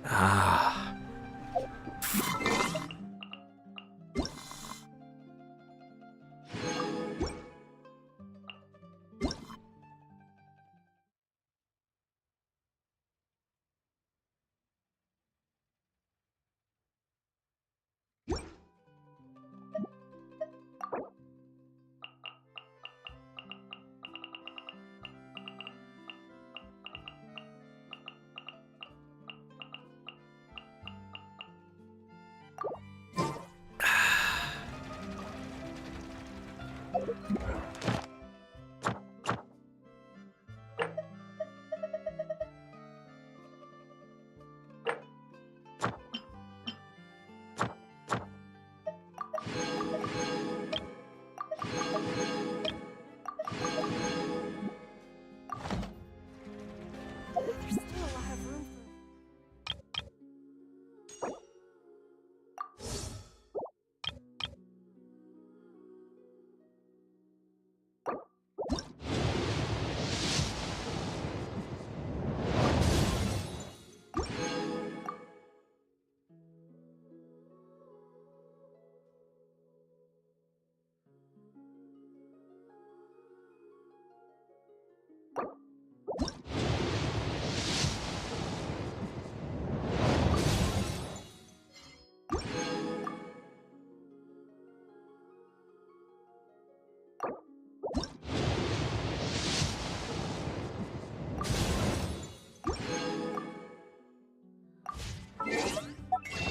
Ah. There's still a lot of room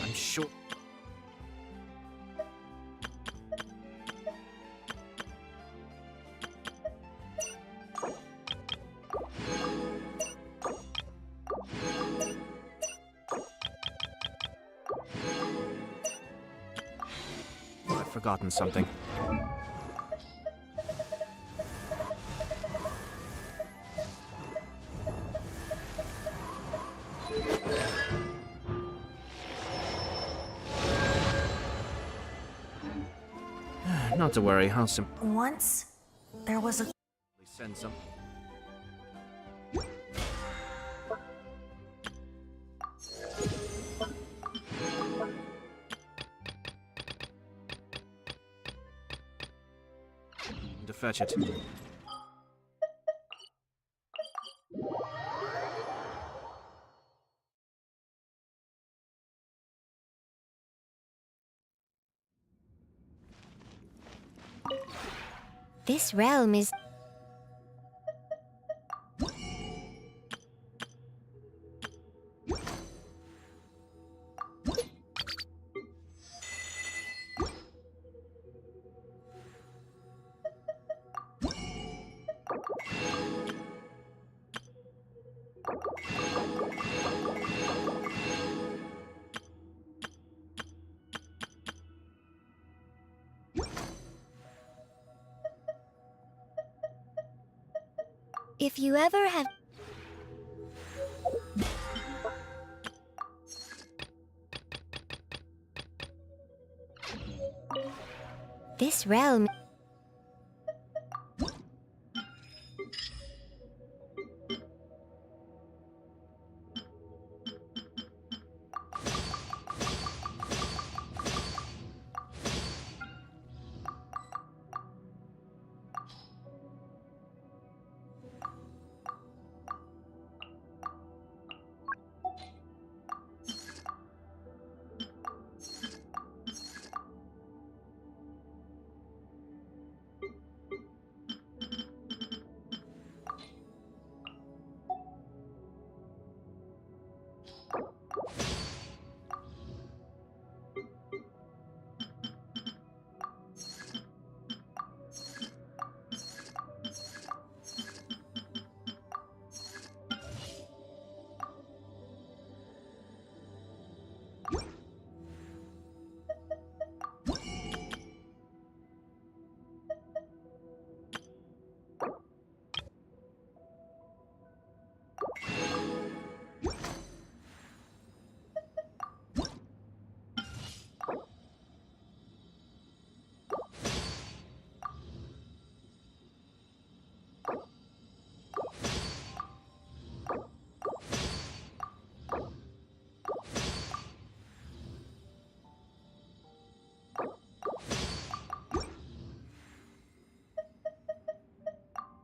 I'm sure. I've forgotten something. Not to worry, I'll simply Once, there was a... send some. To fetch it. This realm is... If you ever have... This realm...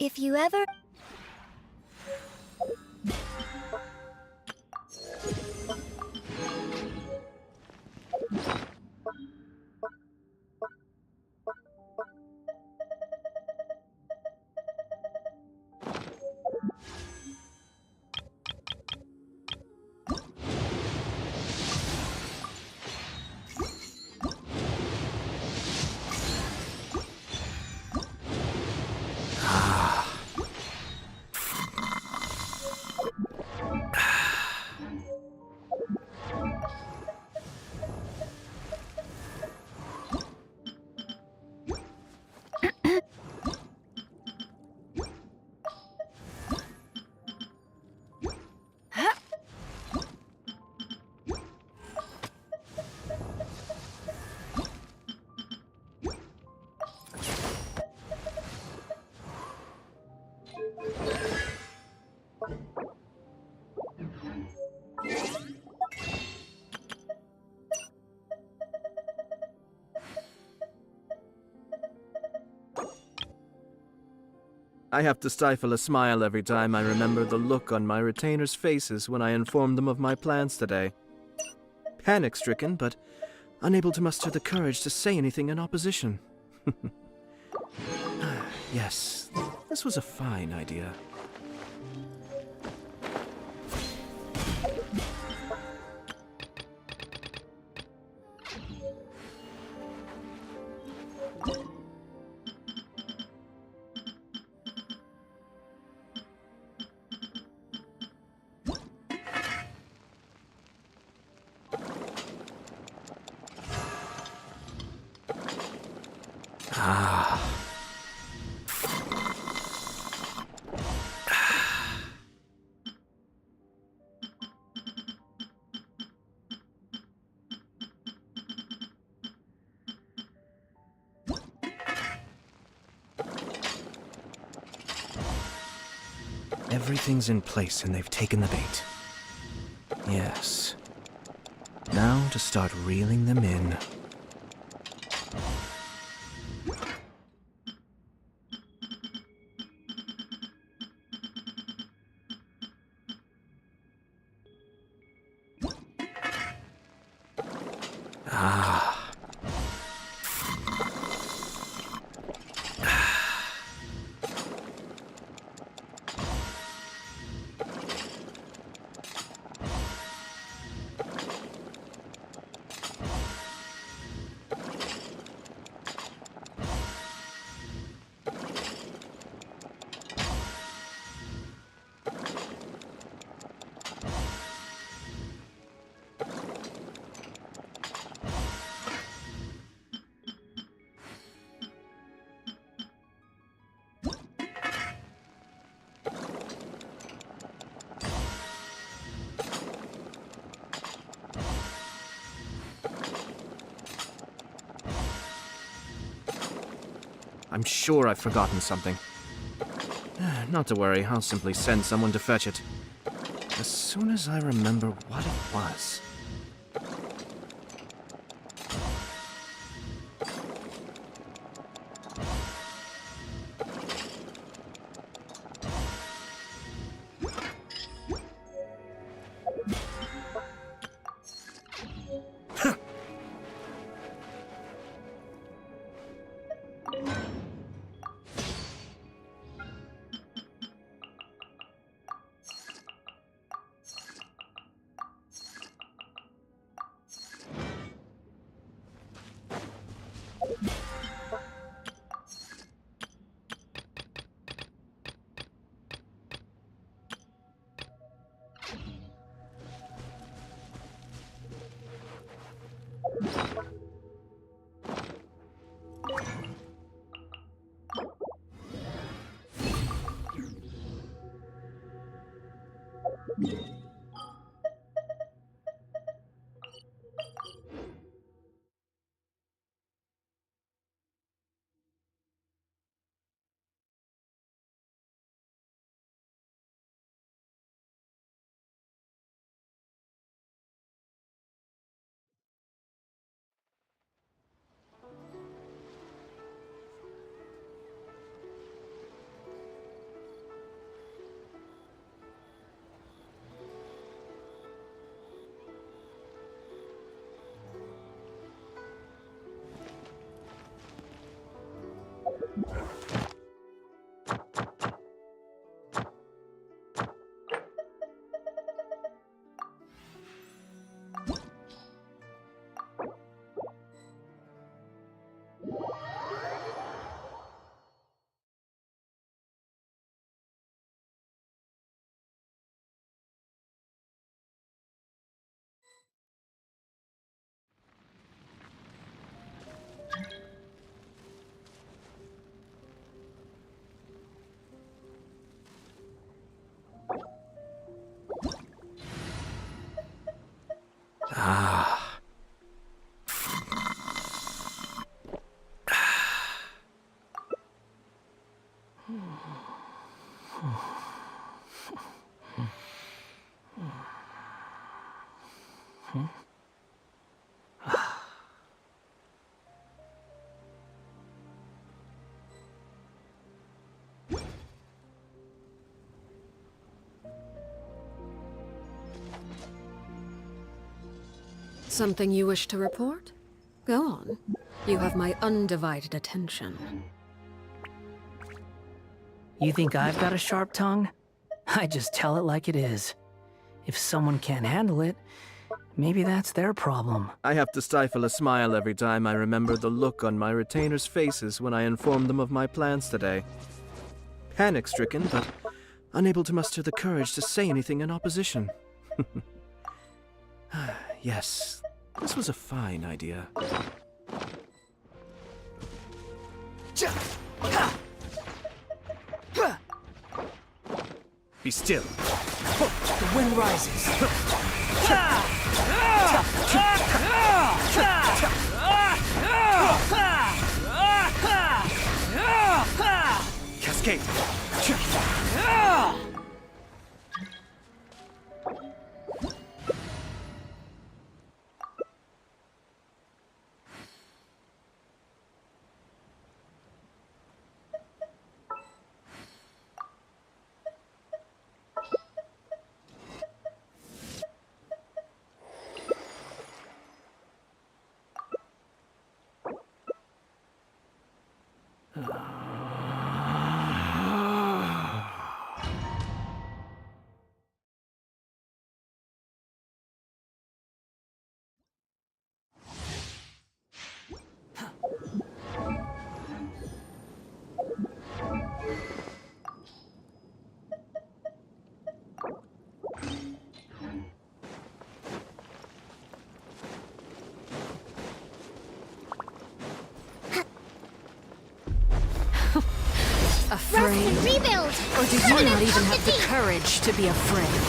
If you ever... I have to stifle a smile every time I remember the look on my retainers' faces when I informed them of my plans today. Panic-stricken, but unable to muster the courage to say anything in opposition. Yes, this was a fine idea. Everything's in place and they've taken the bait. Yes. Now to start reeling them in. I'm sure I've forgotten something. Not to worry, I'll simply send someone to fetch it. As soon as I remember what it was. Something you wish to report? Go on. You have my undivided attention. You think I've got a sharp tongue? I just tell it like it is. If someone can't handle it, maybe that's their problem. I have to stifle a smile every time I remember the look on my retainers' faces when I informed them of my plans today. Panic-stricken, but unable to muster the courage to say anything in opposition. Yes, this was a fine idea. Be still. The wind rises. Cascade. Afraid? Rebuild! Or do you not even have the courage to be afraid?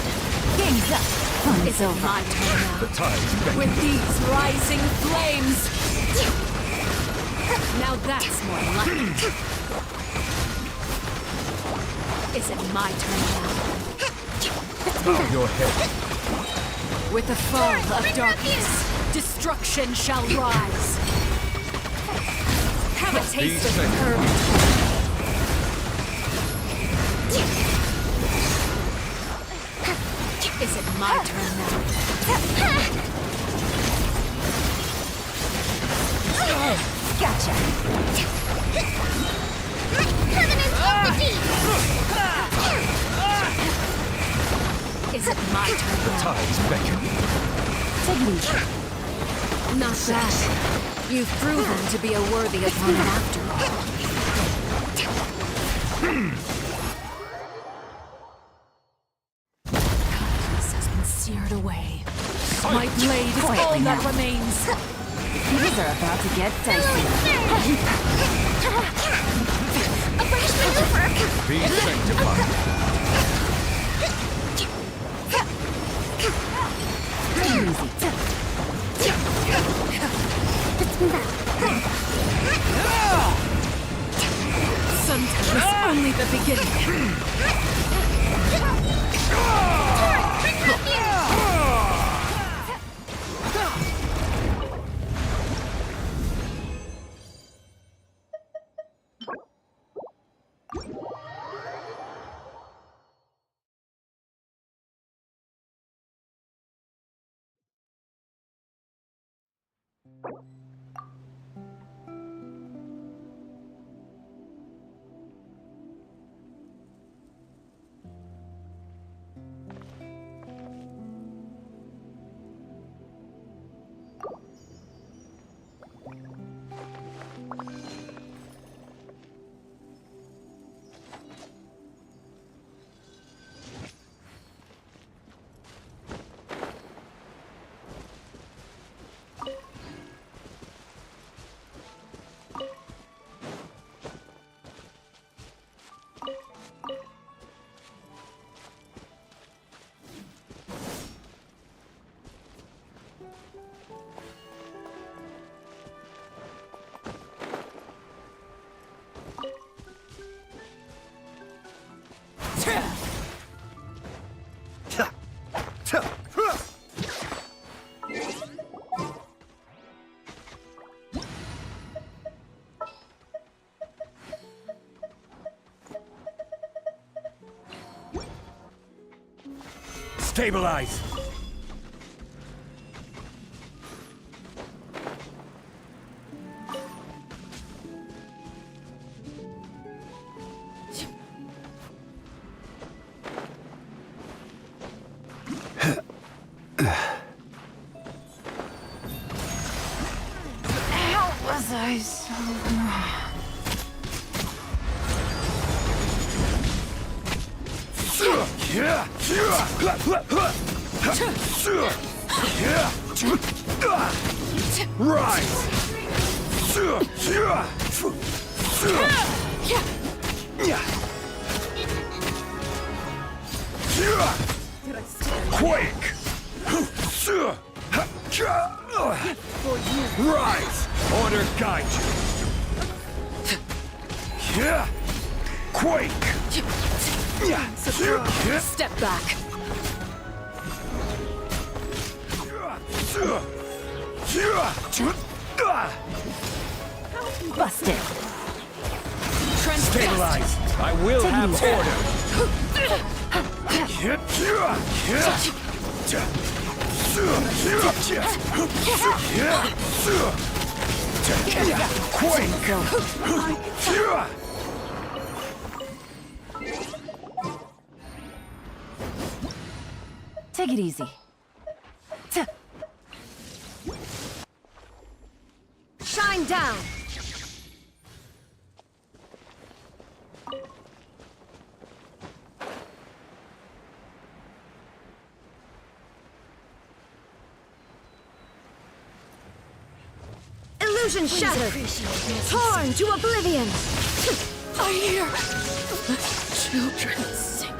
Game's up. Is it my turn now? The tide's back. With these rising flames! Now that's more like it. Is it my turn now? Bow your head. With the fall of darkness, destruction shall rise. Have a taste of purgatory. Is it my turn now? Gotcha. Covenant of the Deep! Is it my turn now? Tide's beckoning. Not bad. You've proven to be a worthy opponent after all. Kindness has been seared away. My blade is all that remains. These are about to get dicey. A fresh maneuver! Be sanctified. Sometimes only the beginning. Stabilize! How was I so... Quake! Rise! Order guide you! Quake! Step back. Busted. Stabilize! I will have order! Quake! Take it easy. Shine down. Illusion shattered. Torn to oblivion. I hear children singing.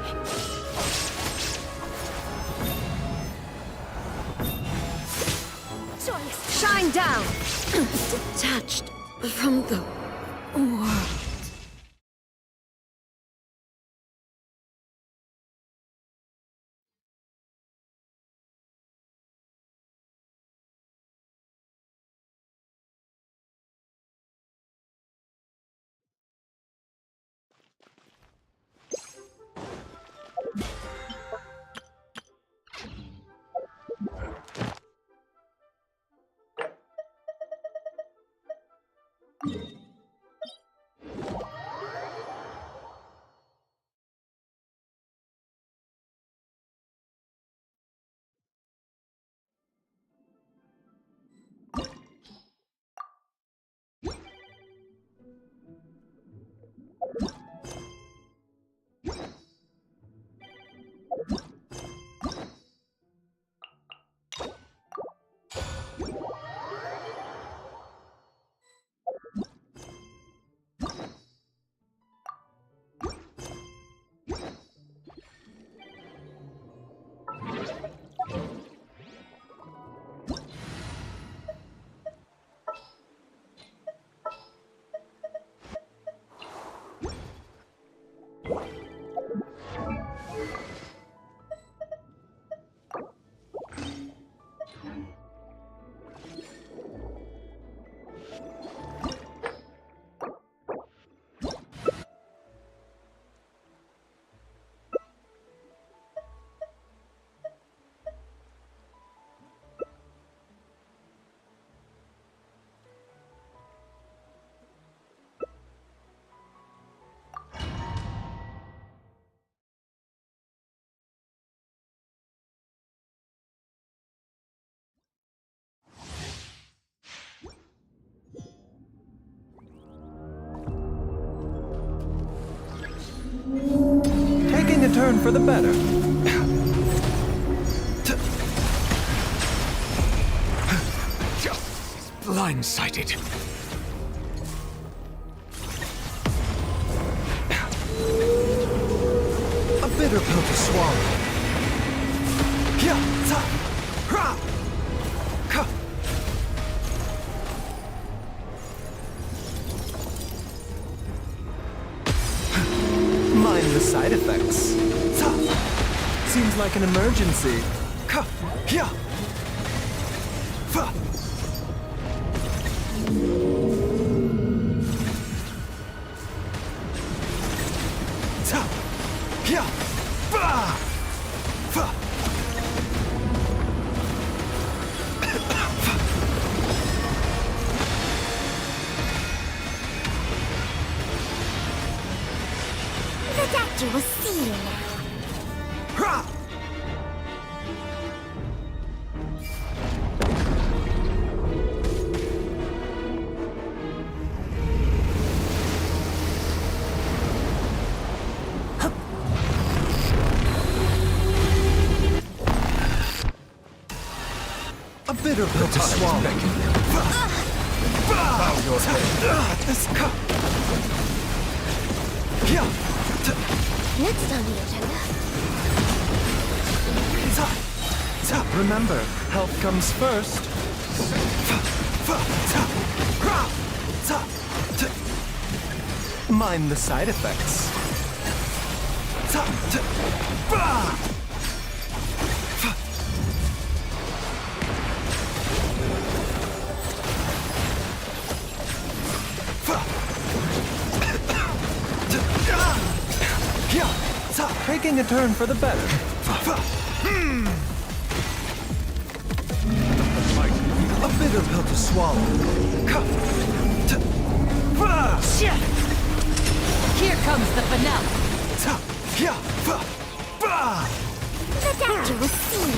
Shine down. Detached from the world. Taking a turn for the better. Blindsided. A bitter pill to swallow. Mind the side effects. Seems like an emergency. statue was seen. A bitter pill to swallow. Bow your head. This cup. Next on the agenda. Remember, health comes first. Mind the side effects. Taking a turn for the better. A bitter pill to swallow. Here comes the finale. The statue was seen.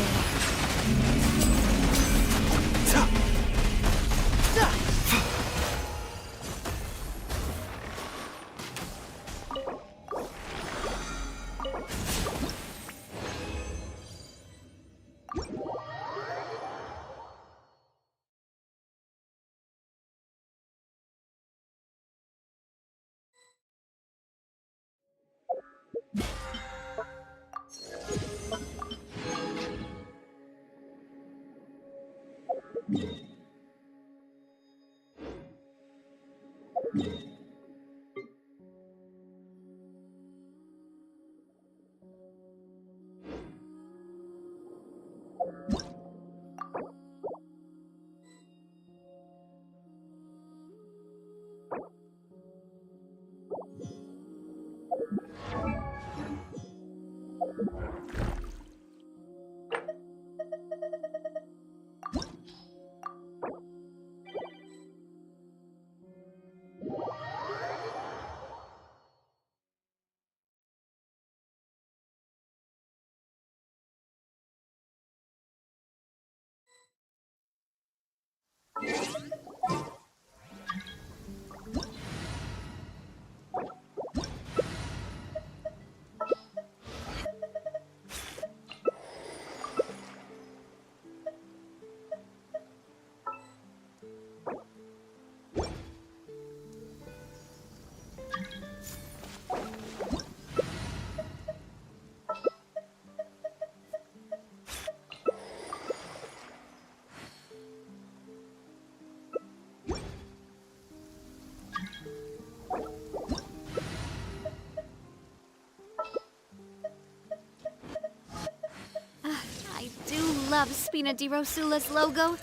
I do love Spina di Rosula's logo.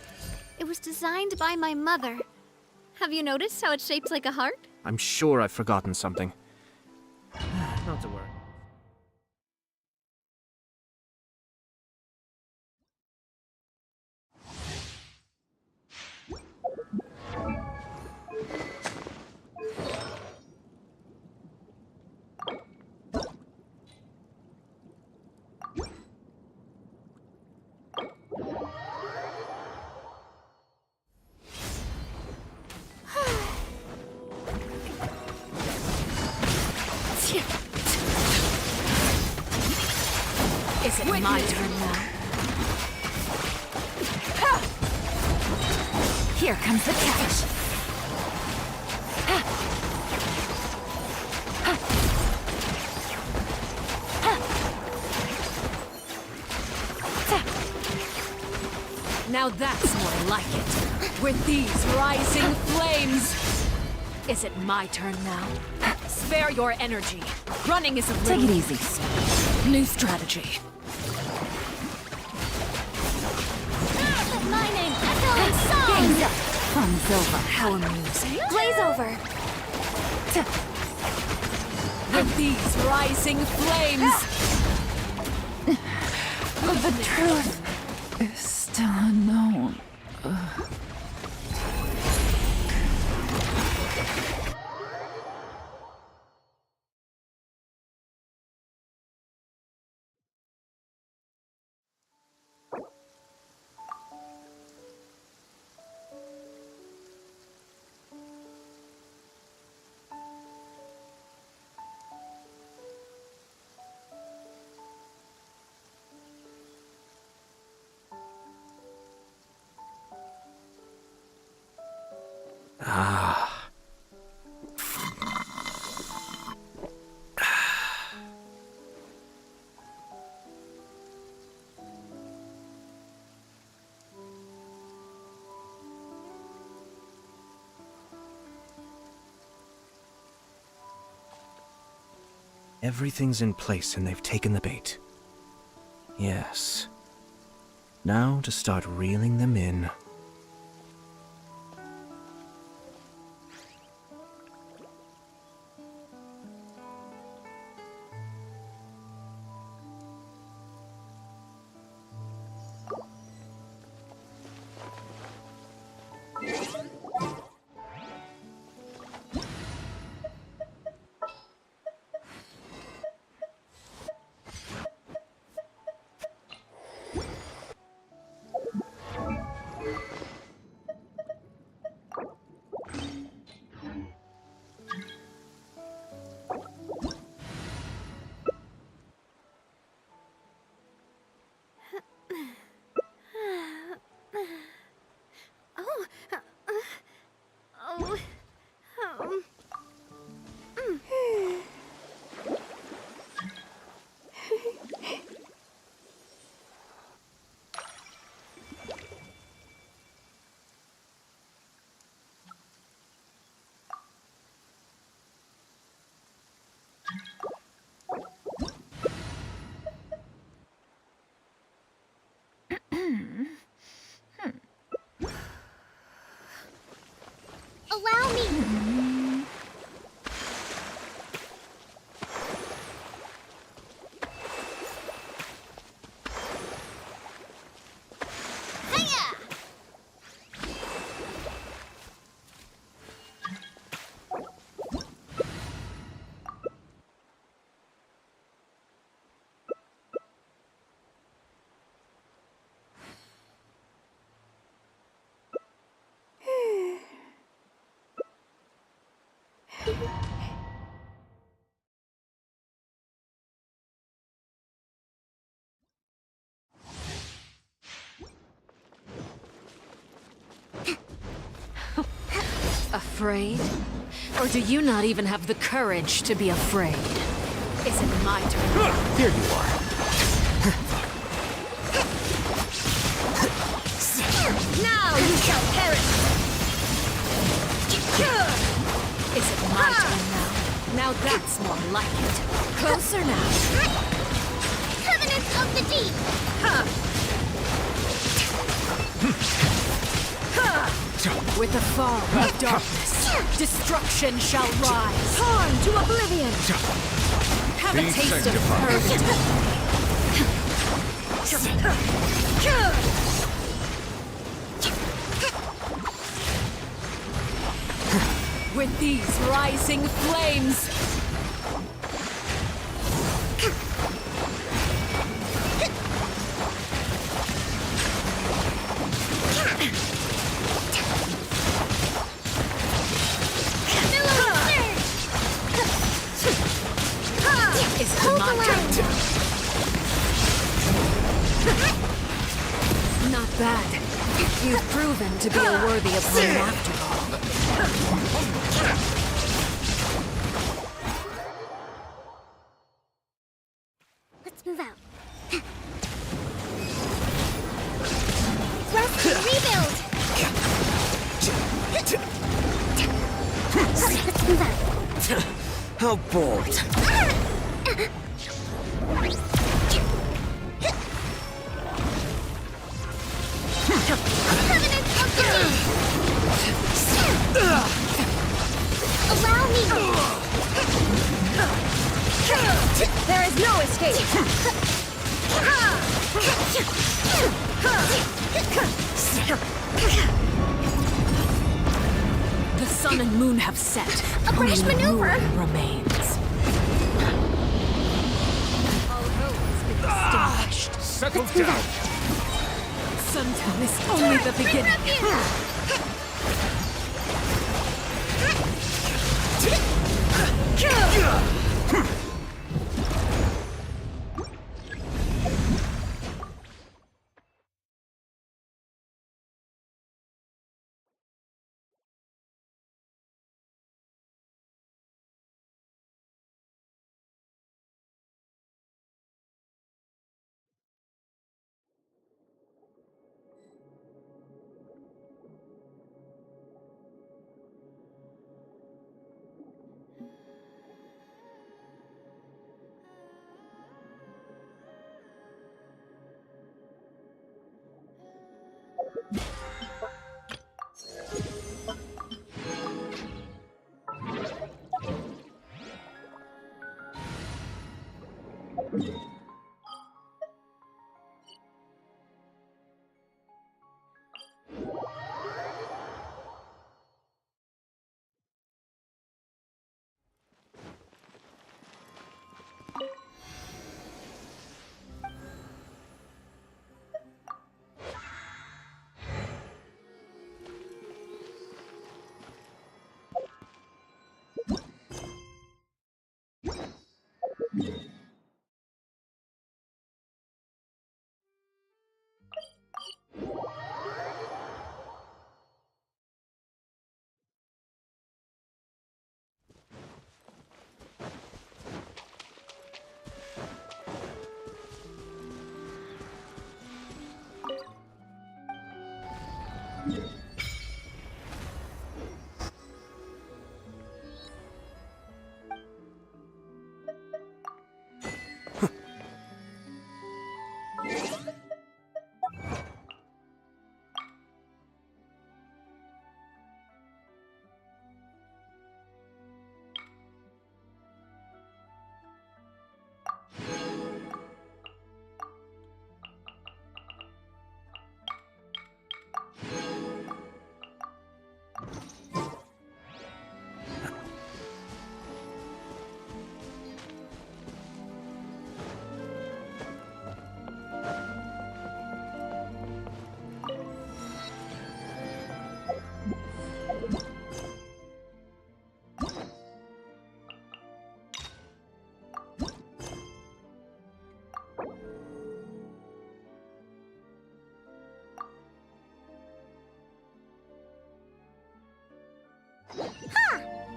It was designed by my mother. Have you noticed how it's shaped like a heart? I'm sure I've forgotten something. Not to worry. Is it my turn now? Here comes the catch. Now that's more like it. With these rising flames. Is it my turn now? Spare your energy. Running is a little... Take it easy. New strategy. My name, echoing song! Game's up. Fun's over. How amusing. Blaze over! With these rising flames. But the truth is still unknown. Everything's in place and they've taken the bait. Yes. Now to start reeling them in. Oh, oh, um. Allow me. Hiya! Afraid? Or do you not even have the courage to be afraid? Is it my turn? Here you are. Now you shall perish! Is it my turn now? Now that's more like it. Closer now. Covenant of the Deep! With the fall of darkness, destruction shall rise. Torn to oblivion! Have Be a taste sanctified. of purge. With these rising flames, is it my turn? Not bad. You've proven to be a worthy opponent after all. Let's move out. Rest and rebuild! Let's move out. How bold. Covenant of the Deep! Allow me! There is no escape! The sun and moon have set. A British Only maneuver. ruin remains. All hope has been extinguished. Settle down. Suntown is only the beginning.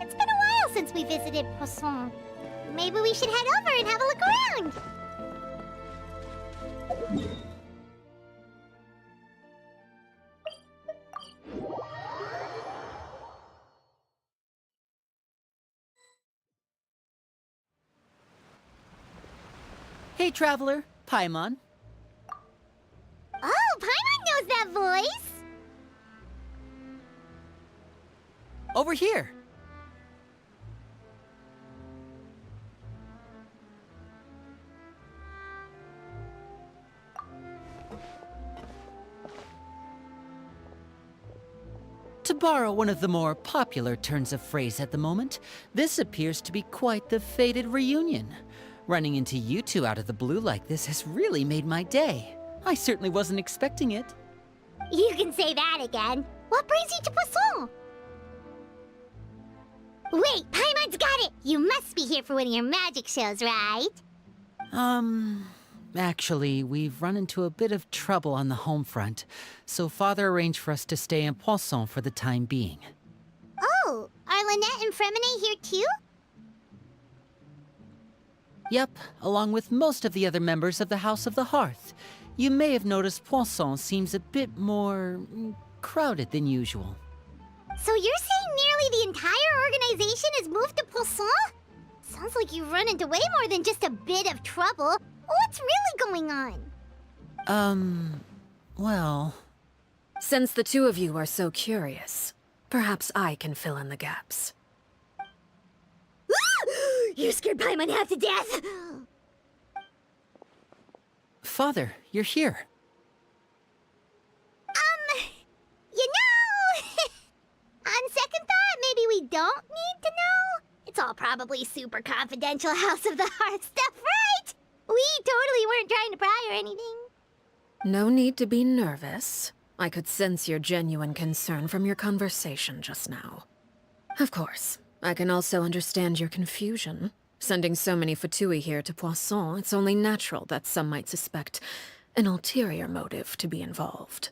It's been a while since we visited Poisson. Maybe we should head over and have a look around. Hey, traveler, Paimon. Oh, Paimon knows that voice. Over here. To borrow one of the more popular turns of phrase at the moment, this appears to be quite the fated reunion. Running into you two out of the blue like this has really made my day. I certainly wasn't expecting it. You can say that again. What brings you to Poisson? Wait, Paimon's got it! You must be here for one of your magic shows, right? Actually, we've run into a bit of trouble on the home front, so Father arranged for us to stay in Poisson for the time being. Oh, are Lynette and Fremine here too? Yep, along with most of the other members of the House of the Hearth. You may have noticed Poisson seems a bit more crowded than usual. So you're saying nearly the entire organization has moved to Poisson? Sounds like you've run into way more than just a bit of trouble. What's really going on? Well... Since the two of you are so curious, perhaps I can fill in the gaps. You scared Paimon half to death! Father, you're here. You know... On second thought, maybe we don't need to know. It's all probably super confidential House of the Hearth stuff, right? We totally weren't trying to pry or anything. No need to be nervous. I could sense your genuine concern from your conversation just now. Of course, I can also understand your confusion. Sending so many Fatui here to Poisson, it's only natural that some might suspect an ulterior motive to be involved.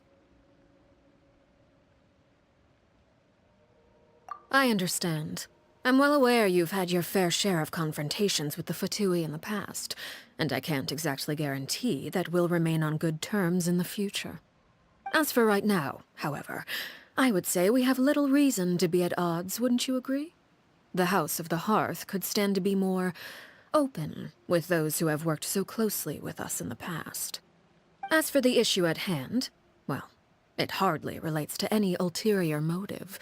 I understand. I'm well aware you've had your fair share of confrontations with the Fatui in the past, and I can't exactly guarantee that we'll remain on good terms in the future. As for right now, however, I would say we have little reason to be at odds, wouldn't you agree? The House of the Hearth could stand to be more open with those who have worked so closely with us in the past. As for the issue at hand, well, it hardly relates to any ulterior motive.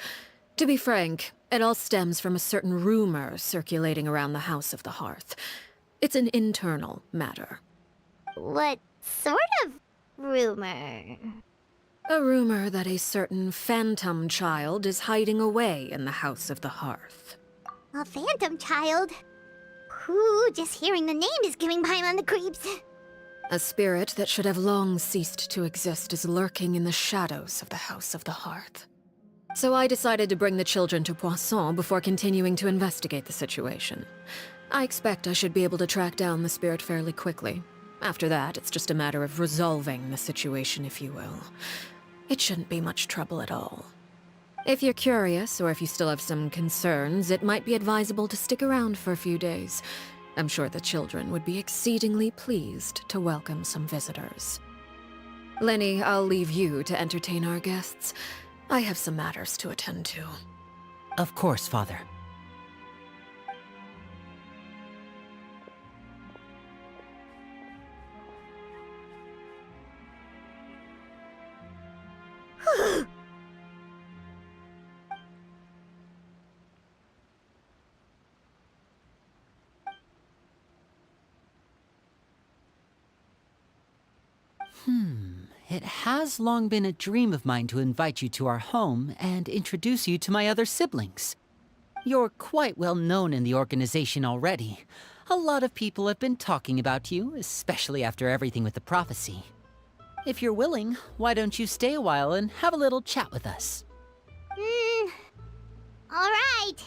To be frank, it all stems from a certain rumor circulating around the House of the Hearth. It's an internal matter. What sort of rumor? A rumor that a certain phantom child is hiding away in the House of the Hearth. A phantom child? Ooh, just hearing the name is giving Paimon the creeps. A spirit that should have long ceased to exist is lurking in the shadows of the House of the Hearth. So I decided to bring the children to Poisson before continuing to investigate the situation. I expect I should be able to track down the spirit fairly quickly. After that, it's just a matter of resolving the situation, if you will. It shouldn't be much trouble at all. If you're curious, or if you still have some concerns, it might be advisable to stick around for a few days. I'm sure the children would be exceedingly pleased to welcome some visitors. Lenny, I'll leave you to entertain our guests. I have some matters to attend to. Of course, Father. It has long been a dream of mine to invite you to our home and introduce you to my other siblings. You're quite well known in the organization already. A lot of people have been talking about you, especially after everything with the prophecy. If you're willing, why don't you stay a while and have a little chat with us? Alright.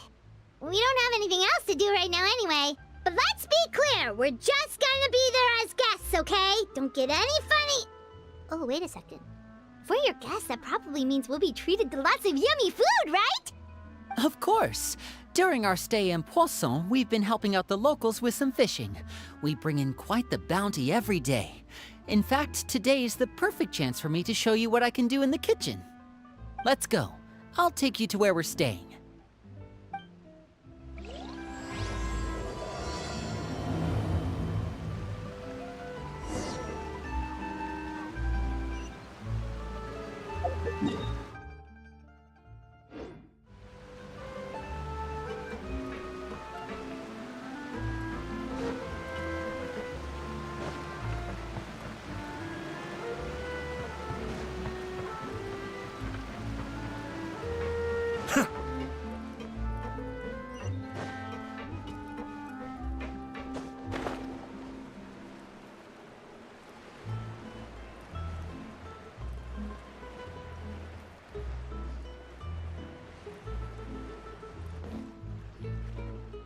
We don't have anything else to do right now anyway. But let's be clear, we're just gonna be there as guests, okay? Don't get any funny... Oh, wait a second. For your guests, that probably means we'll be treated to lots of yummy food, right? Of course. During our stay in Poisson, we've been helping out the locals with some fishing. We bring in quite the bounty every day. In fact, today is the perfect chance for me to show you what I can do in the kitchen. Let's go. I'll take you to where we're staying.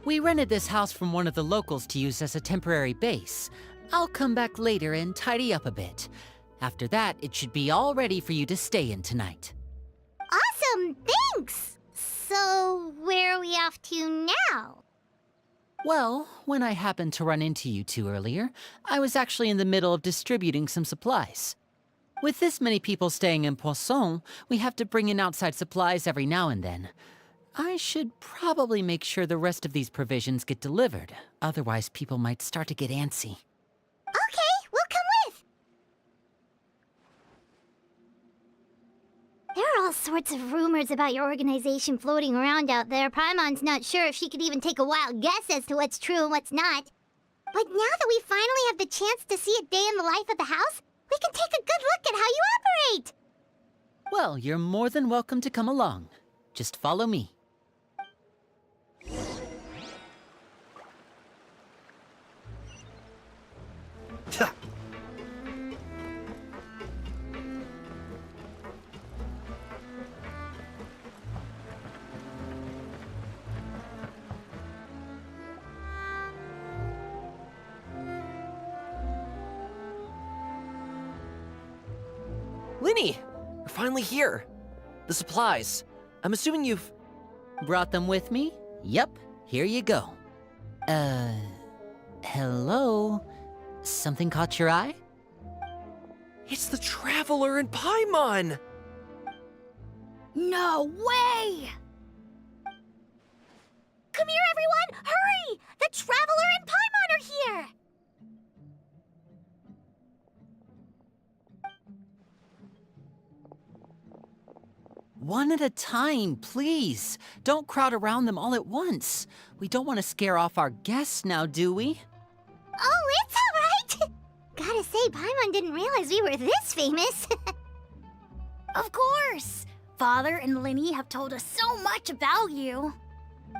We rented this house from one of the locals to use as a temporary base. I'll come back later and tidy up a bit. After that, it should be all ready for you to stay in tonight. Awesome, thanks! So, where are we off to now? Well, when I happened to run into you two earlier, I was actually in the middle of distributing some supplies. With this many people staying in Poisson, we have to bring in outside supplies every now and then. I should probably make sure the rest of these provisions get delivered, otherwise people might start to get antsy. Okay, we'll come with! There are all sorts of rumors about your organization floating around out there. Paimon's not sure if she could even take a wild guess as to what's true and what's not. But now that we finally have the chance to see a day in the life of the house, we can take a good look at how you operate! Well, you're more than welcome to come along. Just follow me. Linny! You're finally here. The supplies. I'm assuming you've... Brought them with me? Yep, here you go. Hello? Something caught your eye? It's the Traveler and Paimon! No way! Come here, everyone! Hurry! The Traveler and Paimon are here! One at a time, please. Don't crowd around them all at once. We don't want to scare off our guests now, do we? say Paimon didn't realize we were this famous. Of course! Father and Linny have told us so much about you.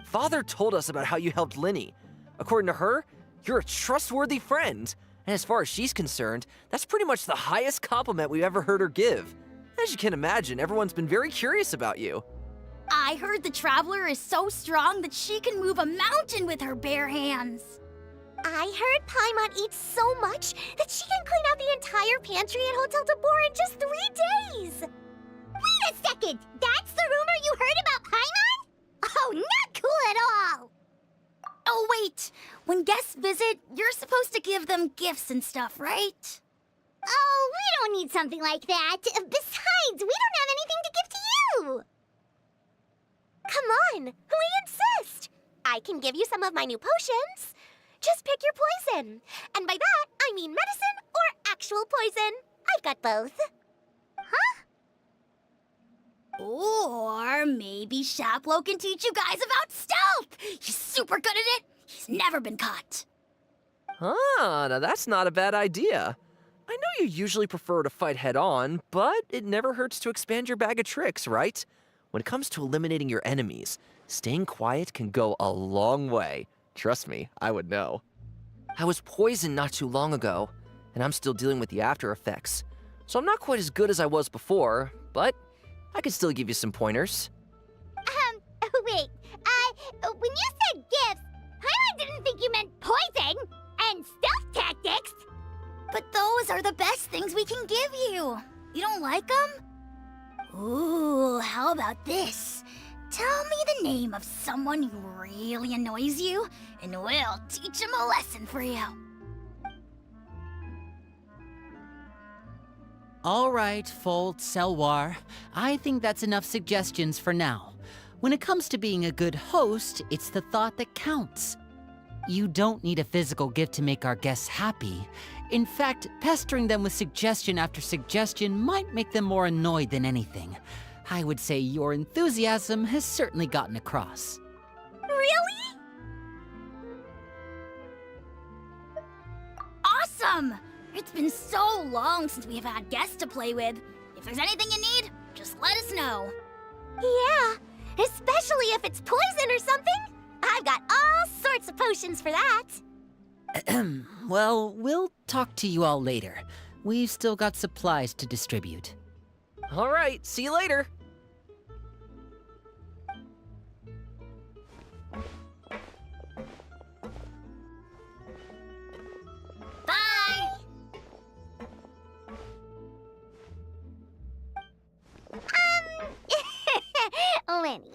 Father told us about how you helped Linny. According to her, you're a trustworthy friend. And as far as she's concerned, that's pretty much the highest compliment we've ever heard her give. As you can imagine, everyone's been very curious about you. I heard the Traveler is so strong that she can move a mountain with her bare hands. I heard Paimon eats so much that she can clean out the entire pantry at Hotel de Boer in just 3 days. Wait a second! That's the rumor you heard about Paimon? Oh, not cool at all! Oh, wait! When guests visit, you're supposed to give them gifts and stuff, right? Oh, we don't need something like that. Besides, we don't have anything to give to you! Come on, we insist! I can give you some of my new potions. Just pick your poison. And by that, I mean medicine or actual poison. I've got both. Huh? Or maybe Shaplo can teach you guys about stealth! He's super good at it! He's never been caught. Ah, now that's not a bad idea. I know you usually prefer to fight head-on, but it never hurts to expand your bag of tricks, right? When it comes to eliminating your enemies, staying quiet can go a long way. Trust me, I would know. I was poisoned not too long ago, and I'm still dealing with the after effects. So I'm not quite as good as I was before, but I can still give you some pointers. Wait, when you said gifts, Paimon didn't think you meant poison and stealth tactics. But those are the best things we can give you. You don't like them? Ooh, how about this? Tell me the name of someone who really annoys you, and we'll teach him a lesson for you. All right, Folt, Selwar. I think that's enough suggestions for now. When it comes to being a good host, it's the thought that counts. You don't need a physical gift to make our guests happy. In fact, pestering them with suggestion after suggestion might make them more annoyed than anything. I would say your enthusiasm has certainly gotten across. Really? Awesome! It's been so long since we've had guests to play with. If there's anything you need, just let us know. Yeah, especially if it's poison or something. I've got all sorts of potions for that. Well, we'll talk to you all later. We've still got supplies to distribute. All right, see you later. Bye! Lenny,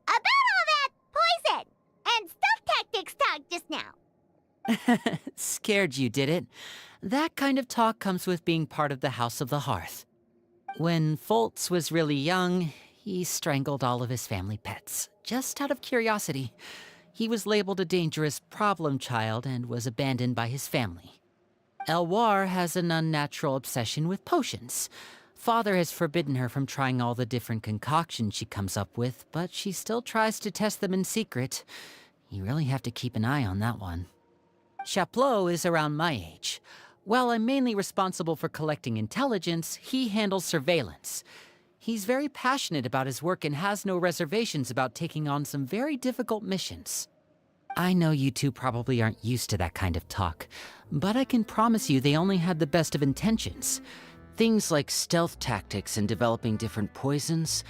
about all that poison and stealth tactics talk just now. Scared you, did it? That kind of talk comes with being part of the House of the Hearth. When Foltz was really young, he strangled all of his family pets, just out of curiosity. He was labeled a dangerous problem child and was abandoned by his family. Elwar has an unnatural obsession with potions. Father has forbidden her from trying all the different concoctions she comes up with, but she still tries to test them in secret. You really have to keep an eye on that one. Chaplot is around my age. While I'm mainly responsible for collecting intelligence, he handles surveillance. He's very passionate about his work and has no reservations about taking on some very difficult missions. I know you two probably aren't used to that kind of talk, but I can promise you they only had the best of intentions. Things like stealth tactics and developing different poisons,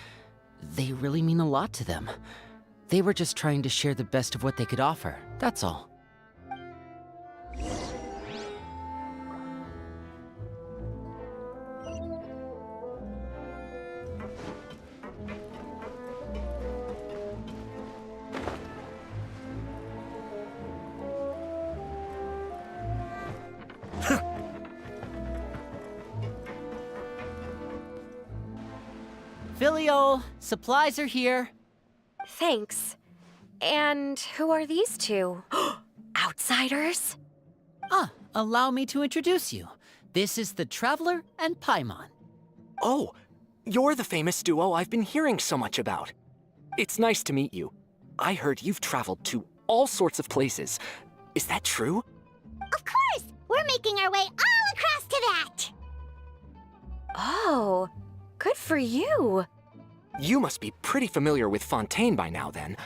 they really mean a lot to them. They were just trying to share the best of what they could offer, that's all. Filial, supplies are here. Thanks. And who are these two? Outsiders? Allow me to introduce you. This is the Traveler and Paimon. Oh, you're the famous duo I've been hearing so much about. It's nice to meet you. I heard you've traveled to all sorts of places. Is that true? Of course! We're making our way all across to that! Oh, good for you. You must be pretty familiar with Fontaine by now, then.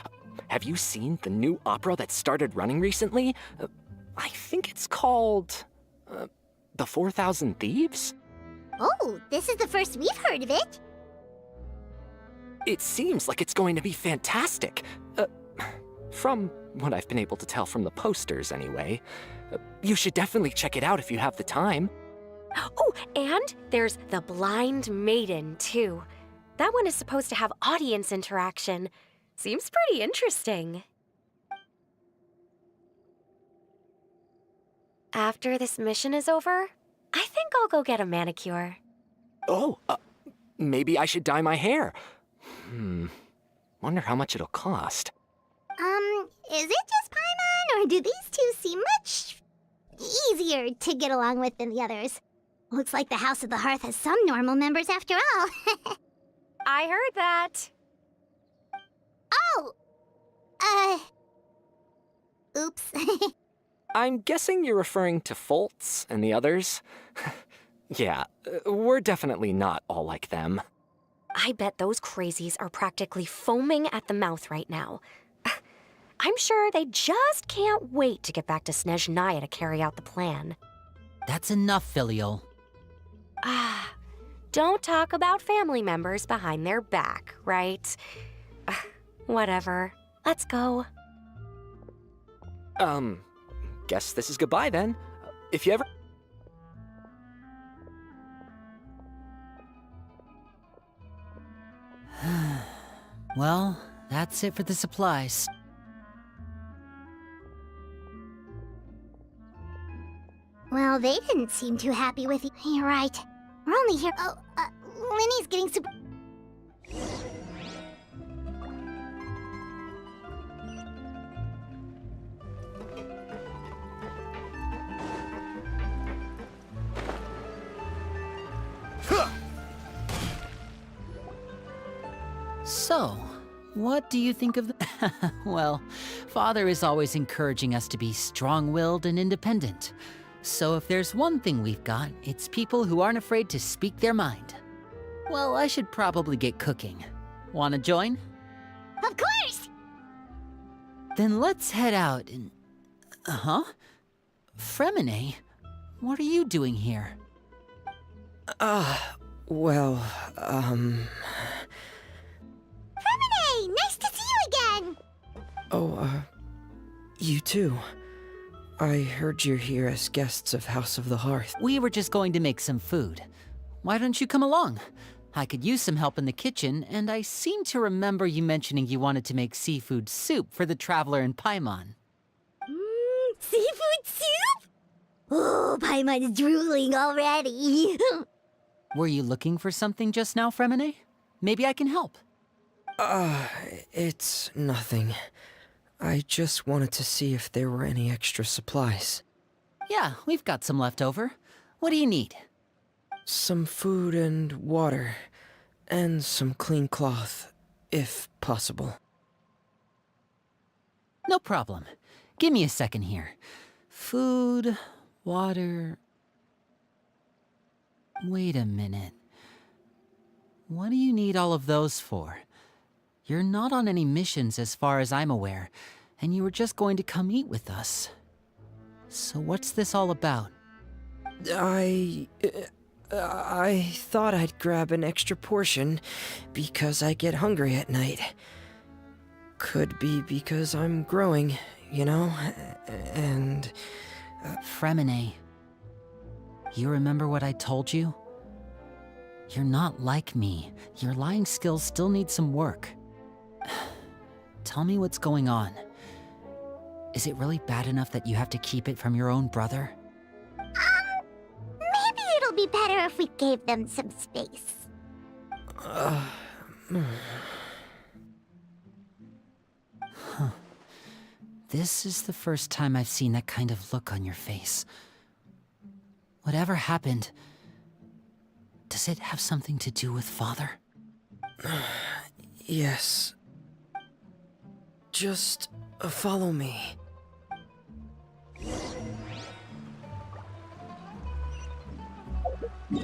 Have you seen the new opera that started running recently? I think it's called... The 4,000 Thieves? Oh, this is the first we've heard of it. It seems like it's going to be fantastic. From what I've been able to tell from the posters, anyway. You should definitely check it out if you have the time. Oh, and there's The Blind Maiden, too. That one is supposed to have audience interaction. Seems pretty interesting. After this mission is over, I think I'll go get a manicure. Oh, maybe I should dye my hair. Wonder how much it'll cost. Is it just Paimon, or do these two seem much easier to get along with than the others? Looks like the House of the Hearth has some normal members after all. I heard that. Oh! Oops. I'm guessing you're referring to Foltz and the others? Yeah, we're definitely not all like them. I bet those crazies are practically foaming at the mouth right now. I'm sure they just can't wait to get back to Snezhnaya to carry out the plan. That's enough, Filial. Don't talk about family members behind their back, right? Whatever. Let's go. Guess this is goodbye then. If you ever... Well, that's it for the supplies. Well, they didn't seem too happy with you. You're right. We're only here. Oh, Linny's getting super. So, what do you think of the... Well, Father is always encouraging us to be strong-willed and independent. So if there's one thing we've got, it's people who aren't afraid to speak their mind. Well, I should probably get cooking. Wanna join? Of course! Then let's head out and... Fremine? What are you doing here? Fremine! Nice to see you again! Oh, you too. I heard you're here as guests of House of the Hearth. We were just going to make some food. Why don't you come along? I could use some help in the kitchen, and I seem to remember you mentioning you wanted to make seafood soup for the traveler in Paimon. Seafood soup? Oh, Paimon's drooling already. Were you looking for something just now, Fremine? Maybe I can help. It's nothing. I just wanted to see if there were any extra supplies. Yeah, we've got some left over. What do you need? Some food and water, and some clean cloth, if possible. No problem. Give me a second here. Food, water... Wait a minute. What do you need all of those for? You're not on any missions as far as I'm aware, and you were just going to come eat with us. So what's this all about? I thought I'd grab an extra portion because I get hungry at night. Could be because I'm growing, you know, and... Fremine, you remember what I told you? You're not like me. Your lying skills still need some work. Tell me what's going on. Is it really bad enough that you have to keep it from your own brother? Maybe it'll be better if we gave them some space. This is the first time I've seen that kind of look on your face. Whatever happened, does it have something to do with Father? Yes. Just follow me. You're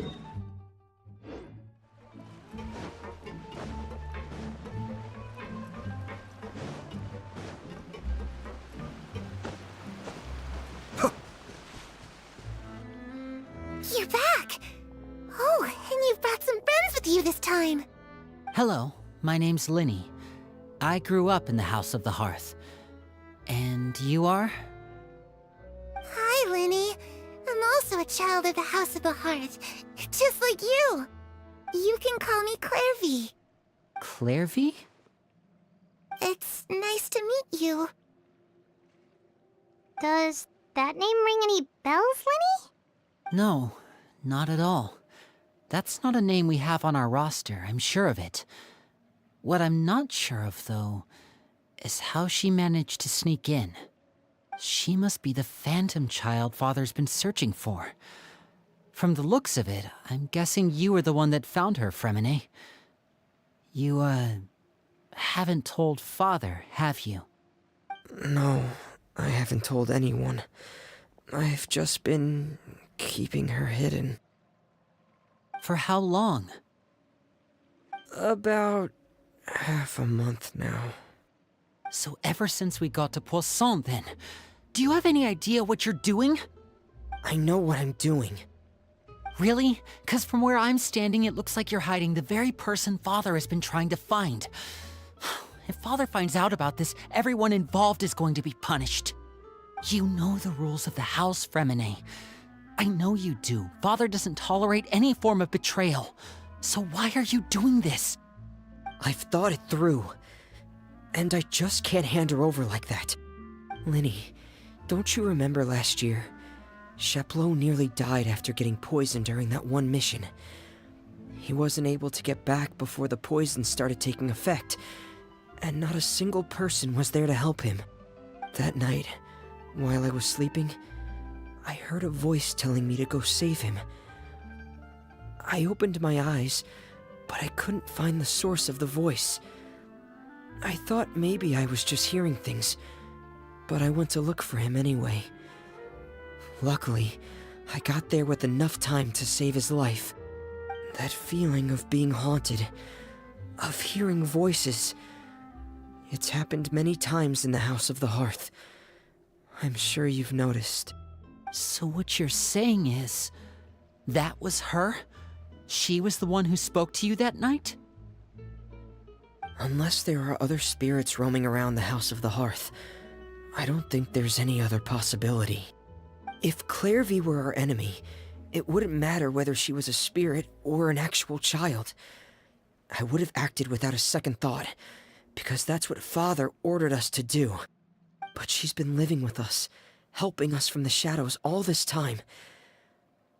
back! Oh, and you've brought some friends with you this time! Hello, my name's Linny. I grew up in the House of the Hearth. And you are? Hi, Linny. I'm also a child of the House of the Hearth, just like you. You can call me Clairvy. Clairvy? It's nice to meet you. Does that name ring any bells, Linny? No, not at all. That's not a name we have on our roster, I'm sure of it. What I'm not sure of, though, is how she managed to sneak in. She must be the phantom child Father's been searching for. From the looks of it, I'm guessing you were the one that found her, Fremine. You, haven't told Father, have you? No, I haven't told anyone. I've just been keeping her hidden. For how long? About half a month now. So ever since we got to Poisson, then, do you have any idea what you're doing? I know what I'm doing. Really? 'Cause from where I'm standing, it looks like you're hiding the very person Father has been trying to find. If Father finds out about this, everyone involved is going to be punished. You know the rules of the house, Fremine. I know you do. Father doesn't tolerate any form of betrayal. So why are you doing this? I've thought it through. And I just can't hand her over like that. Linny, don't you remember last year? Chaplot nearly died after getting poisoned during that one mission. He wasn't able to get back before the poison started taking effect, and not a single person was there to help him. That night, while I was sleeping, I heard a voice telling me to go save him. I opened my eyes, but I couldn't find the source of the voice. I thought maybe I was just hearing things, but I went to look for him anyway. Luckily, I got there with enough time to save his life. That feeling of being haunted, of hearing voices, it's happened many times in the House of the Hearth. I'm sure you've noticed. So what you're saying is, that was her? She was the one who spoke to you that night? Unless there are other spirits roaming around the House of the Hearth, I don't think there's any other possibility. If Clairvy were our enemy, it wouldn't matter whether she was a spirit or an actual child. I would have acted without a second thought, because that's what Father ordered us to do. But she's been living with us, helping us from the shadows all this time.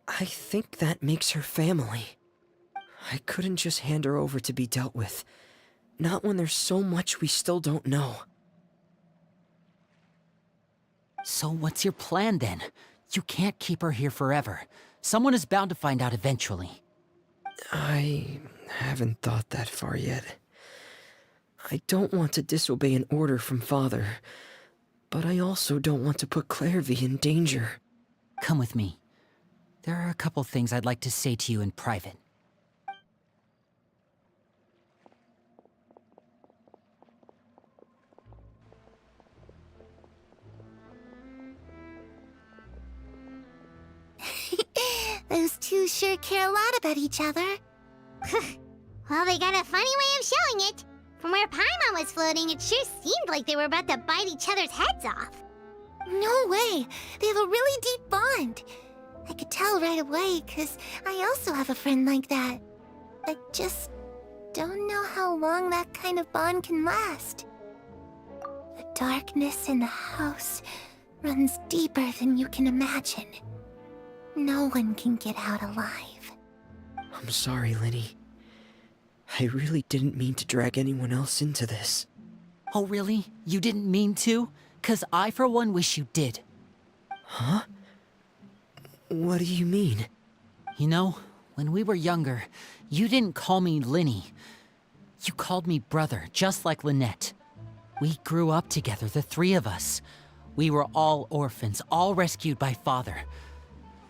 I think that makes her family. I couldn't just hand her over to be dealt with. Not when there's so much we still don't know. So what's your plan then? You can't keep her here forever. Someone is bound to find out eventually. I haven't thought that far yet. I don't want to disobey an order from Father, but I also don't want to put Clairvy in danger. Come with me. There are a couple things I'd like to say to you in private. Those two sure care a lot about each other. Well, they got a funny way of showing it. From where Paimon was floating, it sure seemed like they were about to bite each other's heads off. No way! They have a really deep bond. I could tell right away, 'cause I also have a friend like that. I just don't know how long that kind of bond can last. The darkness in the house runs deeper than you can imagine. No one can get out alive. I'm sorry, Linny. I really didn't mean to drag anyone else into this. Oh really? You didn't mean to? 'Cause I for one wish you did. Huh? What do you mean? You know, when we were younger, you didn't call me Linny. You called me brother, just like Lynette. We grew up together, the three of us. We were all orphans, all rescued by Father.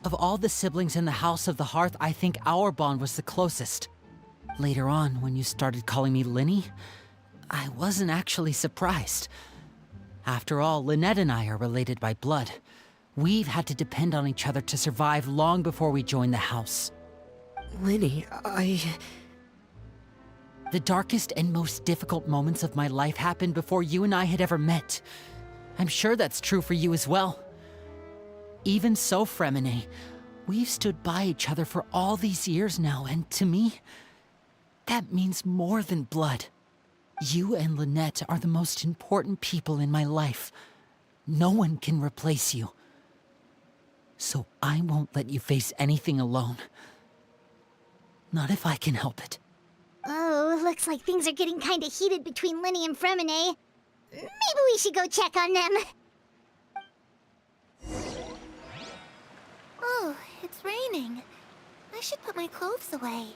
Of all the siblings in the House of the Hearth, I think our bond was the closest. Later on, when you started calling me Linny, I wasn't actually surprised. After all, Lynette and I are related by blood. We've had to depend on each other to survive long before we joined the house. Linny, The darkest and most difficult moments of my life happened before you and I had ever met. I'm sure that's true for you as well. Even so, Fremine, we've stood by each other for all these years now, and to me, that means more than blood. You and Lynette are the most important people in my life. No one can replace you. So I won't let you face anything alone. Not if I can help it. Oh, looks like things are getting kinda heated between Linny and Fremine. Maybe we should go check on them. Oh, it's raining. I should put my clothes away.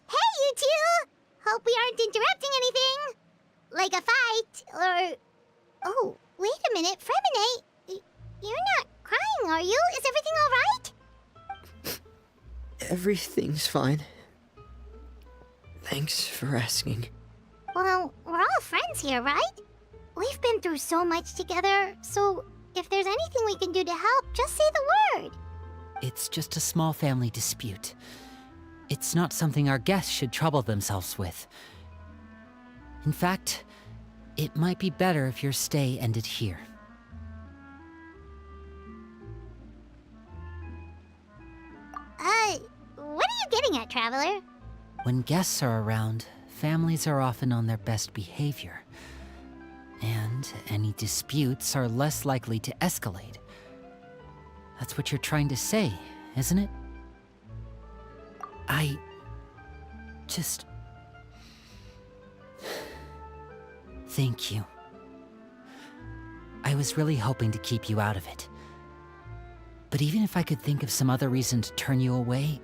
Hey, you two! Hope we aren't interrupting anything. Like a fight, or... Oh, wait a minute, Fremine. You're not crying, are you? Is everything alright? everything's fine. Thanks for asking. Well, we're all friends here, right? We've been through so much together, so if there's anything we can do to help, just say the word. It's just a small family dispute. It's not something our guests should trouble themselves with. In fact, it might be better if your stay ended here. What are you getting at, Traveler? When guests are around, families are often on their best behavior. And any disputes are less likely to escalate. That's what you're trying to say, isn't it? I just... Thank you. I was really hoping to keep you out of it. But even if I could think of some other reason to turn you away,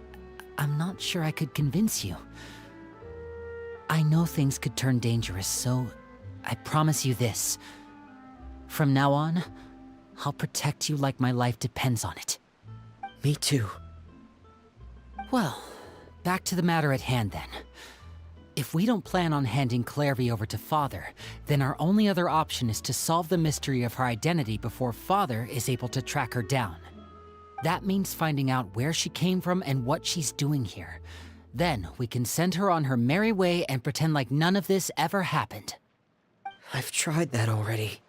I'm not sure I could convince you. I know things could turn dangerous, so I promise you this. From now on, I'll protect you like my life depends on it. Me too. Well, back to the matter at hand then. If we don't plan on handing Clairvy over to Father, then our only other option is to solve the mystery of her identity before Father is able to track her down. That means finding out where she came from and what she's doing here. Then we can send her on her merry way and pretend like none of this ever happened. I've tried that already.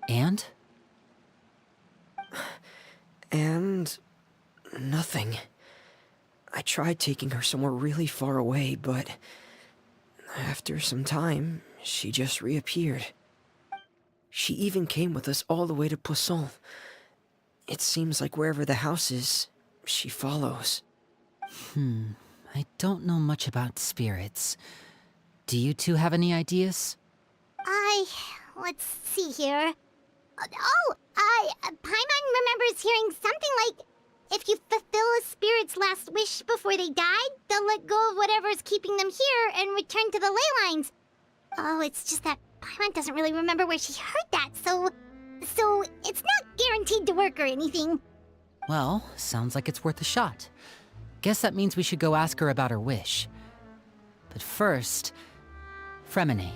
And? And... nothing. I tried taking her somewhere really far away, but... after some time, she just reappeared. She even came with us all the way to Poisson. It seems like wherever the house is, she follows. I don't know much about spirits. Do you two have any ideas? Let's see here. Paimon remembers hearing something like, if you fulfill a spirit's last wish before they died, they'll let go of whatever's keeping them here and return to the ley lines. Oh, it's just that Paimon doesn't really remember where she heard that, so it's not guaranteed to work or anything. Well, sounds like it's worth a shot. Guess that means we should go ask her about her wish. But first, Fremine,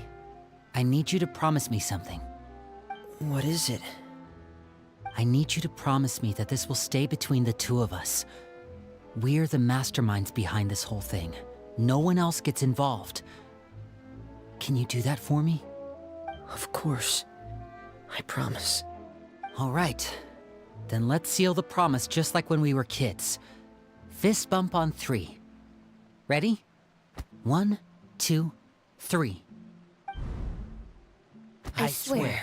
I need you to promise me something. What is it? I need you to promise me that this will stay between the two of us. We're the masterminds behind this whole thing. No one else gets involved. Can you do that for me? Of course. I promise. All right. Then let's seal the promise just like when we were kids. Fist bump on 3. Ready? 1, 2, 3. I swear.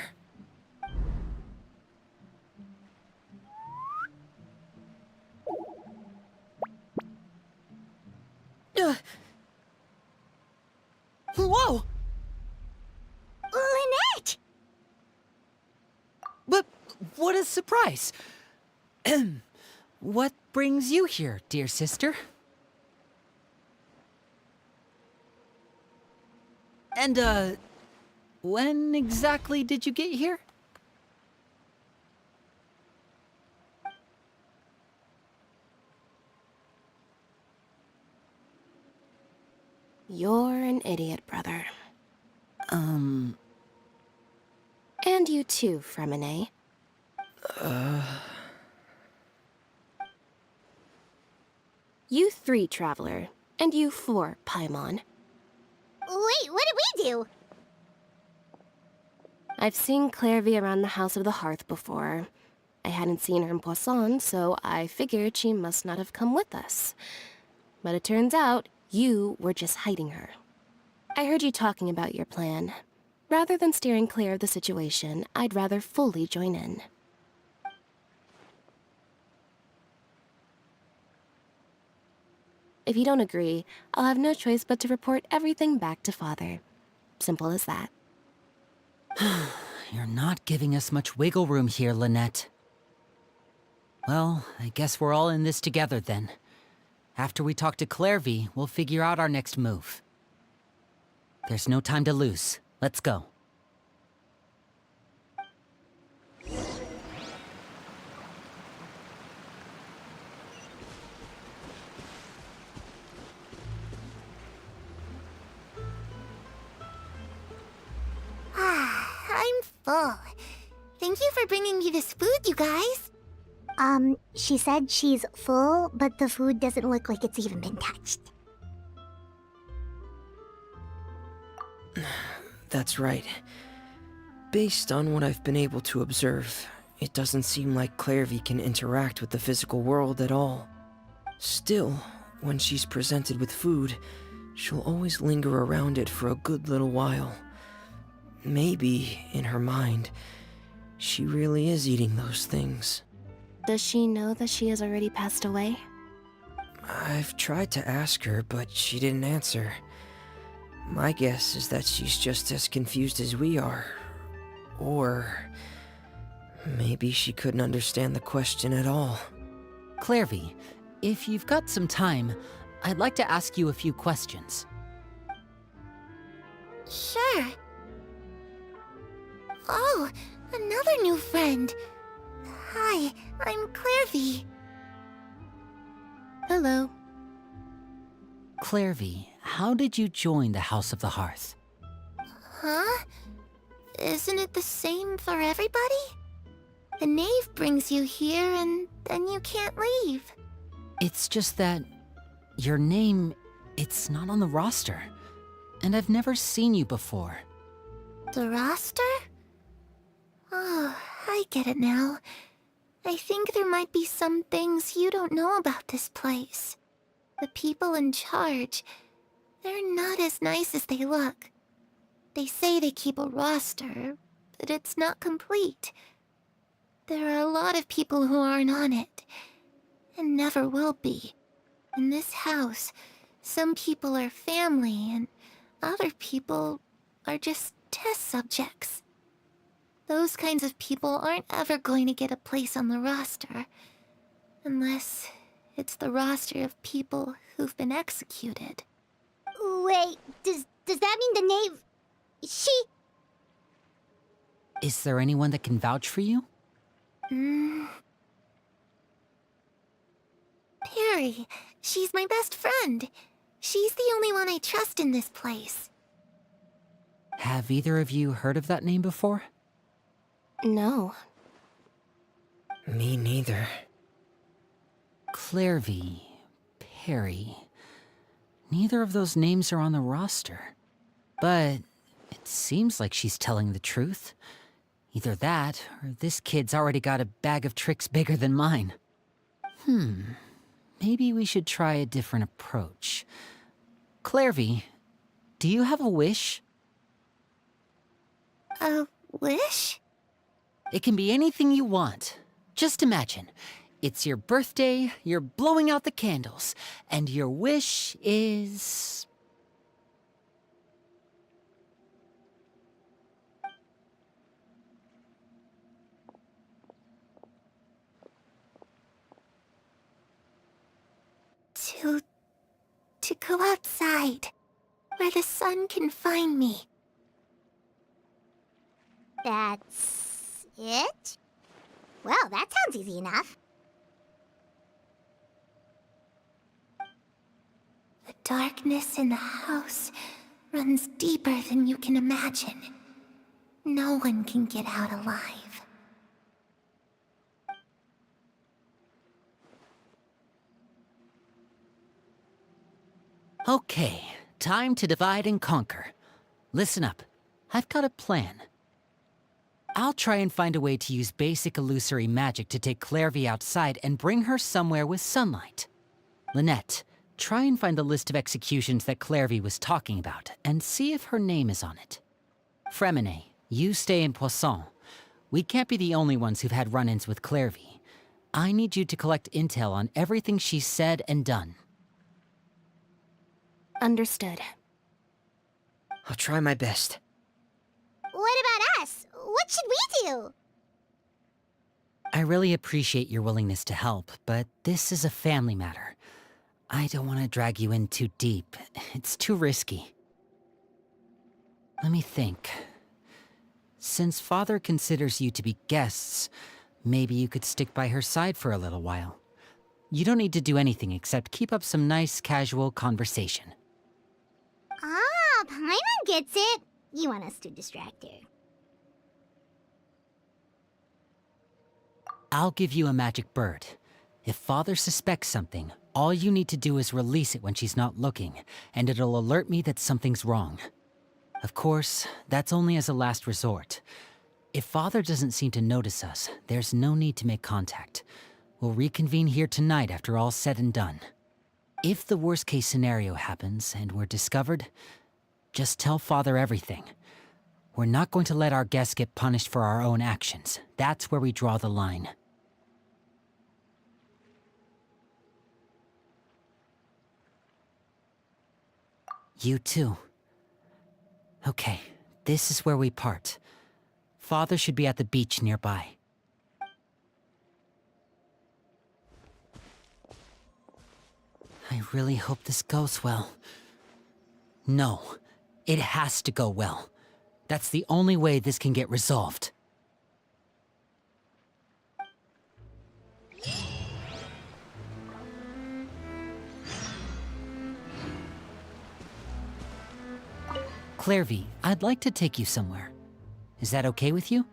Whoa! Lynette! But what a surprise! What brings you here, dear sister? And, when exactly did you get here? You're an idiot, brother. And you too, Fremine. You 3, Traveler. And you 4, Paimon. Wait, what did we do? I've seen Clairvy around the House of the Hearth before. I hadn't seen her in Poisson, so I figured she must not have come with us. But it turns out you were just hiding her. I heard you talking about your plan. Rather than steering clear of the situation, I'd rather fully join in. If you don't agree, I'll have no choice but to report everything back to Father. Simple as that. You're not giving us much wiggle room here, Lynette. Well, I guess we're all in this together then. After we talk to Clairvy, we'll figure out our next move. There's no time to lose. Let's go. I'm full. Thank you for bringing me this food, you guys. She said she's full, but the food doesn't look like it's even been touched. That's right. Based on what I've been able to observe, it doesn't seem like Clairvy can interact with the physical world at all. Still, when she's presented with food, she'll always linger around it for a good little while. Maybe, in her mind, she really is eating those things. Does she know that she has already passed away? I've tried to ask her, but she didn't answer. My guess is that she's just as confused as we are. Or maybe she couldn't understand the question at all. Clairvy, if you've got some time, I'd like to ask you a few questions. Sure. Oh, another new friend. Hi, I'm Clairvy. Hello. Clairvy, how did you join the House of the Hearth? Huh? Isn't it the same for everybody? The knave brings you here and then you can't leave. It's just that your name, it's not on the roster. And I've never seen you before. The roster? Oh, I get it now. I think there might be some things you don't know about this place. The people in charge, they're not as nice as they look. They say they keep a roster, but it's not complete. There are a lot of people who aren't on it, and never will be. In this house, some people are family, and other people are just test subjects. Those kinds of people aren't ever going to get a place on the roster, unless it's the roster of people who've been executed. Wait, does that mean the knave... She... Is there anyone that can vouch for you? Perry, she's my best friend. She's the only one I trust in this place. Have either of you heard of that name before? No. Me neither. Clairvy, Perry. Neither of those names are on the roster. But it seems like she's telling the truth. Either that, or this kid's already got a bag of tricks bigger than mine. Maybe we should try a different approach. Clairvy, do you have a wish? A wish? It can be anything you want. Just imagine. It's your birthday, you're blowing out the candles, and your wish is... to go outside, where the sun can find me. That's it? Well, that sounds easy enough. The darkness in the house runs deeper than you can imagine. No one can get out alive. Okay, time to divide and conquer. Listen up, I've got a plan. I'll try and find a way to use basic illusory magic to take Clairvy outside and bring her somewhere with sunlight. Lynette, try and find the list of executions that Clairvy was talking about, and see if her name is on it. Fremine, you stay in Poisson. We can't be the only ones who've had run-ins with Clairvy. I need you to collect intel on everything she's said and done. Understood. I'll try my best. What about us? What should we do? I really appreciate your willingness to help, but this is a family matter. I don't want to drag you in too deep. It's too risky. Let me think. Since Father considers you to be guests, maybe you could stick by her side for a little while. You don't need to do anything except keep up some nice, casual conversation. Ah, Paimon gets it. You want us to distract her. I'll give you a magic bird. If Father suspects something, all you need to do is release it when she's not looking, and it'll alert me that something's wrong. Of course, that's only as a last resort. If Father doesn't seem to notice us, there's no need to make contact. We'll reconvene here tonight after all's said and done. If the worst-case scenario happens and we're discovered, just tell Father everything. We're not going to let our guests get punished for our own actions. That's where we draw the line. You too. Okay, this is where we part. Father should be at the beach nearby. I really hope this goes well. No, it has to go well. That's the only way this can get resolved. Clairvy, I'd like to take you somewhere. Is that okay with you?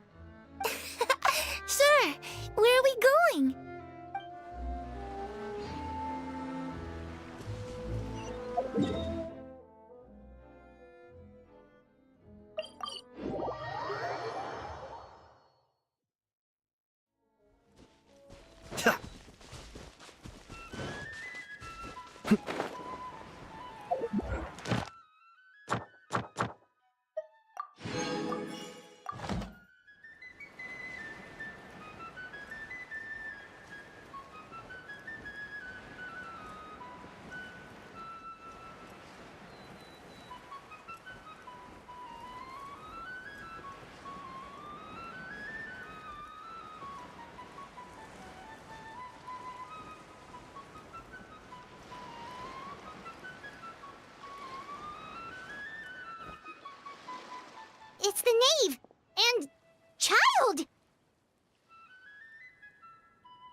Sure. Where are we going? It's the knave! And... child!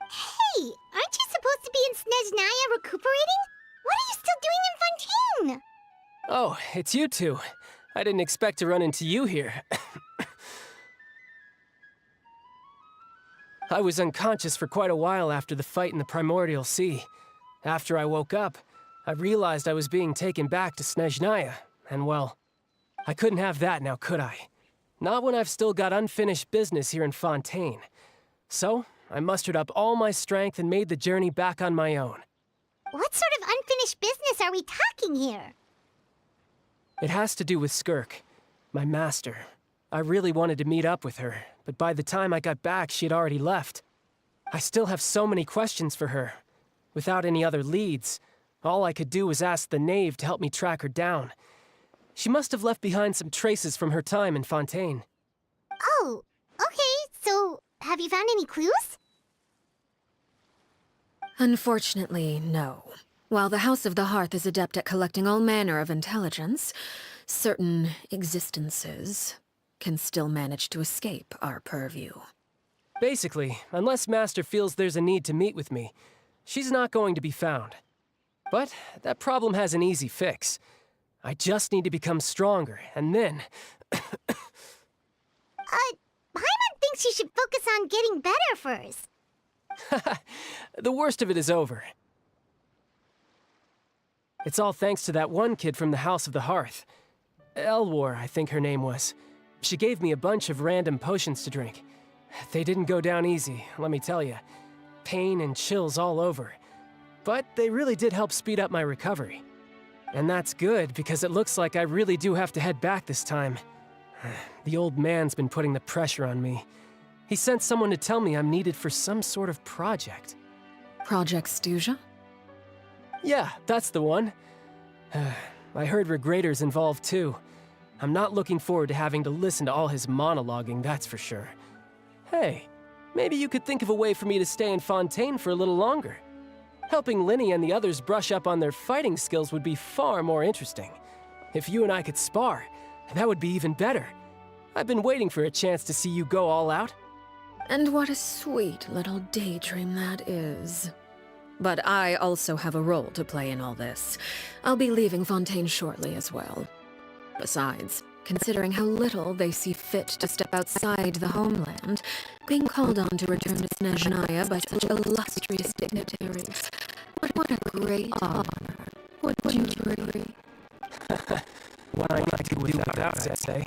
Hey, aren't you supposed to be in Snezhnaya recuperating? What are you still doing in Fontaine? Oh, it's you two. I didn't expect to run into you here. I was unconscious for quite a while after the fight in the Primordial Sea. After I woke up, I realized I was being taken back to Snezhnaya, and well, I couldn't have that now, could I? Not when I've still got unfinished business here in Fontaine. So, I mustered up all my strength and made the journey back on my own. What sort of unfinished business are we talking here? It has to do with Skirk, my master. I really wanted to meet up with her, but by the time I got back, she had already left. I still have so many questions for her. Without any other leads, all I could do was ask the knave to help me track her down. She must have left behind some traces from her time in Fontaine. Oh, okay, so have you found any clues? Unfortunately, no. While the House of the Hearth is adept at collecting all manner of intelligence, certain existences can still manage to escape our purview. Basically, unless Master feels there's a need to meet with me, she's not going to be found. But that problem has an easy fix. I just need to become stronger, and then... Paimon thinks you should focus on getting better first. The worst of it is over. It's all thanks to that one kid from the House of the Hearth. Elwar, I think her name was. She gave me a bunch of random potions to drink. They didn't go down easy, let me tell you. Pain and chills all over. But they really did help speed up my recovery. And that's good, because it looks like I really do have to head back this time. The old man's been putting the pressure on me. He sent someone to tell me I'm needed for some sort of project. Project Stuja? Yeah, that's the one. I heard Regrader's involved too. I'm not looking forward to having to listen to all his monologuing, that's for sure. Hey, maybe you could think of a way for me to stay in Fontaine for a little longer. Helping Linny and the others brush up on their fighting skills would be far more interesting. If you and I could spar, that would be even better. I've been waiting for a chance to see you go all out. And what a sweet little daydream that is. But I also have a role to play in all this. I'll be leaving Fontaine shortly as well. Besides, considering how little they see fit to step outside the homeland, being called on to return to Snezhnaya by such illustrious dignitaries, what a great honor. Would you agree? What I like to do without, I say.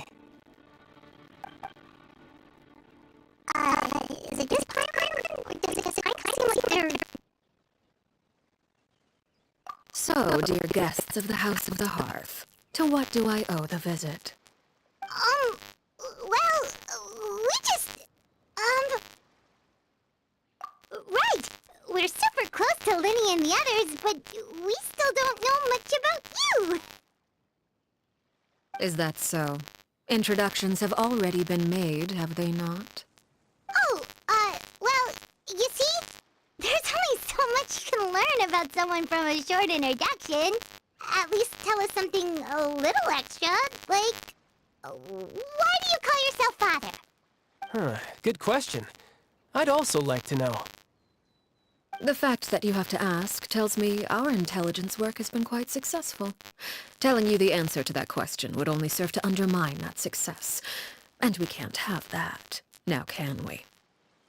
Is it just Paimon, or does it seem like they're... So, dear guests of the House of the Hearth, to what do I owe the visit? Well, we just... Right! We're super close to Linny and the others, but we still don't know much about you! Is that so? Introductions have already been made, have they not? Oh, well, you see? There's only so much you can learn about someone from a short introduction. At least tell us something a little extra, like... why do you call yourself father? Huh, good question. I'd also like to know. The fact that you have to ask tells me our intelligence work has been quite successful. Telling you the answer to that question would only serve to undermine that success. And we can't have that, now can we?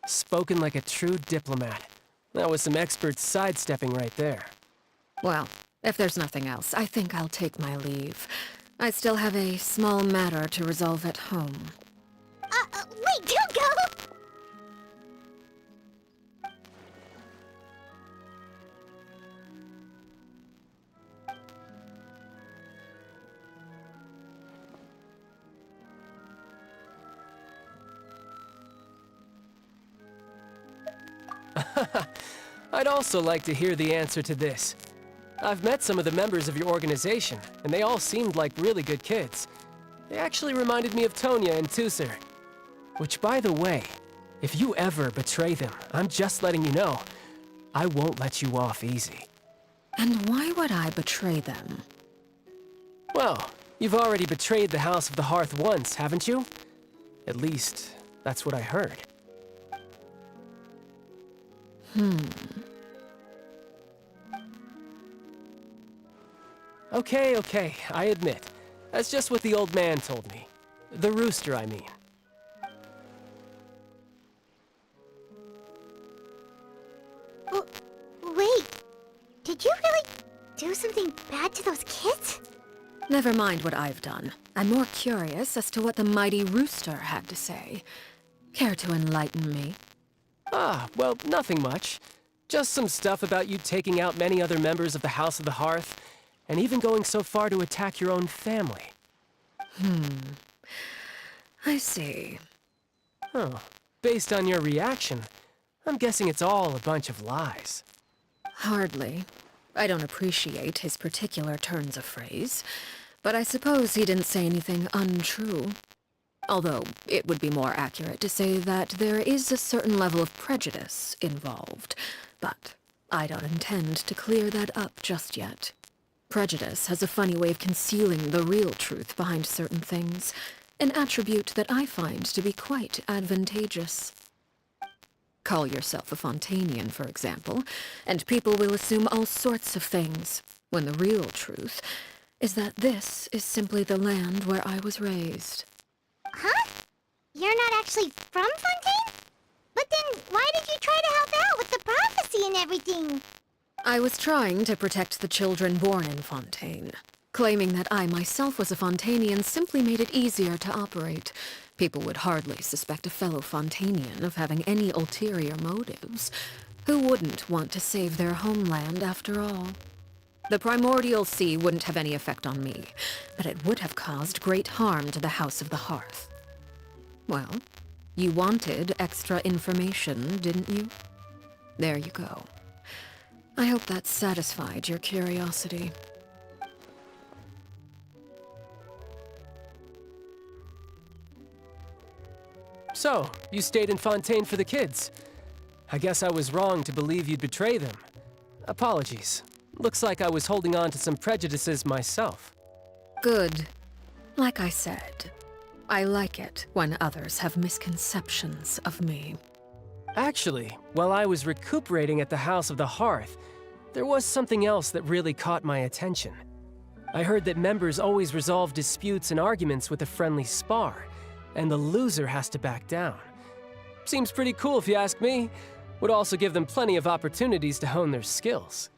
Spoken like a true diplomat. That was some expert sidestepping right there. Well, if there's nothing else, I think I'll take my leave. I still have a small matter to resolve at home. Wait, don't go! I'd also like to hear the answer to this. I've met some of the members of your organization, and they all seemed like really good kids. They actually reminded me of Tonya and Tusser. Which, by the way, if you ever betray them, I'm just letting you know, I won't let you off easy. And why would I betray them? Well, you've already betrayed the House of the Hearth once, haven't you? At least, that's what I heard. Okay, I admit. That's just what the old man told me. The rooster, I mean. Wait, did you really do something bad to those kids? Never mind what I've done. I'm more curious as to what the mighty rooster had to say. Care to enlighten me? Ah, well, nothing much. Just some stuff about you taking out many other members of the House of the Hearth, and even going so far to attack your own family. I see. Oh, based on your reaction, I'm guessing it's all a bunch of lies. Hardly. I don't appreciate his particular turns of phrase, but I suppose he didn't say anything untrue. Although, it would be more accurate to say that there is a certain level of prejudice involved, but I don't intend to clear that up just yet. Prejudice has a funny way of concealing the real truth behind certain things, an attribute that I find to be quite advantageous. Call yourself a Fontanian, for example, and people will assume all sorts of things, when the real truth is that this is simply the land where I was raised. Huh? You're not actually from Fontaine? But then why did you try to help out with the prophecy and everything? I was trying to protect the children born in Fontaine. Claiming that I myself was a Fontanian simply made it easier to operate. People would hardly suspect a fellow Fontanian of having any ulterior motives. Who wouldn't want to save their homeland after all? The primordial sea wouldn't have any effect on me, but it would have caused great harm to the House of the Hearth. Well, you wanted extra information, didn't you? There you go. I hope that satisfied your curiosity. So, you stayed in Fontaine for the kids. I guess I was wrong to believe you'd betray them. Apologies. Looks like I was holding on to some prejudices myself. Good. Like I said, I like it when others have misconceptions of me. Actually, while I was recuperating at the House of the Hearth, there was something else that really caught my attention. I heard that members always resolve disputes and arguments with a friendly spar, and the loser has to back down. Seems pretty cool if you ask me. Would also give them plenty of opportunities to hone their skills.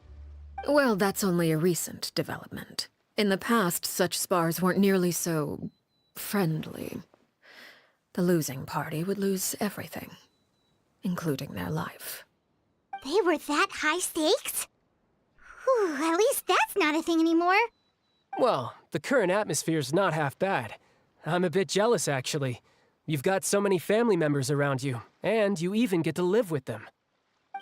Well, that's only a recent development. In the past, such spars weren't nearly so friendly. The losing party would lose everything, including their life. They were that high stakes? Whew, at least that's not a thing anymore. Well, the current atmosphere's not half bad. I'm a bit jealous, actually. You've got so many family members around you, and you even get to live with them.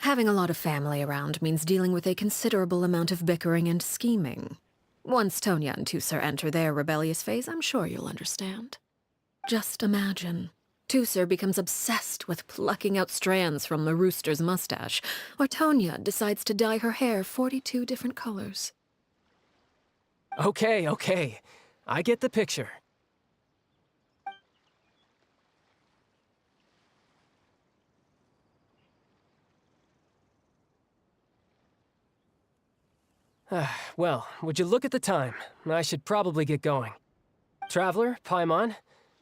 Having a lot of family around means dealing with a considerable amount of bickering and scheming. Once Tonya and Tusser enter their rebellious phase, I'm sure you'll understand. Just imagine. Tusser becomes obsessed with plucking out strands from the rooster's mustache, or Tonya decides to dye her hair 42 different colors. Okay. I get the picture. Well, would you look at the time? I should probably get going. Traveler, Paimon,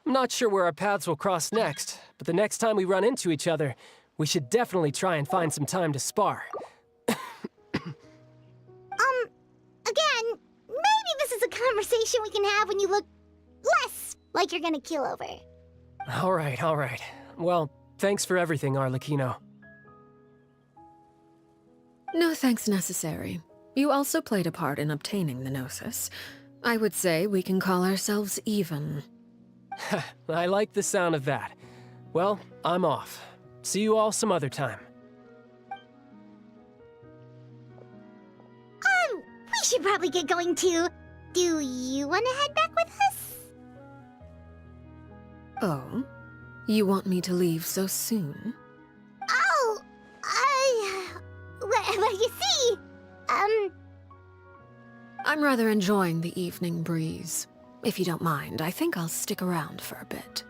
I'm not sure where our paths will cross next, but the next time we run into each other, we should definitely try and find some time to spar. Again, maybe this is a conversation we can have when you look less like you're gonna keel over. All right. Well, thanks for everything, Arlecchino. No thanks necessary. You also played a part in obtaining the Gnosis. I would say we can call ourselves even. I like the sound of that. Well, I'm off. See you all some other time. We should probably get going too. Do you want to head back with us? Oh? You want me to leave so soon? Oh, well, you see, I'm rather enjoying the evening breeze. If you don't mind, I think I'll stick around for a bit.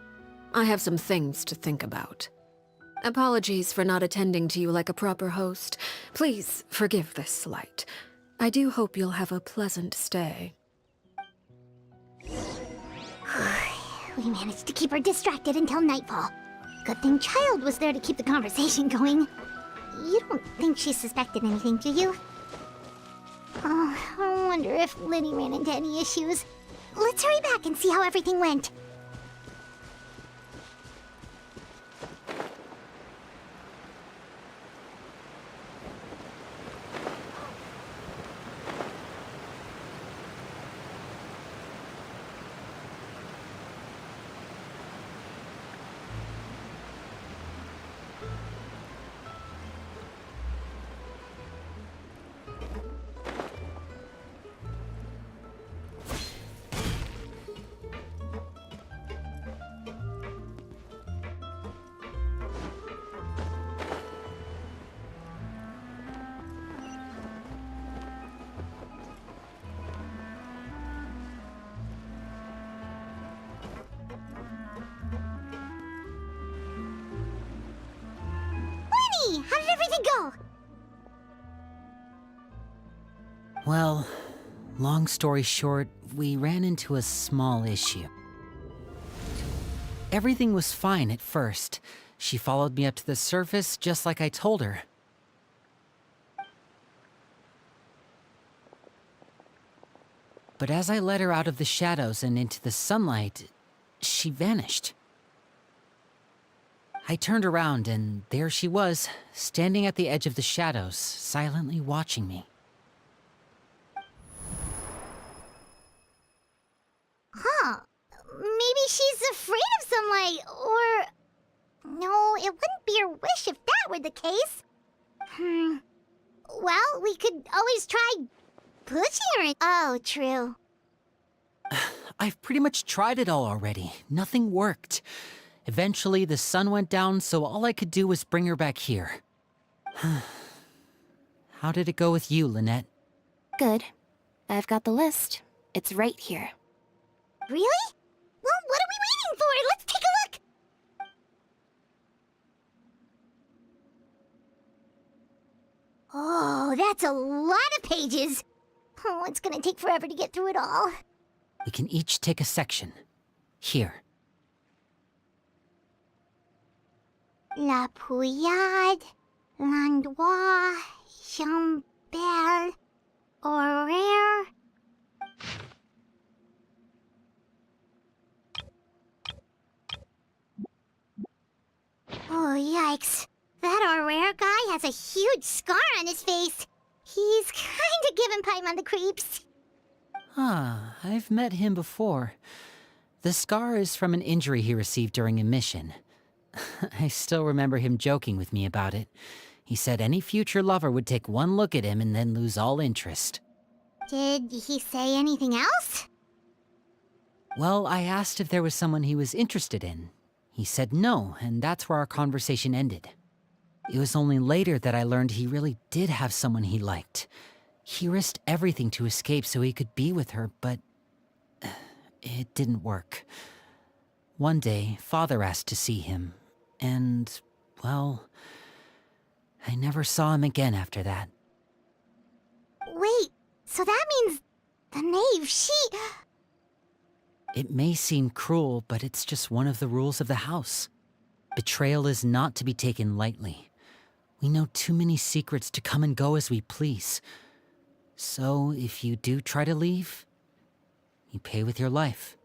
I have some things to think about. Apologies for not attending to you like a proper host. Please forgive this slight. I do hope you'll have a pleasant stay. We managed to keep her distracted until nightfall. Good thing Child was there to keep the conversation going. You don't think she suspected anything, do you? Oh, I wonder if Liddy ran into any issues. Let's hurry back and see how everything went. we go! Well, long story short, we ran into a small issue. Everything was fine at first. She followed me up to the surface just like I told her. But as I led her out of the shadows and into the sunlight, she vanished. I turned around and there she was, standing at the edge of the shadows, silently watching me. Huh. Maybe she's afraid of sunlight, or... No, it wouldn't be her wish if that were the case. Well, we could always try pushing her in. Oh, true. I've pretty much tried it all already. Nothing worked. Eventually, the sun went down, so all I could do was bring her back here. How did it go with you, Lynette? Good. I've got the list. It's right here. Really? Well, what are we waiting for? Let's take a look! Oh, that's a lot of pages. Oh, it's gonna take forever to get through it all. We can each take a section. Here. La Pouillade, l'endroit, Chambel, horaire. Oh, yikes. That horaire guy has a huge scar on his face. He's kinda giving Paimon the creeps. Ah, I've met him before. The scar is from an injury he received during a mission. I still remember him joking with me about it. He said any future lover would take one look at him and then lose all interest. Did he say anything else? Well, I asked if there was someone he was interested in. He said no, and that's where our conversation ended. It was only later that I learned he really did have someone he liked. He risked everything to escape so he could be with her, but it didn't work. One day, Father asked to see him, and, well, I never saw him again after that. Wait, so that means the knave, she... It may seem cruel, but it's just one of the rules of the house. Betrayal is not to be taken lightly. We know too many secrets to come and go as we please. So, if you do try to leave, you pay with your life.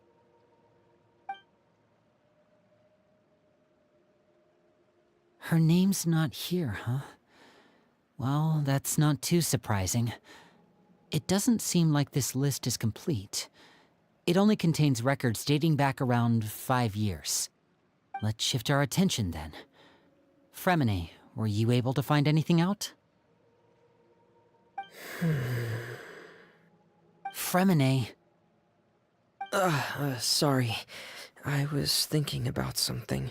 Her name's not here, huh? Well, that's not too surprising. It doesn't seem like this list is complete. It only contains records dating back around 5 years. Let's shift our attention then. Fremine, were you able to find anything out? Fremine. Sorry. I was thinking about something.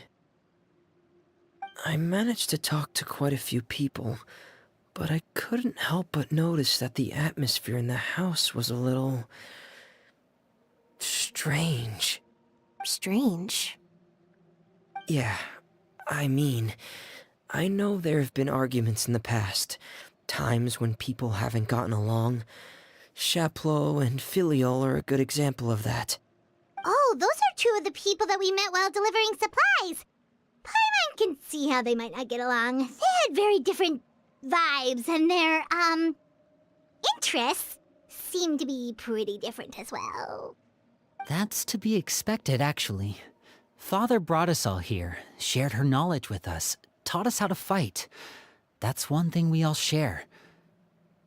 I managed to talk to quite a few people, but I couldn't help but notice that the atmosphere in the house was a little... strange. Strange? Yeah, I mean, I know there have been arguments in the past, times when people haven't gotten along. Chaplot and Filiol are a good example of that. Oh, those are two of the people that we met while delivering supplies. Paimon can see how they might not get along. They had very different vibes, and their, interests seem to be pretty different as well. That's to be expected, actually. Father brought us all here, shared her knowledge with us, taught us how to fight. That's one thing we all share.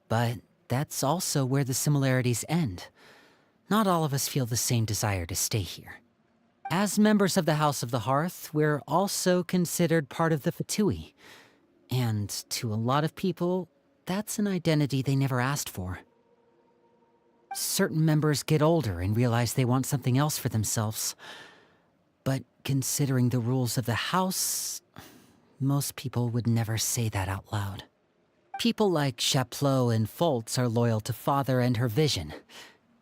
But that's also where the similarities end. Not all of us feel the same desire to stay here. As members of the House of the Hearth, we're also considered part of the Fatui. And to a lot of people, that's an identity they never asked for. Certain members get older and realize they want something else for themselves. But considering the rules of the house, most people would never say that out loud. People like Chaplot and Foltz are loyal to Father and her vision.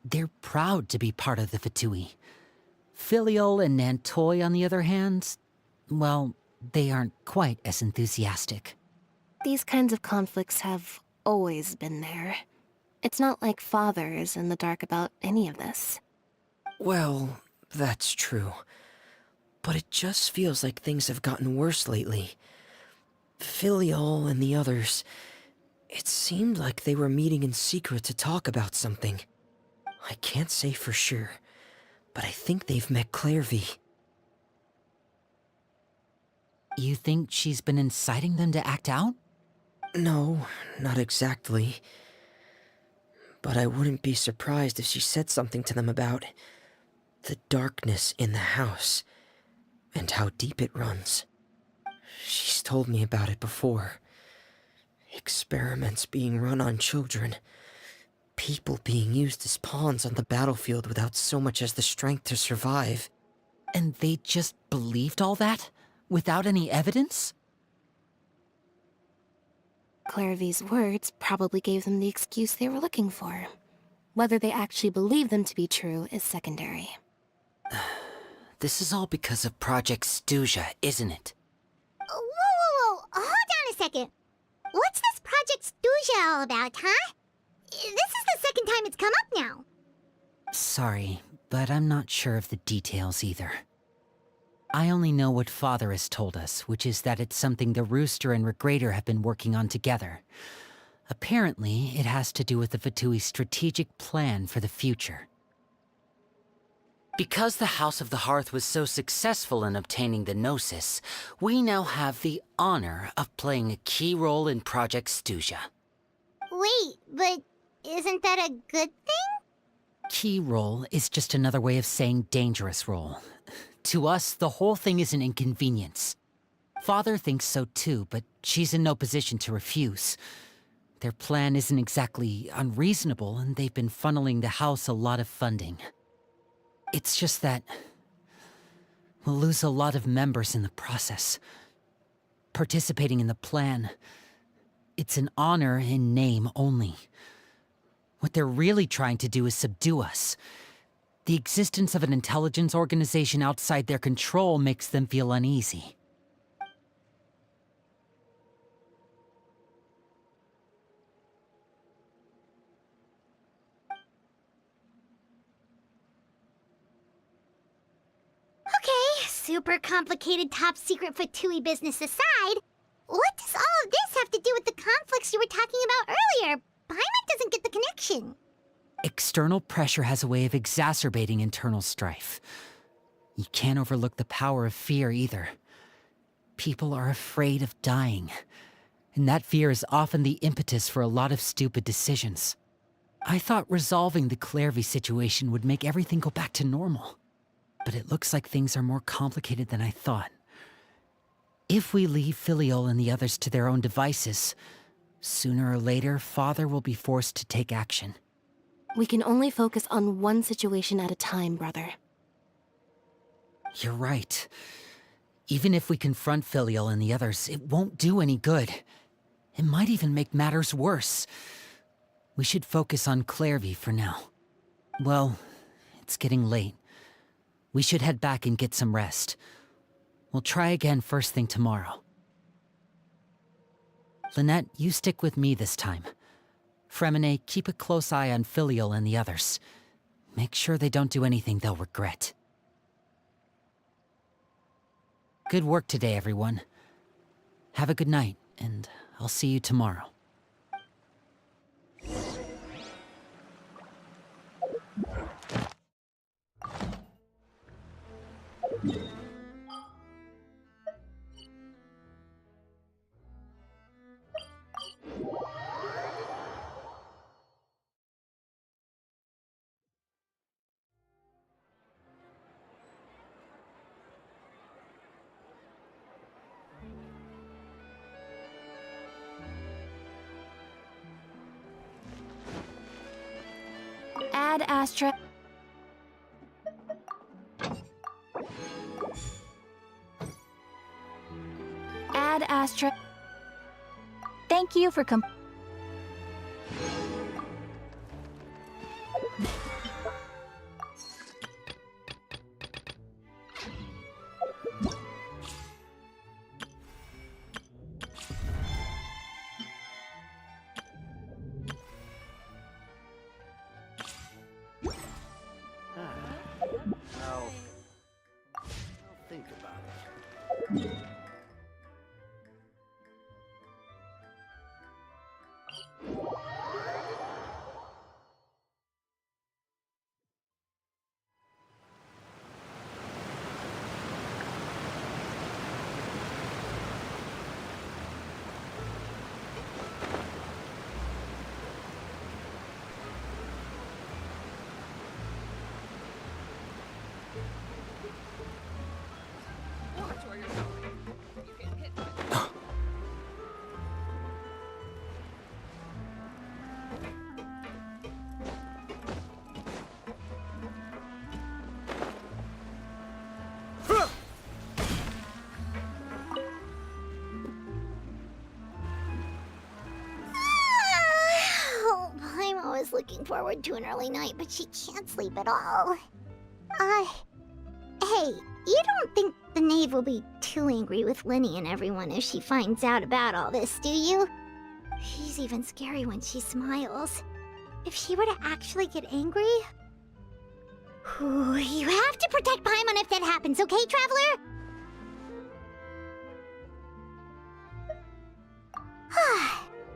They're proud to be part of the Fatui. Filiol and Nantoy, on the other hand, well, they aren't quite as enthusiastic. these kinds of conflicts have always been there. It's not like Father is in the dark about any of this. Well, that's true. But it just feels like things have gotten worse lately. Filial and the others, it seemed like they were meeting in secret to talk about something. I can't say for sure, but I think they've met Clairvy. You think she's been inciting them to act out? No, not exactly. But I wouldn't be surprised if she said something to them about the darkness in the house and how deep it runs. She's told me about it before. Experiments being run on children. People being used as pawns on the battlefield without so much as the strength to survive. And they just believed all that? Without any evidence? Clairvy's words probably gave them the excuse they were looking for. Whether they actually believe them to be true is secondary. This is all because of Project Stuja, isn't it? Whoa. Hold on a second. What's this Project Stuja all about, huh? This is the second time it's come up now. Sorry, but I'm not sure of the details either. I only know what Father has told us, which is that it's something the Rooster and Regrator have been working on together. Apparently, it has to do with the Fatui's strategic plan for the future. Because the House of the Hearth was so successful in obtaining the Gnosis, we now have the honor of playing a key role in Project Stuja. Wait, but isn't that a good thing? Key role is just another way of saying dangerous role. To us, the whole thing is an inconvenience. Father thinks so too, but she's in no position to refuse. Their plan isn't exactly unreasonable, and they've been funneling the house a lot of funding. It's just that we'll lose a lot of members in the process. Participating in the plan, it's an honor in name only. What they're really trying to do is subdue us. The existence of an intelligence organization outside their control makes them feel uneasy. Okay, super complicated top secret Fatui business aside, what does all of this have to do with the conflicts you were talking about earlier? Paimon doesn't get the connection. External pressure has a way of exacerbating internal strife. You can't overlook the power of fear either. People are afraid of dying, and that fear is often the impetus for a lot of stupid decisions. I thought resolving the Clairvy situation would make everything go back to normal, but it looks like things are more complicated than I thought. If we leave Filial and the others to their own devices, sooner or later, Father will be forced to take action. We can only focus on one situation at a time, brother. You're right. Even if we confront Filial and the others, it won't do any good. It might even make matters worse. We should focus on Clairvy for now. Well, it's getting late. We should head back and get some rest. We'll try again first thing tomorrow. Lynette, you stick with me this time. Fremine, keep a close eye on Filial and the others. Make sure they don't do anything they'll regret. Good work today, everyone. Have a good night, and I'll see you tomorrow. Ad Astra. Ad Astra. Thank you for looking forward to an early night, but she can't sleep at all. Hey, you don't think the knave will be too angry with Linny and everyone if she finds out about all this, do you? She's even scary when she smiles. If she were to actually get angry... Ooh, you have to protect Paimon if that happens, okay, Traveler?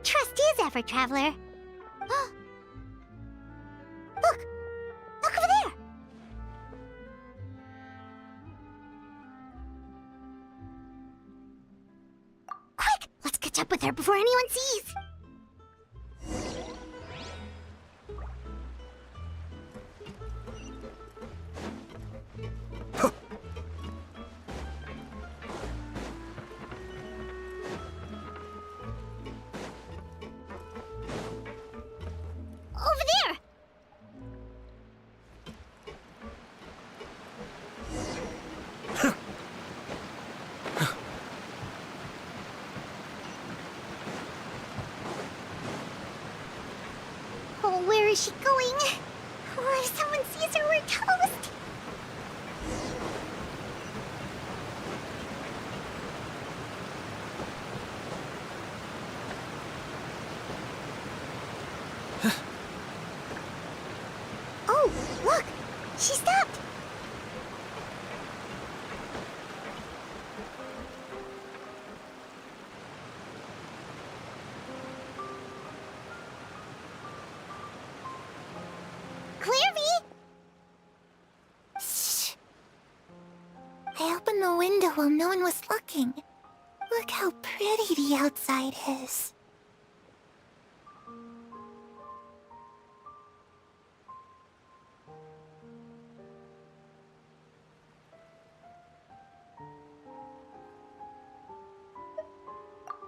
Trust is ever, Traveler. Look! Look over there! Quick! Let's catch up with her before anyone sees! Over there! Oh, where is she going? Oh, if someone sees her, we're toast! Oh, look! She stopped! Clairvy! Shh! I opened the window while no one was looking. Look how pretty the outside is.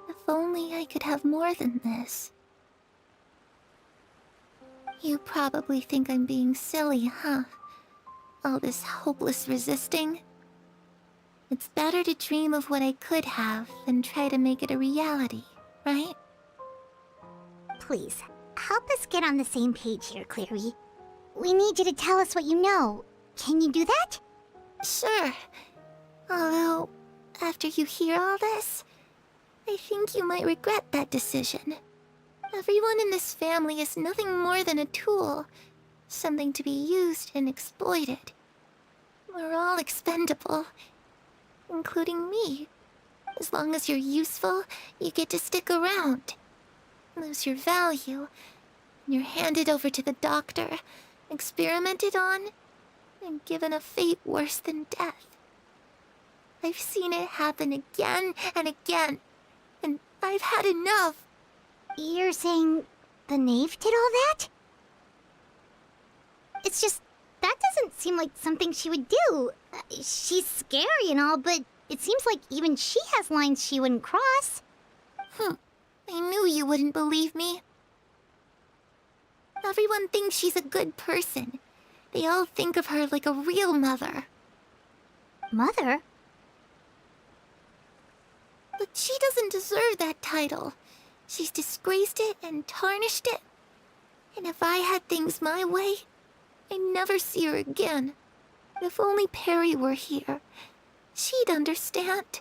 If only I could have more than this. You probably think I'm being silly, huh? All this hopeless resisting? It's better to dream of what I could have than try to make it a reality, right? Please, help us get on the same page here, Clary. We need you to tell us what you know. Can you do that? Sure. Although, after you hear all this, I think you might regret that decision. Everyone in this family is nothing more than a tool. Something to be used and exploited. We're all expendable. Including me. As long as you're useful, you get to stick around. Lose your value, and you're handed over to the doctor, experimented on, and given a fate worse than death. I've seen it happen again and again, and I've had enough. You're saying the knave did all that? It's just, that doesn't seem like something she would do. She's scary and all, but it seems like even she has lines she wouldn't cross. I knew you wouldn't believe me. Everyone thinks she's a good person. They all think of her like a real mother. Mother? But she doesn't deserve that title. She's disgraced it and tarnished it. And if I had things my way, I'd never see her again. If only Perry were here, she'd understand.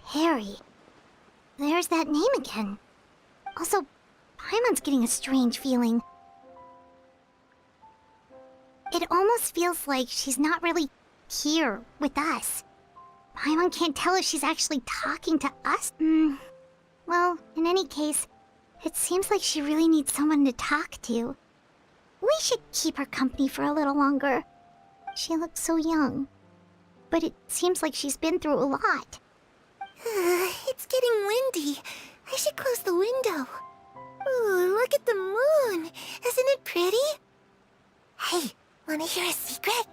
Perry? There's that name again. Also, Paimon's getting a strange feeling. It almost feels like she's not really here with us. Paimon can't tell if she's actually talking to us. Well, in any case, it seems like she really needs someone to talk to. We should keep her company for a little longer. She looks so young. But it seems like she's been through a lot. It's getting windy. I should close the window. Ooh, look at the moon. Isn't it pretty? Hey, wanna hear a secret?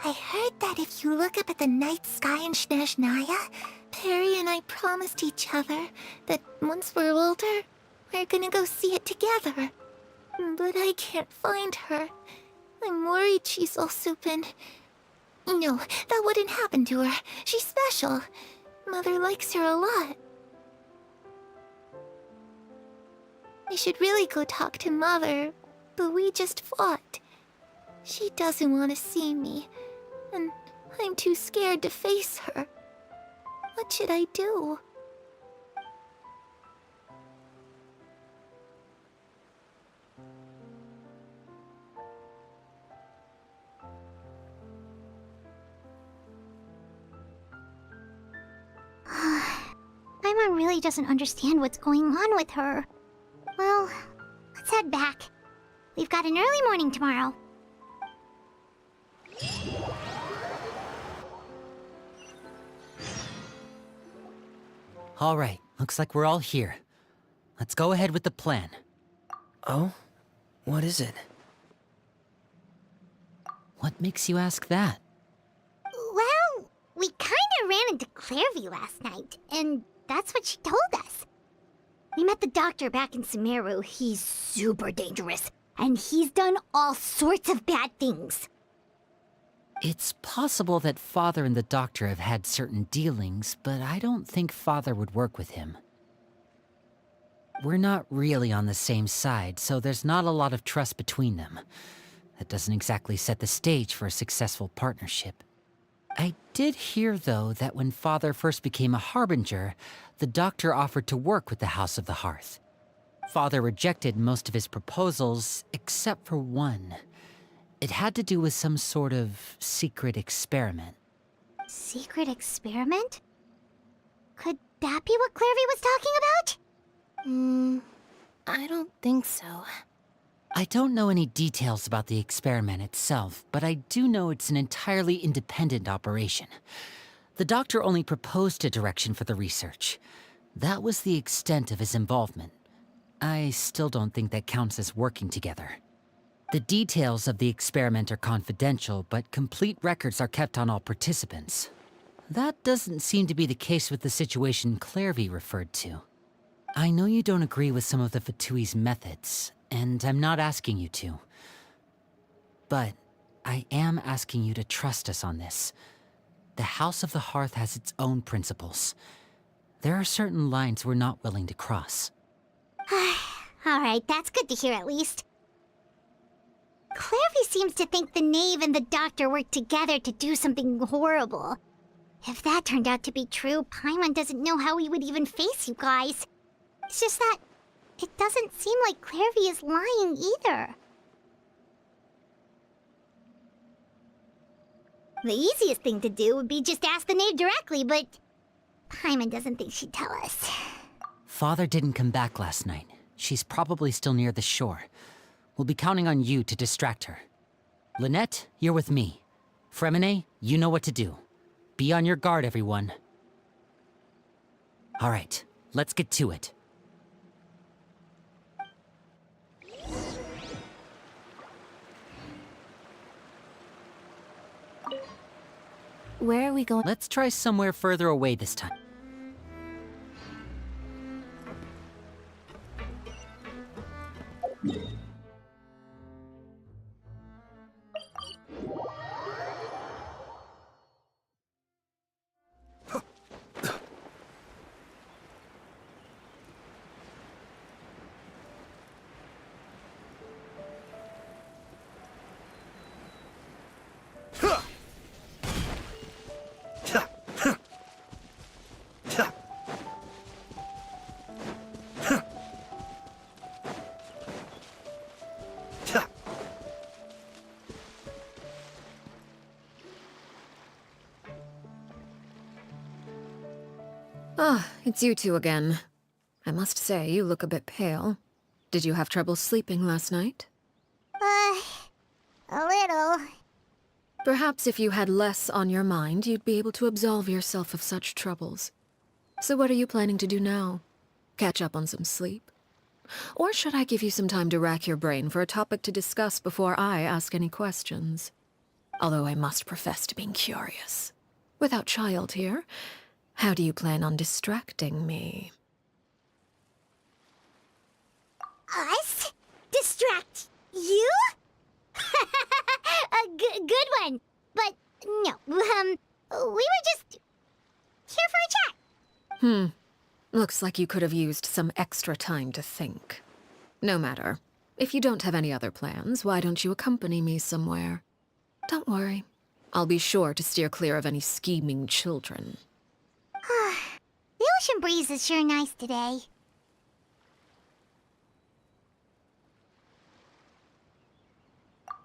I heard that if you look up at the night sky in Snezhnaya, Perry and I promised each other that once we're older, we're gonna go see it together. But I can't find her. I'm worried she's also been... No, that wouldn't happen to her. She's special. Mother likes her a lot. I should really go talk to Mother, But we just fought. She doesn't want to see me, and I'm too scared to face her. What should I do? Paimon really doesn't understand what's going on with her. Well, let's head back. We've got an early morning tomorrow. All right, looks like we're all here. Let's go ahead with the plan. Oh? What is it? What makes you ask that? Well, we kinda ran into Clairvy last night, and that's what she told us. We met the doctor back in Sumeru. He's super dangerous, and he's done all sorts of bad things. It's possible that Father and the Doctor have had certain dealings, but I don't think Father would work with him. We're not really on the same side, so there's not a lot of trust between them. That doesn't exactly set the stage for a successful partnership. I did hear, though, that when Father first became a Harbinger, the Doctor offered to work with the House of the Hearth. Father rejected most of his proposals, except for one. It had to do with some sort of secret experiment. Secret experiment? Could that be what Clairvy was talking about? I don't think so. I don't know any details about the experiment itself, but I do know it's an entirely independent operation. The Doctor only proposed a direction for the research. That was the extent of his involvement. I still don't think that counts as working together. The details of the experiment are confidential, but complete records are kept on all participants. That doesn't seem to be the case with the situation Clairvy referred to. I know you don't agree with some of the Fatui's methods, and I'm not asking you to. But I am asking you to trust us on this. The House of the Hearth has its own principles. There are certain lines we're not willing to cross. Alright, that's good to hear at least. Clairvy seems to think the Knave and the Doctor worked together to do something horrible. If that turned out to be true, Paimon doesn't know how we would even face you guys. It's just that it doesn't seem like Clairvy is lying either. The easiest thing to do would be just ask the Knave directly, but Paimon doesn't think she'd tell us. Father didn't come back last night. She's probably still near the shore. We'll be counting on you to distract her. Lynette, you're with me. Fremine, you know what to do. Be on your guard, everyone. All right, let's get to it. Where are we going? Let's try somewhere further away this time. Ah, it's you two again. I must say, you look a bit pale. Did you have trouble sleeping last night? A little. Perhaps if you had less on your mind, you'd be able to absolve yourself of such troubles. So what are you planning to do now? Catch up on some sleep? Or should I give you some time to rack your brain for a topic to discuss before I ask any questions? Although I must profess to being curious. Without Child here, how do you plan on distracting me? Us? Distract you? A good one. But no, we were just here for a chat. Looks like you could have used some extra time to think. No matter. If you don't have any other plans, why don't you accompany me somewhere? Don't worry. I'll be sure to steer clear of any scheming children. The ocean breeze is sure nice today.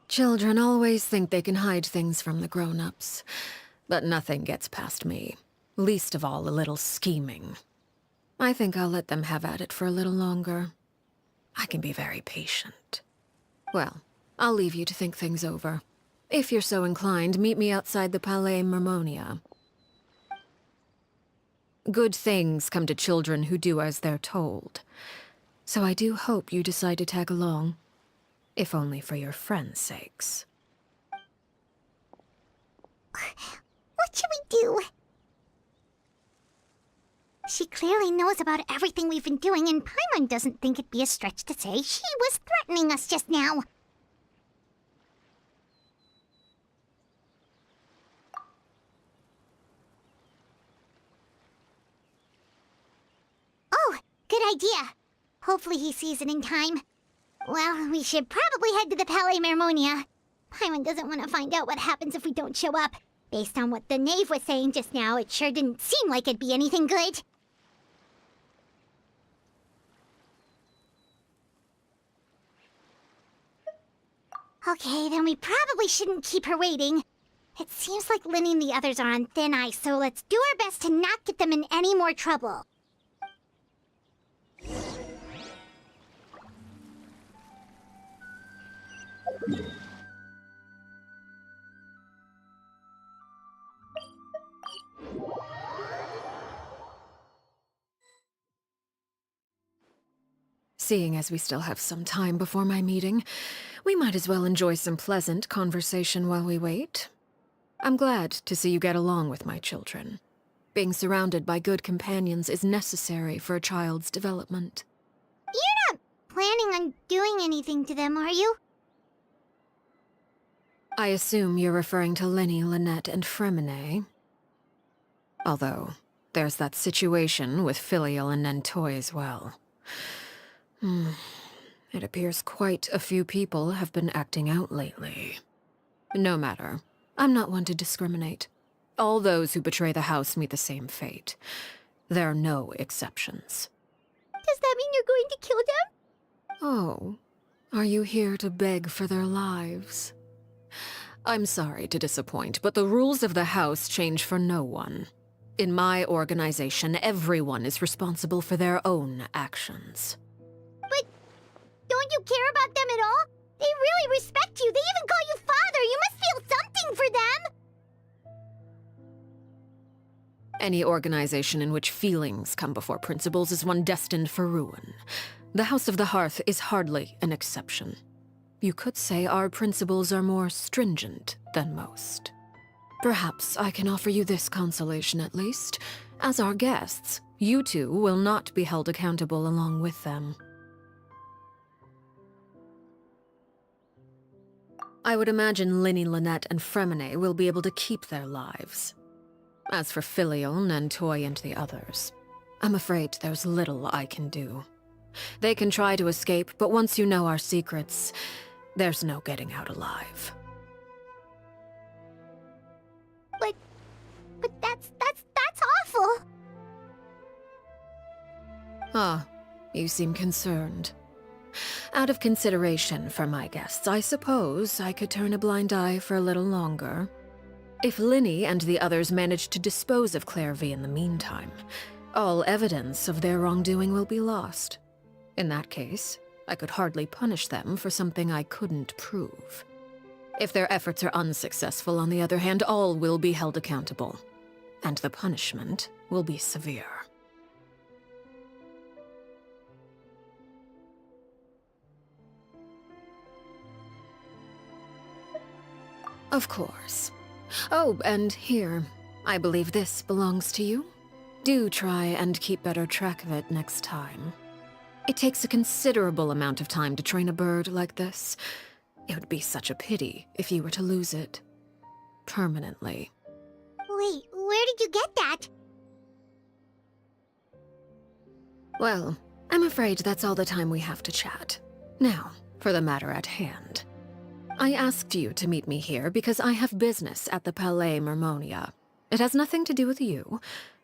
Children always think they can hide things from the grown-ups. But nothing gets past me. Least of all a little scheming. I think I'll let them have at it for a little longer. I can be very patient. Well, I'll leave you to think things over. If you're so inclined, meet me outside the Palais Mermonia. Good things come to children who do as they're told. So I do hope you decide to tag along. If only for your friends' sakes. What should we do? She clearly knows about everything we've been doing, and Paimon doesn't think it'd be a stretch to say she was threatening us just now. Oh, good idea. Hopefully he sees it in time. Well, we should probably head to the Palais Mermonia. Paimon doesn't want to find out what happens if we don't show up. Based on what the knave was saying just now, it sure didn't seem like it'd be anything good. Okay, then we probably shouldn't keep her waiting. It seems like Linny and the others are on thin ice, so let's do our best to not get them in any more trouble. Seeing as we still have some time before my meeting, we might as well enjoy some pleasant conversation while we wait. I'm glad to see you get along with my children. Being surrounded by good companions is necessary for a child's development. You're not planning on doing anything to them, are you? I assume you're referring to Linny, Lynette, and Fremine. Although, there's that situation with Filial and Nentoy as well. It appears quite a few people have been acting out lately. No matter. I'm not one to discriminate. All those who betray the house meet the same fate. There are no exceptions. Does that mean you're going to kill them? Oh, are you here to beg for their lives? I'm sorry to disappoint, but the rules of the house change for no one. In my organization, everyone is responsible for their own actions. But don't you care about them at all? They really respect you. They even call you father. You must feel something for them. Any organization in which feelings come before principles is one destined for ruin. The House of the Hearth is hardly an exception. You could say our principles are more stringent than most. Perhaps I can offer you this consolation at least. As our guests, you two will not be held accountable along with them. I would imagine Linny, Lynette, and Fremine will be able to keep their lives. As for Filial, Nentoy, and the others, I'm afraid there's little I can do. They can try to escape, but once you know our secrets, there's no getting out alive. But that's awful. Ah, you seem concerned. Out of consideration for my guests, I suppose I could turn a blind eye for a little longer. If Linny and the others manage to dispose of Clairvy in the meantime, all evidence of their wrongdoing will be lost. In that case, I could hardly punish them for something I couldn't prove. If their efforts are unsuccessful, on the other hand, all will be held accountable, and the punishment will be severe. Of course. Oh, and here, I believe this belongs to you. Do try and keep better track of it next time. It takes a considerable amount of time to train a bird like this. It would be such a pity if you were to lose it. Permanently. Wait, where did you get that? Well, I'm afraid that's all the time we have to chat. Now, for the matter at hand. I asked you to meet me here because I have business at the Palais Mermonia. It has nothing to do with you,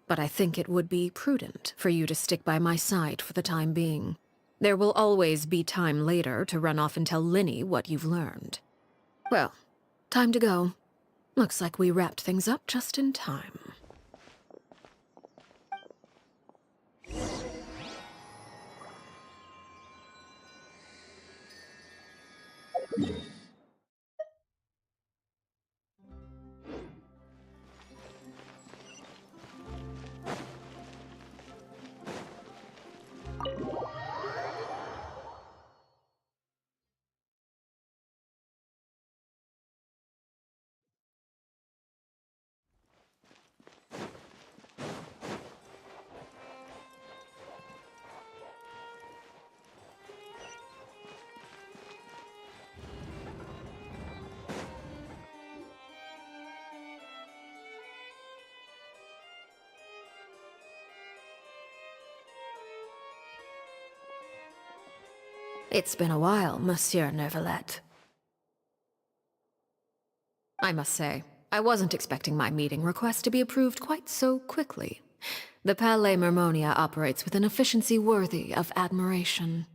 but I think it would be prudent for you to stick by my side for the time being. There will always be time later to run off and tell Linny what you've learned. Well, time to go. Looks like we wrapped things up just in time. It's been a while, Monsieur Neuvillette. I must say, I wasn't expecting my meeting request to be approved quite so quickly. The Palais Mermonia operates with an efficiency worthy of admiration.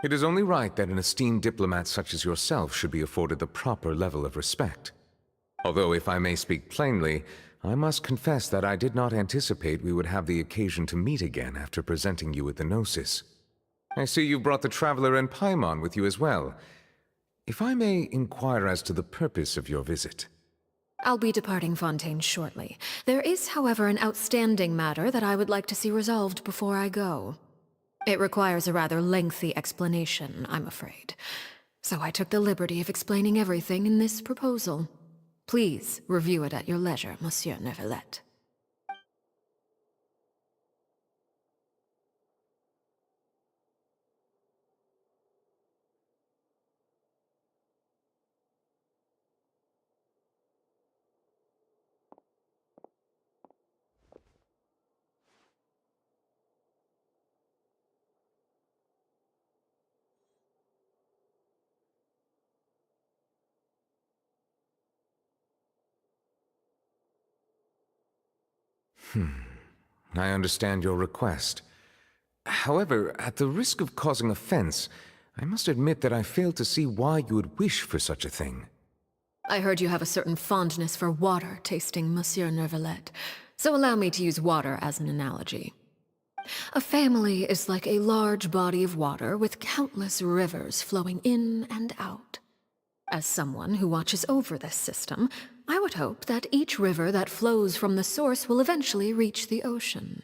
It is only right that an esteemed diplomat such as yourself should be afforded the proper level of respect. Although, if I may speak plainly, I must confess that I did not anticipate we would have the occasion to meet again after presenting you with the Gnosis. I see you brought the Traveler and Paimon with you as well. If I may inquire as to the purpose of your visit. I'll be departing Fontaine shortly. There is, however, an outstanding matter that I would like to see resolved before I go. It requires a rather lengthy explanation, I'm afraid. So I took the liberty of explaining everything in this proposal. Please review it at your leisure, Monsieur Neuvillette. I understand your request. However, at the risk of causing offense, I must admit that I fail to see why you would wish for such a thing. I heard you have a certain fondness for water tasting, Monsieur Neuvillette, so allow me to use water as an analogy. A family is like a large body of water with countless rivers flowing in and out. As someone who watches over this system, I would hope that each river that flows from the source will eventually reach the ocean.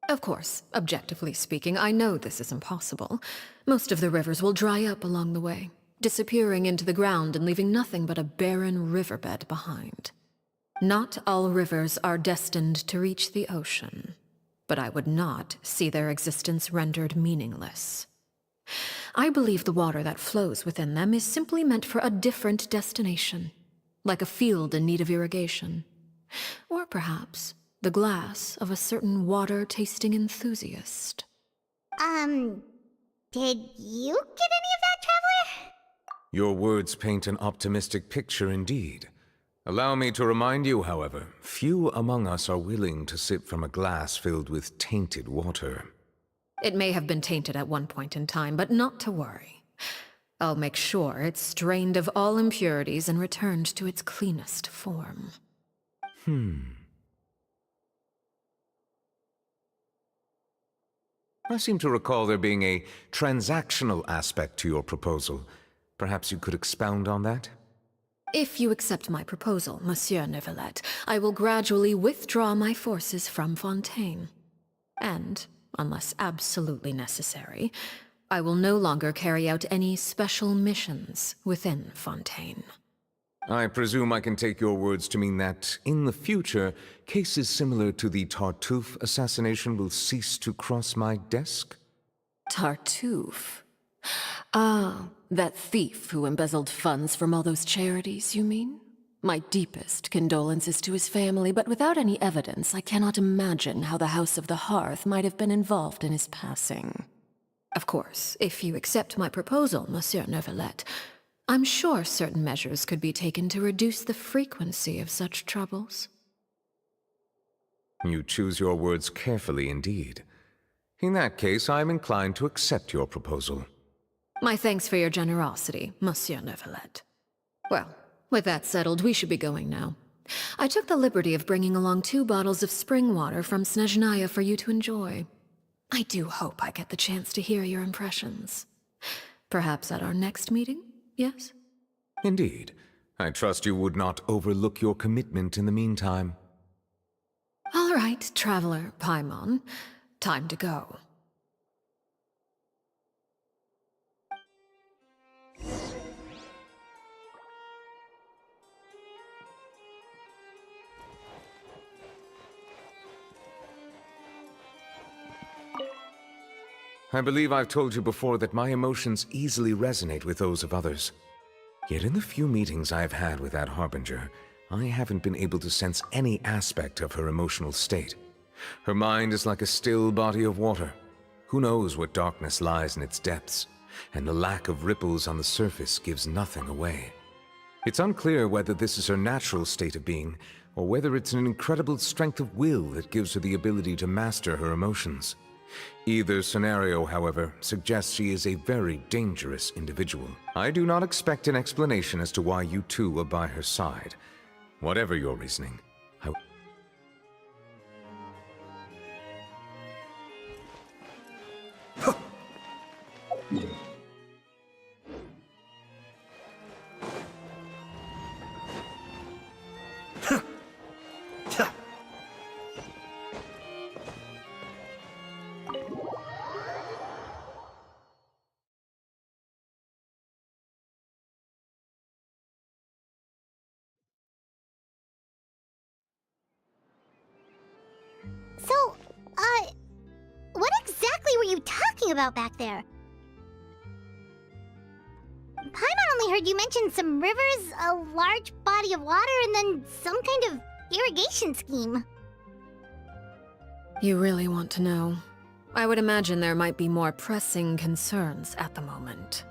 Of course, objectively speaking, I know this is impossible. Most of the rivers will dry up along the way, disappearing into the ground and leaving nothing but a barren riverbed behind. Not all rivers are destined to reach the ocean, but I would not see their existence rendered meaningless. I believe the water that flows within them is simply meant for a different destination, like a field in need of irrigation. Or perhaps the glass of a certain water-tasting enthusiast. Did you get any of that, Traveler? Your words paint an optimistic picture indeed. Allow me to remind you, however, few among us are willing to sip from a glass filled with tainted water. It may have been tainted at one point in time, but not to worry. I'll make sure it's strained of all impurities and returned to its cleanest form. I seem to recall there being a transactional aspect to your proposal. Perhaps you could expound on that? If you accept my proposal, Monsieur Neuvillette, I will gradually withdraw my forces from Fontaine. And, unless absolutely necessary, I will no longer carry out any special missions within Fontaine. I presume I can take your words to mean that, in the future, cases similar to the Tartuffe assassination will cease to cross my desk? Tartuffe? Ah, that thief who embezzled funds from all those charities, you mean? My deepest condolences to his family, but without any evidence, I cannot imagine how the House of the Hearth might have been involved in his passing. Of course, if you accept my proposal, Monsieur Neuvillette, I'm sure certain measures could be taken to reduce the frequency of such troubles. You choose your words carefully indeed. In that case, I am inclined to accept your proposal. My thanks for your generosity, Monsieur Neuvillette. Well, with that settled, we should be going now. I took the liberty of bringing along 2 bottles of spring water from Snezhnaya for you to enjoy. I do hope I get the chance to hear your impressions. Perhaps at our next meeting, yes? Indeed. I trust you would not overlook your commitment in the meantime. All right, Traveler Paimon. Time to go. I believe I've told you before that my emotions easily resonate with those of others. Yet in the few meetings I've had with that Harbinger, I haven't been able to sense any aspect of her emotional state. Her mind is like a still body of water. Who knows what darkness lies in its depths, and the lack of ripples on the surface gives nothing away. It's unclear whether this is her natural state of being, or whether it's an incredible strength of will that gives her the ability to master her emotions. Either scenario, however, suggests she is a very dangerous individual. I do not expect an explanation as to why you two are by her side. Whatever your reasoning, I... So, what exactly were you talking about back there? Paimon only heard you mention some rivers, a large body of water, and then some kind of irrigation scheme. You really want to know? I would imagine there might be more pressing concerns at the moment.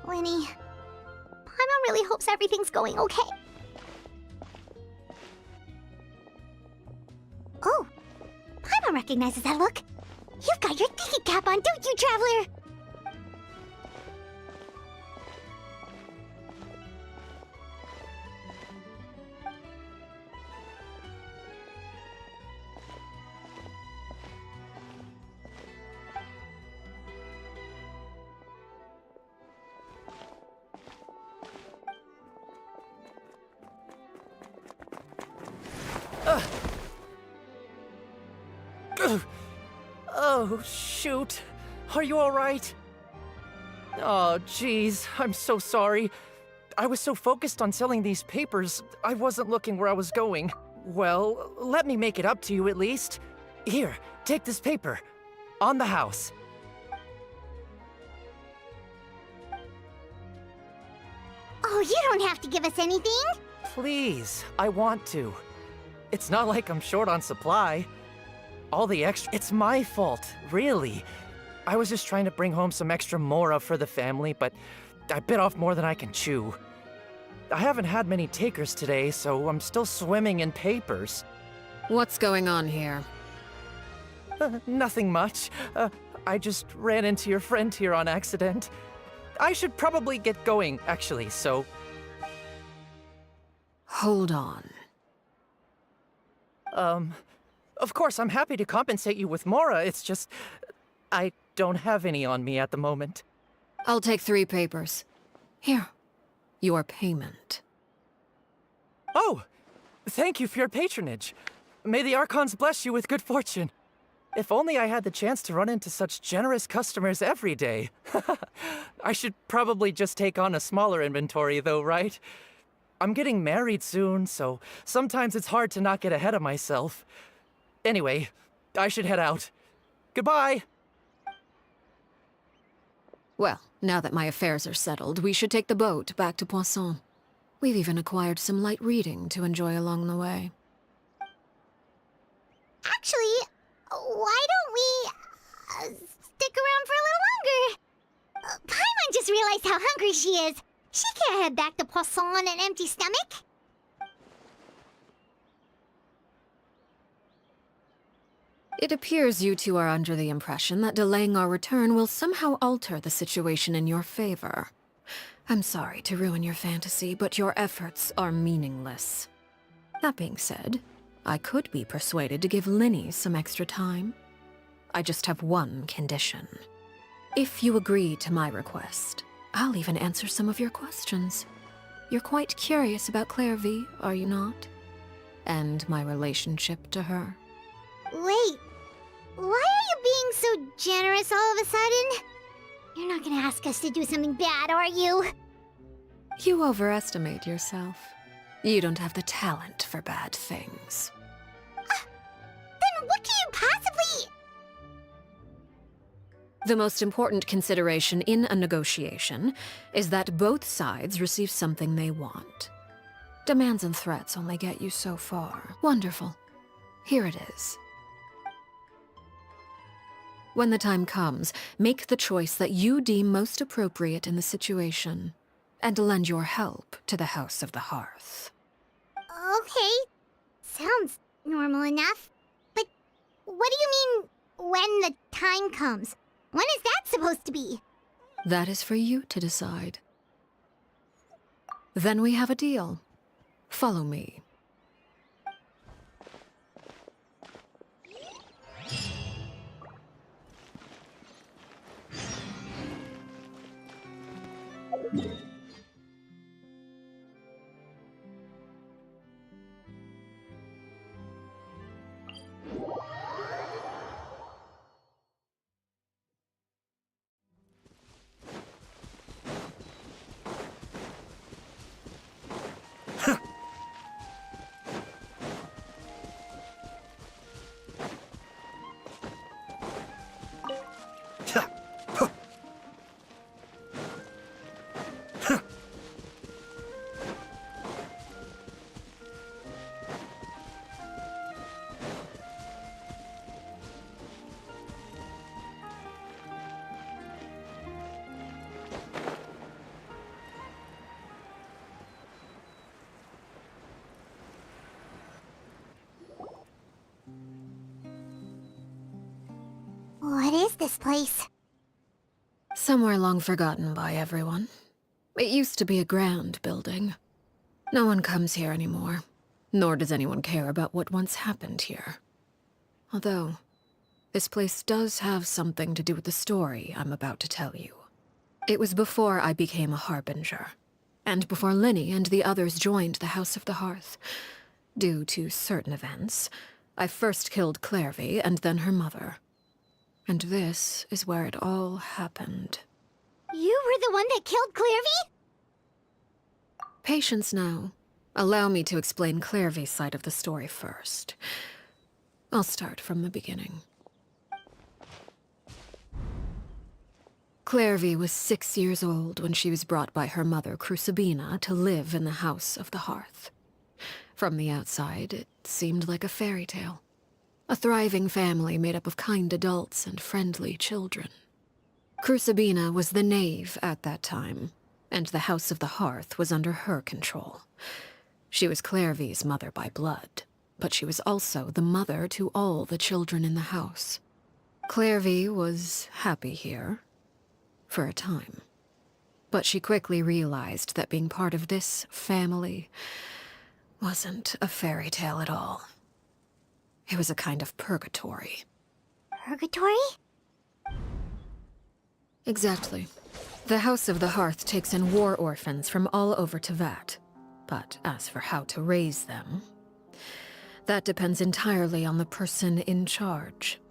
Winnie, Paimon really hopes everything's going okay. Oh, Paimon recognizes that look. You've got your thinking cap on, don't you, Traveler? Oh, shoot. Are you alright? Oh, jeez. I'm so sorry. I was so focused on selling these papers, I wasn't looking where I was going. Well, let me make it up to you at least. Here, take this paper. On the house. Oh, you don't have to give us anything. Please, I want to. It's not like I'm short on supply. All the extra... It's my fault, really. I was just trying to bring home some extra mora for the family, but I bit off more than I can chew. I haven't had many takers today, so I'm still swimming in papers. What's going on here? Nothing much. I just ran into your friend here on accident. I should probably get going, actually, so... Hold on. Of course, I'm happy to compensate you with mora, it's just... I don't have any on me at the moment. I'll take 3 papers. Here. Your payment. Oh! Thank you for your patronage. May the Archons bless you with good fortune. If only I had the chance to run into such generous customers every day. I should probably just take on a smaller inventory though, right? I'm getting married soon, so sometimes it's hard to not get ahead of myself. Anyway, I should head out. Goodbye! Well, now that my affairs are settled, we should take the boat back to Poisson. We've even acquired some light reading to enjoy along the way. Actually, why don't we stick around for a little longer. Paimon just realized how hungry she is. She can't head back to Poisson on an empty stomach. It appears you two are under the impression that delaying our return will somehow alter the situation in your favor. I'm sorry to ruin your fantasy, but your efforts are meaningless. That being said, I could be persuaded to give Linny some extra time. I just have one condition. If you agree to my request, I'll even answer some of your questions. You're quite curious about Clairvy, are you not? And my relationship to her. Wait, why are you being so generous all of a sudden? You're not gonna ask us to do something bad, are you? You overestimate yourself. You don't have the talent for bad things. Then what can you possibly... The most important consideration in a negotiation is that both sides receive something they want. Demands and threats only get you so far. Wonderful. Here it is. When the time comes, make the choice that you deem most appropriate in the situation, and lend your help to the House of the Hearth. Okay, sounds normal enough. But what do you mean, when the time comes? When is that supposed to be? That is for you to decide. Then we have a deal. Follow me. What is this place? Somewhere long forgotten by everyone. It used to be a grand building. No one comes here anymore, nor does anyone care about what once happened here. Although, this place does have something to do with the story I'm about to tell you. It was before I became a Harbinger, and before Linny and the others joined the House of the Hearth. Due to certain events, I first killed Clairvy and then her mother. And this is where it all happened. You were the one that killed Clairvy? Patience now. Allow me to explain Clairvy's side of the story first. I'll start from the beginning. Clairvy was 6 years old when she was brought by her mother, Crucibina, to live in the House of the Hearth. From the outside, it seemed like a fairy tale. A thriving family made up of kind adults and friendly children. Crucibina was the knave at that time, and the House of the Hearth was under her control. She was Clairvy's mother by blood, but she was also the mother to all the children in the house. Clairvy was happy here, for a time. But she quickly realized that being part of this family wasn't a fairy tale at all. It was a kind of purgatory. Purgatory? Exactly. The House of the Hearth takes in war orphans from all over Tevat. But as for how to raise them, that depends entirely on the person in charge.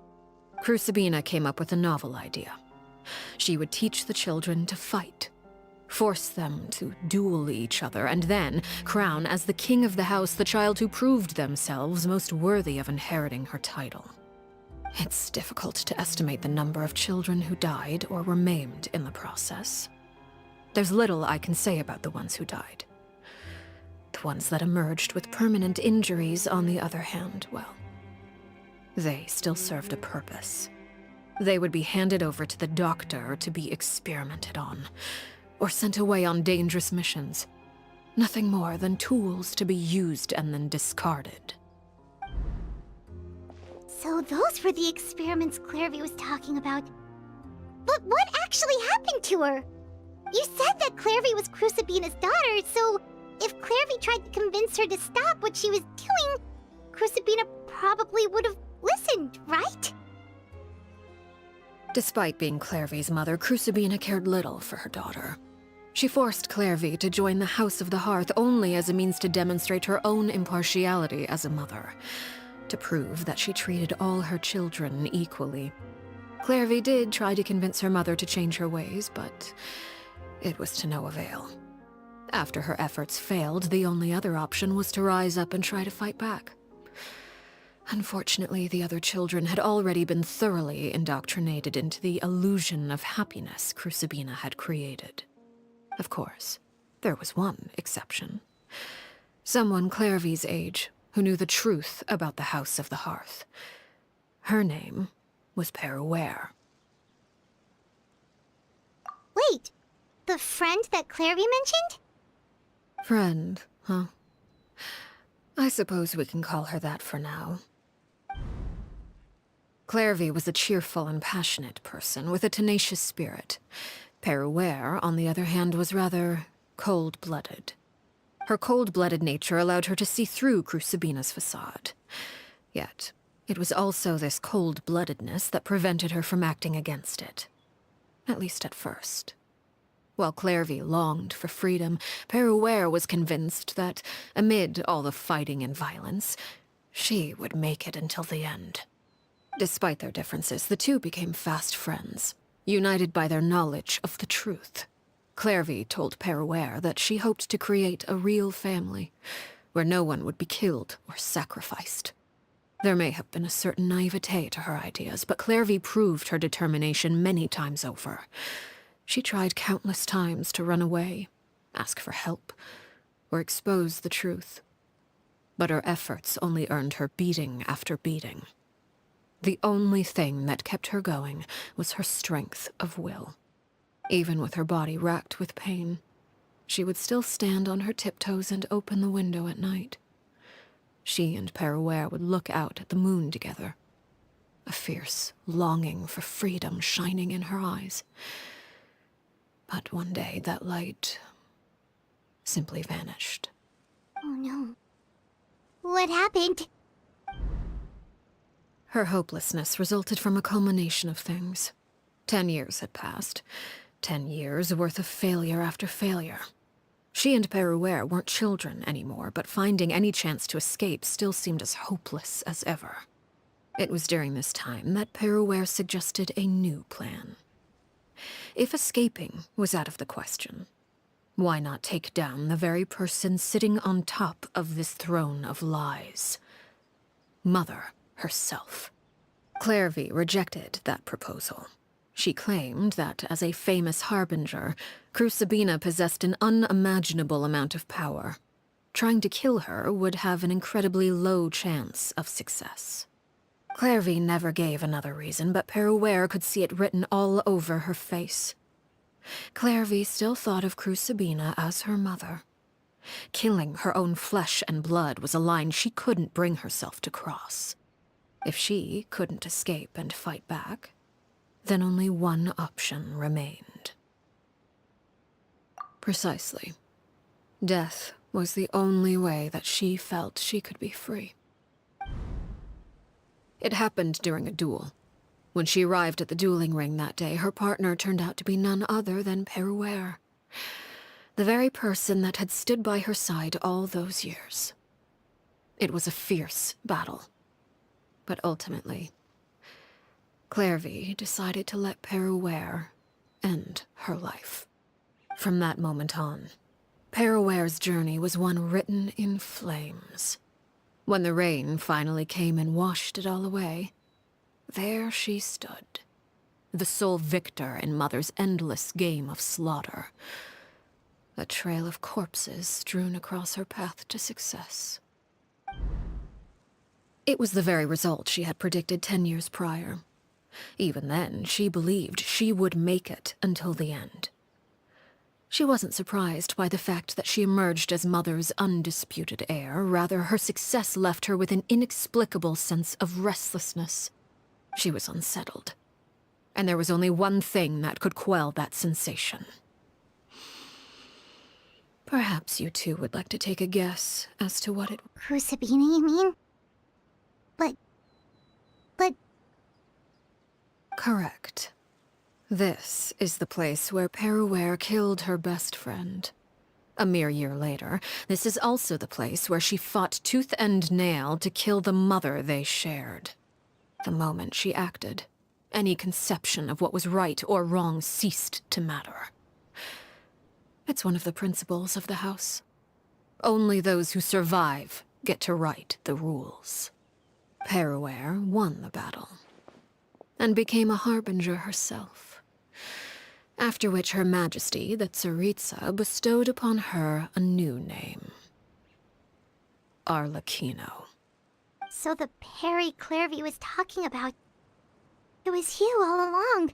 Crucibina came up with a novel idea. She would teach the children to fight, force them to duel each other, and then crown as the king of the house the child who proved themselves most worthy of inheriting her title. It's difficult to estimate the number of children who died or were maimed in the process. There's little I can say about the ones who died. The ones that emerged with permanent injuries, on the other hand, well, they still served a purpose. They would be handed over to the doctor to be experimented on, or sent away on dangerous missions. Nothing more than tools to be used and then discarded. So those were the experiments Clairvy was talking about. But what actually happened to her? You said that Clairvy was Crucibina's daughter, so if Clairvy tried to convince her to stop what she was doing, Crucibina probably would have listened, right? Despite being Clairvy's mother, Crucibina cared little for her daughter. She forced Clairvy to join the House of the Hearth only as a means to demonstrate her own impartiality as a mother, to prove that she treated all her children equally. Clairvy did try to convince her mother to change her ways, but it was to no avail. After her efforts failed, the only other option was to rise up and try to fight back. Unfortunately, the other children had already been thoroughly indoctrinated into the illusion of happiness Crucibina had created. Of course, there was one exception. Someone Clairvy's age who knew the truth about the House of the Hearth. Her name was Peruere. Wait, the friend that Clairvy mentioned? Friend, huh? I suppose we can call her that for now. Clairvy was a cheerful and passionate person with a tenacious spirit. Peruere, on the other hand, was rather cold-blooded. Her cold-blooded nature allowed her to see through Crucibina's facade. Yet, it was also this cold-bloodedness that prevented her from acting against it. At least at first. While Clairvy longed for freedom, Peruere was convinced that, amid all the fighting and violence, she would make it until the end. Despite their differences, the two became fast friends, united by their knowledge of the truth. Clairvy told Peruere that she hoped to create a real family, where no one would be killed or sacrificed. There may have been a certain naivete to her ideas, but Clairvy proved her determination many times over. She tried countless times to run away, ask for help, or expose the truth. But her efforts only earned her beating after beating. The only thing that kept her going was her strength of will. Even with her body racked with pain, she would still stand on her tiptoes and open the window at night. She and Peruere would look out at the moon together, a fierce longing for freedom shining in her eyes. But one day that light simply vanished. Oh no. What happened? Her hopelessness resulted from a culmination of things. 10 years had passed. 10 years worth of failure after failure. She and Peruere weren't children anymore, but finding any chance to escape still seemed as hopeless as ever. It was during this time that Peruere suggested a new plan. If escaping was out of the question, why not take down the very person sitting on top of this throne of lies? Mother herself. Clairvy rejected that proposal. She claimed that, as a famous harbinger, Crucibina possessed an unimaginable amount of power. Trying to kill her would have an incredibly low chance of success. Clairvy never gave another reason, but Peruere could see it written all over her face. Clairvy still thought of Crucibina as her mother. Killing her own flesh and blood was a line she couldn't bring herself to cross. If she couldn't escape and fight back, then only one option remained. Precisely. Death was the only way that she felt she could be free. It happened during a duel. When she arrived at the dueling ring that day, her partner turned out to be none other than Peruere, the very person that had stood by her side all those years. It was a fierce battle. But ultimately, Clairvy decided to let Peruere end her life. From that moment on, Peruere's journey was one written in flames. When the rain finally came and washed it all away, there she stood, the sole victor in Mother's endless game of slaughter. A trail of corpses strewn across her path to success. It was the very result she had predicted 10 years prior. Even then, she believed she would make it until the end. She wasn't surprised by the fact that she emerged as Mother's undisputed heir. Rather, her success left her with an inexplicable sense of restlessness. She was unsettled. And there was only one thing that could quell that sensation. Perhaps you two would like to take a guess as to what it... Crucibina, you mean? But... Correct. This is the place where Peruware killed her best friend. A mere year later, this is also the place where she fought tooth and nail to kill the mother they shared. The moment she acted, any conception of what was right or wrong ceased to matter. It's one of the principles of the house. Only those who survive get to write the rules. Peruware won the battle, and became a harbinger herself. After which Her Majesty, the Tsaritsa, bestowed upon her a new name. Arlecchino. So the Perry Clairvy was talking about... It was you all along.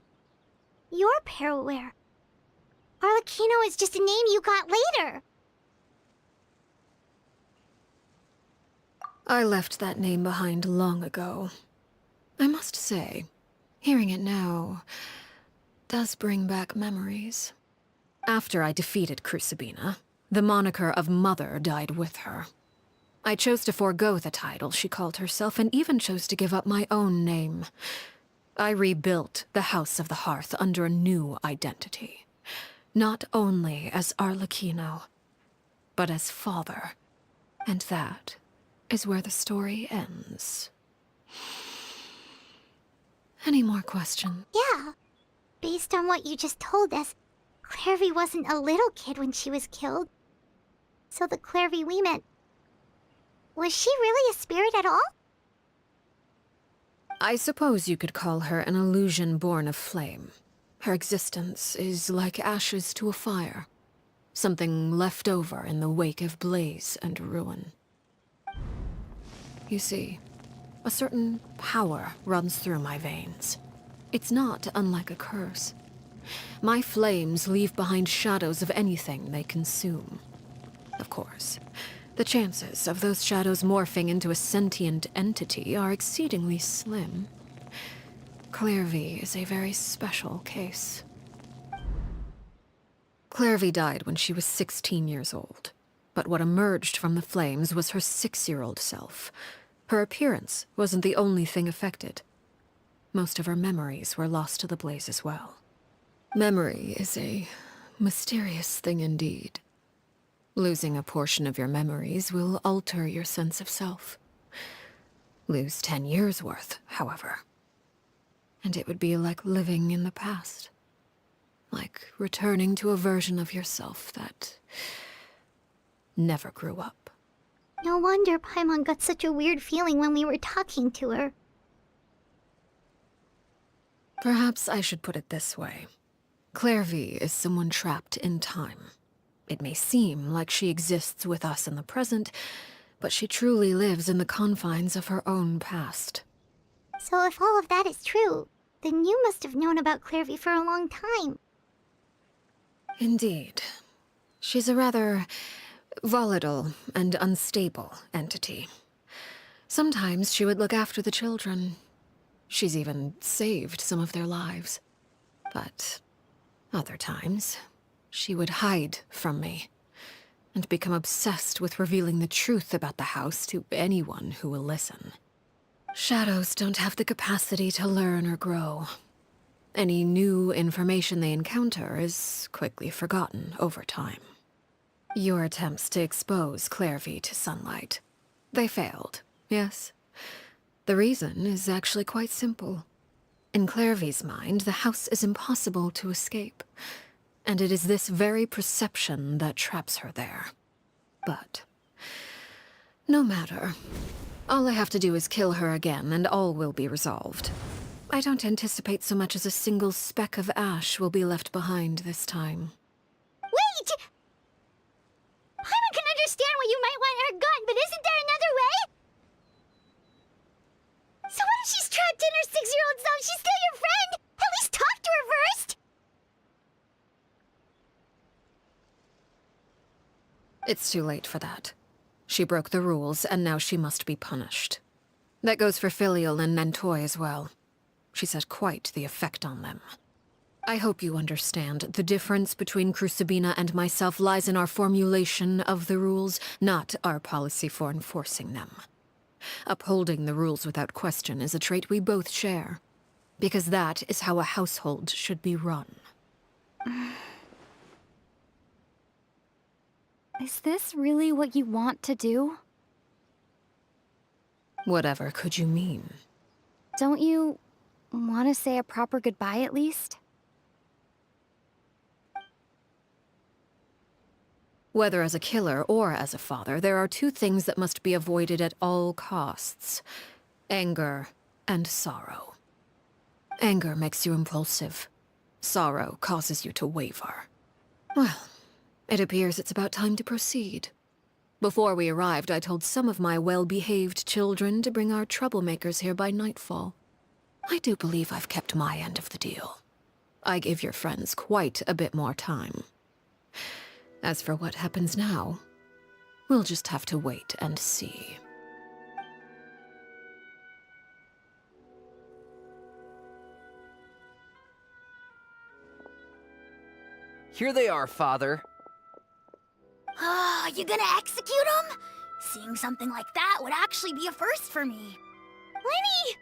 You're Peruware. Arlecchino is just a name you got later. I left that name behind long ago. I must say, hearing it now does bring back memories. After I defeated Crucibina, the moniker of Mother died with her. I chose to forego the title she called herself, and even chose to give up my own name. I rebuilt the House of the Hearth under a new identity. Not only as Arlecchino, but as father. And that is where the story ends. Any more questions? Yeah. Based on what you just told us, Clairvy wasn't a little kid when she was killed. So the Clairvy we met... Was she really a spirit at all? I suppose you could call her an illusion born of flame. Her existence is like ashes to a fire. Something left over in the wake of blaze and ruin. You see, a certain power runs through my veins. It's not unlike a curse. My flames leave behind shadows of anything they consume. Of course, the chances of those shadows morphing into a sentient entity are exceedingly slim. Clairvy is a very special case. Clairvy died when she was 16 years old, but what emerged from the flames was her 6-year-old self. Her appearance wasn't the only thing affected. Most of her memories were lost to the blaze as well. Memory is a mysterious thing indeed. Losing a portion of your memories will alter your sense of self. Lose 10 years' worth, however, and it would be like living in the past. Like returning to a version of yourself that never grew up. No wonder Paimon got such a weird feeling when we were talking to her. Perhaps I should put it this way. Clairvy is someone trapped in time. It may seem like she exists with us in the present, but she truly lives in the confines of her own past. So if all of that is true, then you must have known about Clairvy for a long time. Indeed. She's a rather volatile and unstable entity. Sometimes she would look after the children. She's even saved some of their lives. But other times, she would hide from me and become obsessed with revealing the truth about the house to anyone who will listen. Shadows don't have the capacity to learn or grow. Any new information they encounter is quickly forgotten over time. Your attempts to expose Clairvy to sunlight. They failed, yes? The reason is actually quite simple. In Clairvy's mind, the house is impossible to escape, and it is this very perception that traps her there. But no matter. All I have to do is kill her again, and all will be resolved. I don't anticipate so much as a single speck of ash will be left behind this time. Wait! Paimon can understand why you might want her gone, but isn't there another way? So what if she's trapped in her 6-year-old self? She's still your It's too late for that. She broke the rules, and now she must be punished. That goes for Filial and Nantoy as well. She's had quite the effect on them. I hope you understand. The difference between Crucibina and myself lies in our formulation of the rules, not our policy for enforcing them. Upholding the rules without question is a trait we both share, because that is how a household should be run. Is this really what you want to do? Whatever could you mean? Don't you want to say a proper goodbye at least? Whether as a killer or as a father, there are two things that must be avoided at all costs: anger and sorrow. Anger makes you impulsive. Sorrow causes you to waver. Well, it appears it's about time to proceed. Before we arrived, I told some of my well-behaved children to bring our troublemakers here by nightfall. I do believe I've kept my end of the deal. I gave your friends quite a bit more time. As for what happens now, we'll just have to wait and see. Here they are, Father. You gonna execute him? Seeing something like that would actually be a first for me. Lenny!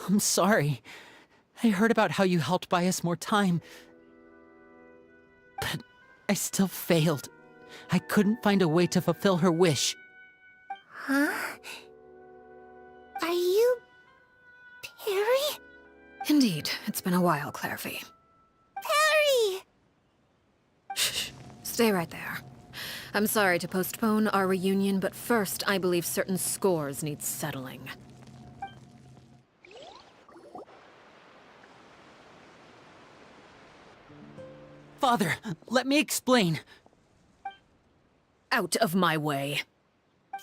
I'm sorry. I heard about how you helped buy us more time. But I still failed. I couldn't find a way to fulfill her wish. Huh? Are you... Perry? Indeed, it's been a while, Clairvy. Perry! Shh. Stay right there. I'm sorry to postpone our reunion, but first I believe certain scores need settling. Father, let me explain. Out of my way.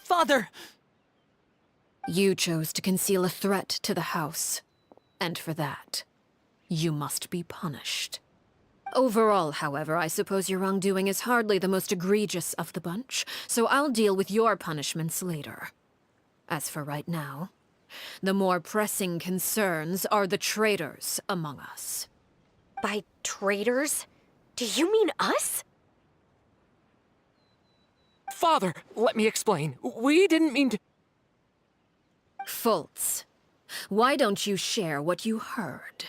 Father! You chose to conceal a threat to the house. And for that, you must be punished. Overall, however, I suppose your wrongdoing is hardly the most egregious of the bunch, so I'll deal with your punishments later. As for right now, the more pressing concerns are the traitors among us. By traitors? Do you mean us? Father, let me explain. We didn't mean to... Fultz, why don't you share what you heard?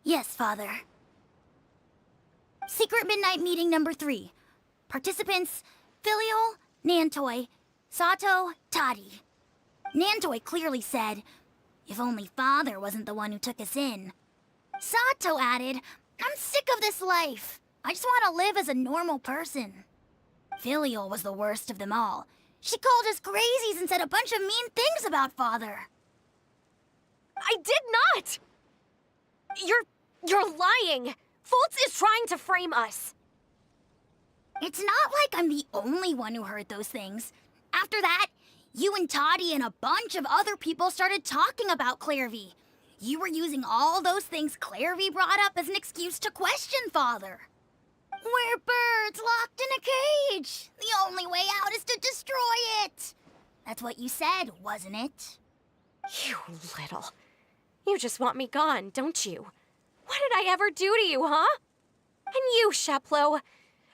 Yes, Father. Secret Midnight Meeting number 3. Participants, Filial, Nantoy, Sato, Toddy. Nantoy clearly said, if only Father wasn't the one who took us in. Sato added, I'm sick of this life. I just want to live as a normal person. Filial was the worst of them all. She called us crazies and said a bunch of mean things about Father. I did not! You're You're lying! Foltz is trying to frame us! It's not like I'm the only one who heard those things. After that, you and Toddy and a bunch of other people started talking about Clairvy. You were using all those things Clairvy brought up as an excuse to question Father. We're birds locked in a cage. The only way out is to destroy it. That's what you said, wasn't it? You little... You just want me gone, don't you? What did I ever do to you, huh? And you, Sheplo,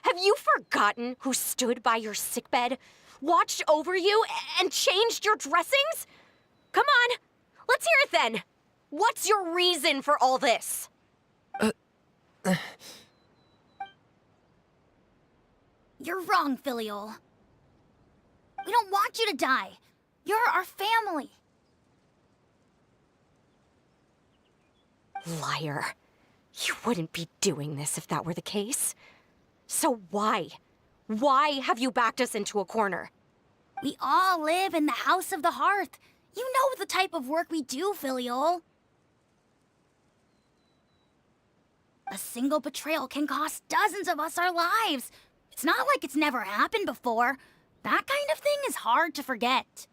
have you forgotten who stood by your sickbed, watched over you, and changed your dressings? Come on, let's hear it then. What's your reason for all this? You're wrong, Filial. We don't want you to die. You're our family. Liar. You wouldn't be doing this if that were the case. So why? Why have you backed us into a corner? We all live in the House of the Hearth. You know the type of work we do, Filial. A single betrayal can cost dozens of us our lives. It's not like it's never happened before. That kind of thing is hard to forget.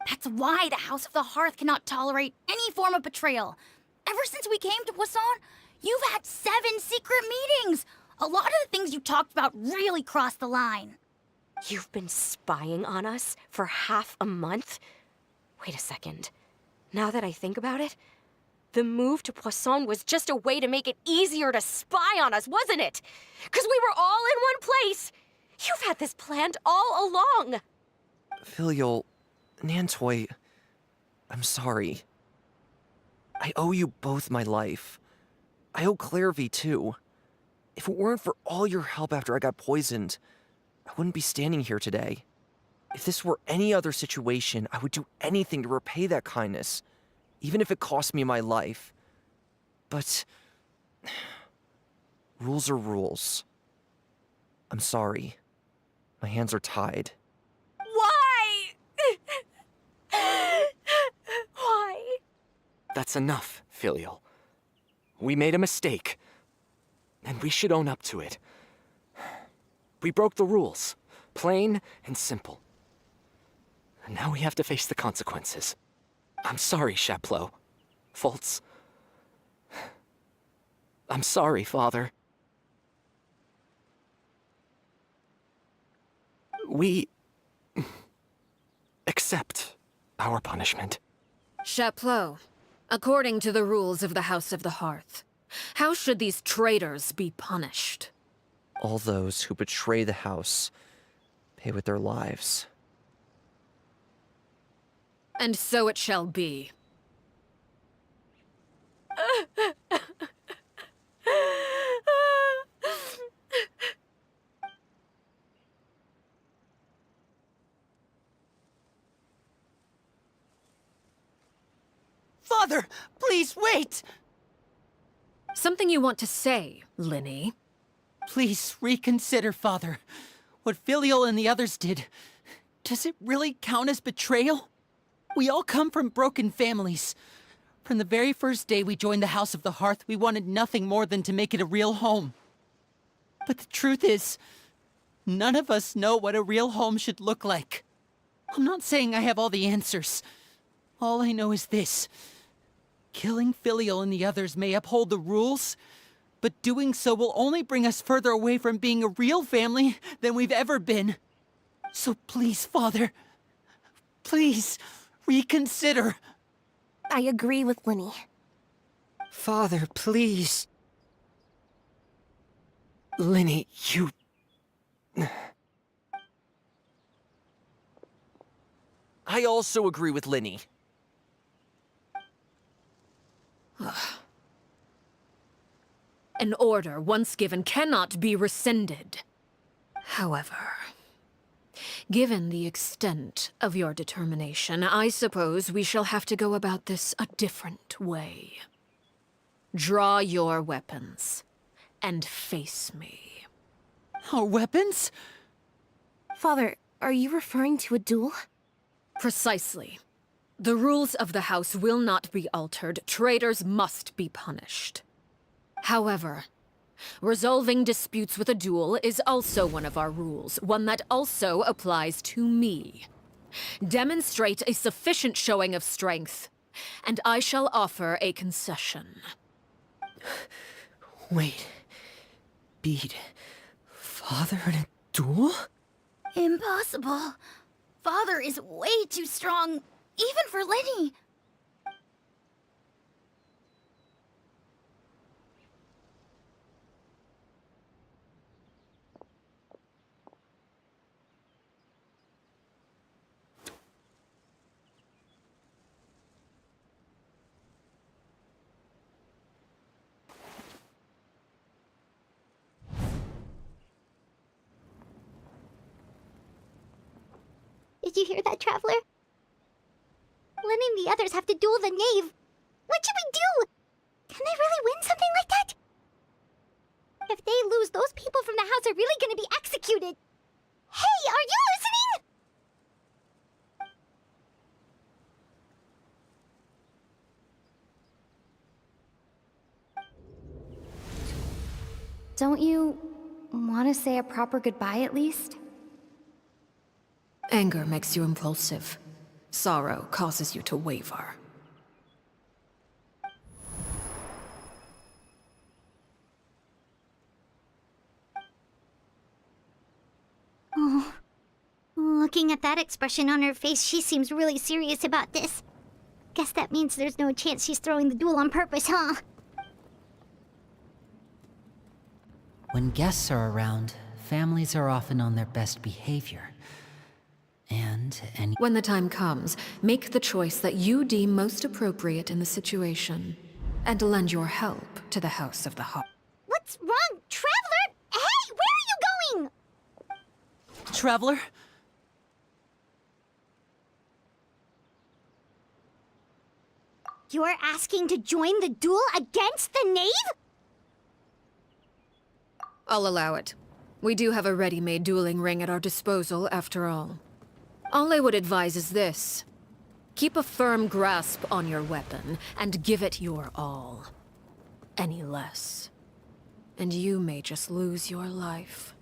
That's why the House of the Hearth cannot tolerate any form of betrayal. Ever since we came to Poisson, you've had 7 secret meetings. A lot of the things you talked about really crossed the line. You've been spying on us for half a month? Wait a second. Now that I think about it, the move to Poisson was just a way to make it easier to spy on us, wasn't it? Because we were all in one place. You've had this planned all along. Filial, Nantoy, I'm sorry. I owe you both my life. I owe Clairvy too. If it weren't for all your help after I got poisoned, I wouldn't be standing here today. If this were any other situation, I would do anything to repay that kindness, even if it cost me my life. But rules are rules. I'm sorry. My hands are tied. Why? Why? That's enough, Filial. We made a mistake, and we should own up to it. We broke the rules, plain and simple. And now we have to face the consequences. I'm sorry, Sheplo. Foltz. I'm sorry, Father. We accept our punishment. Chapleau, according to the rules of the House of the Hearth, how should these traitors be punished? All those who betray the house pay with their lives. And so it shall be. Father, please wait! Something you want to say, Linny? Please reconsider, Father. What Filial and the others did, does it really count as betrayal? We all come from broken families. From the very first day we joined the House of the Hearth, we wanted nothing more than to make it a real home. But the truth is, none of us know what a real home should look like. I'm not saying I have all the answers. All I know is this. Killing Filial and the others may uphold the rules, but doing so will only bring us further away from being a real family than we've ever been. So please, Father, please reconsider. I agree with Linny. Father, please. Linny, you... I also agree with Linny. An order once given cannot be rescinded. However, given the extent of your determination, I suppose we shall have to go about this a different way. Draw your weapons and face me. Our weapons? Father, are you referring to a duel? Precisely. The rules of the house will not be altered. Traitors must be punished. However, resolving disputes with a duel is also one of our rules, one that also applies to me. Demonstrate a sufficient showing of strength, and I shall offer a concession. Wait. Beat Father in a duel? Impossible. Father is way too strong, even for Lenny. Did you hear that, Traveler? Lenny and the others have to duel the knave. What should we do? Can they really win something like that? If they lose, those people from the house are really gonna be executed. Hey, are you listening? Don't you want to say a proper goodbye at least? Anger makes you impulsive. Sorrow causes you to waver. Oh, looking at that expression on her face, she seems really serious about this. Guess that means there's no chance she's throwing the duel on purpose, huh? When guests are around, families are often on their best behavior. And when the time comes, make the choice that you deem most appropriate in the situation, and lend your help to the House of the Heart. What's wrong, Traveler? Hey, where are you going? Traveler? You're asking to join the duel against the knave? I'll allow it. We do have a ready-made dueling ring at our disposal, after all. All I would advise is this. Keep a firm grasp on your weapon, and give it your all. Any less, and you may just lose your life.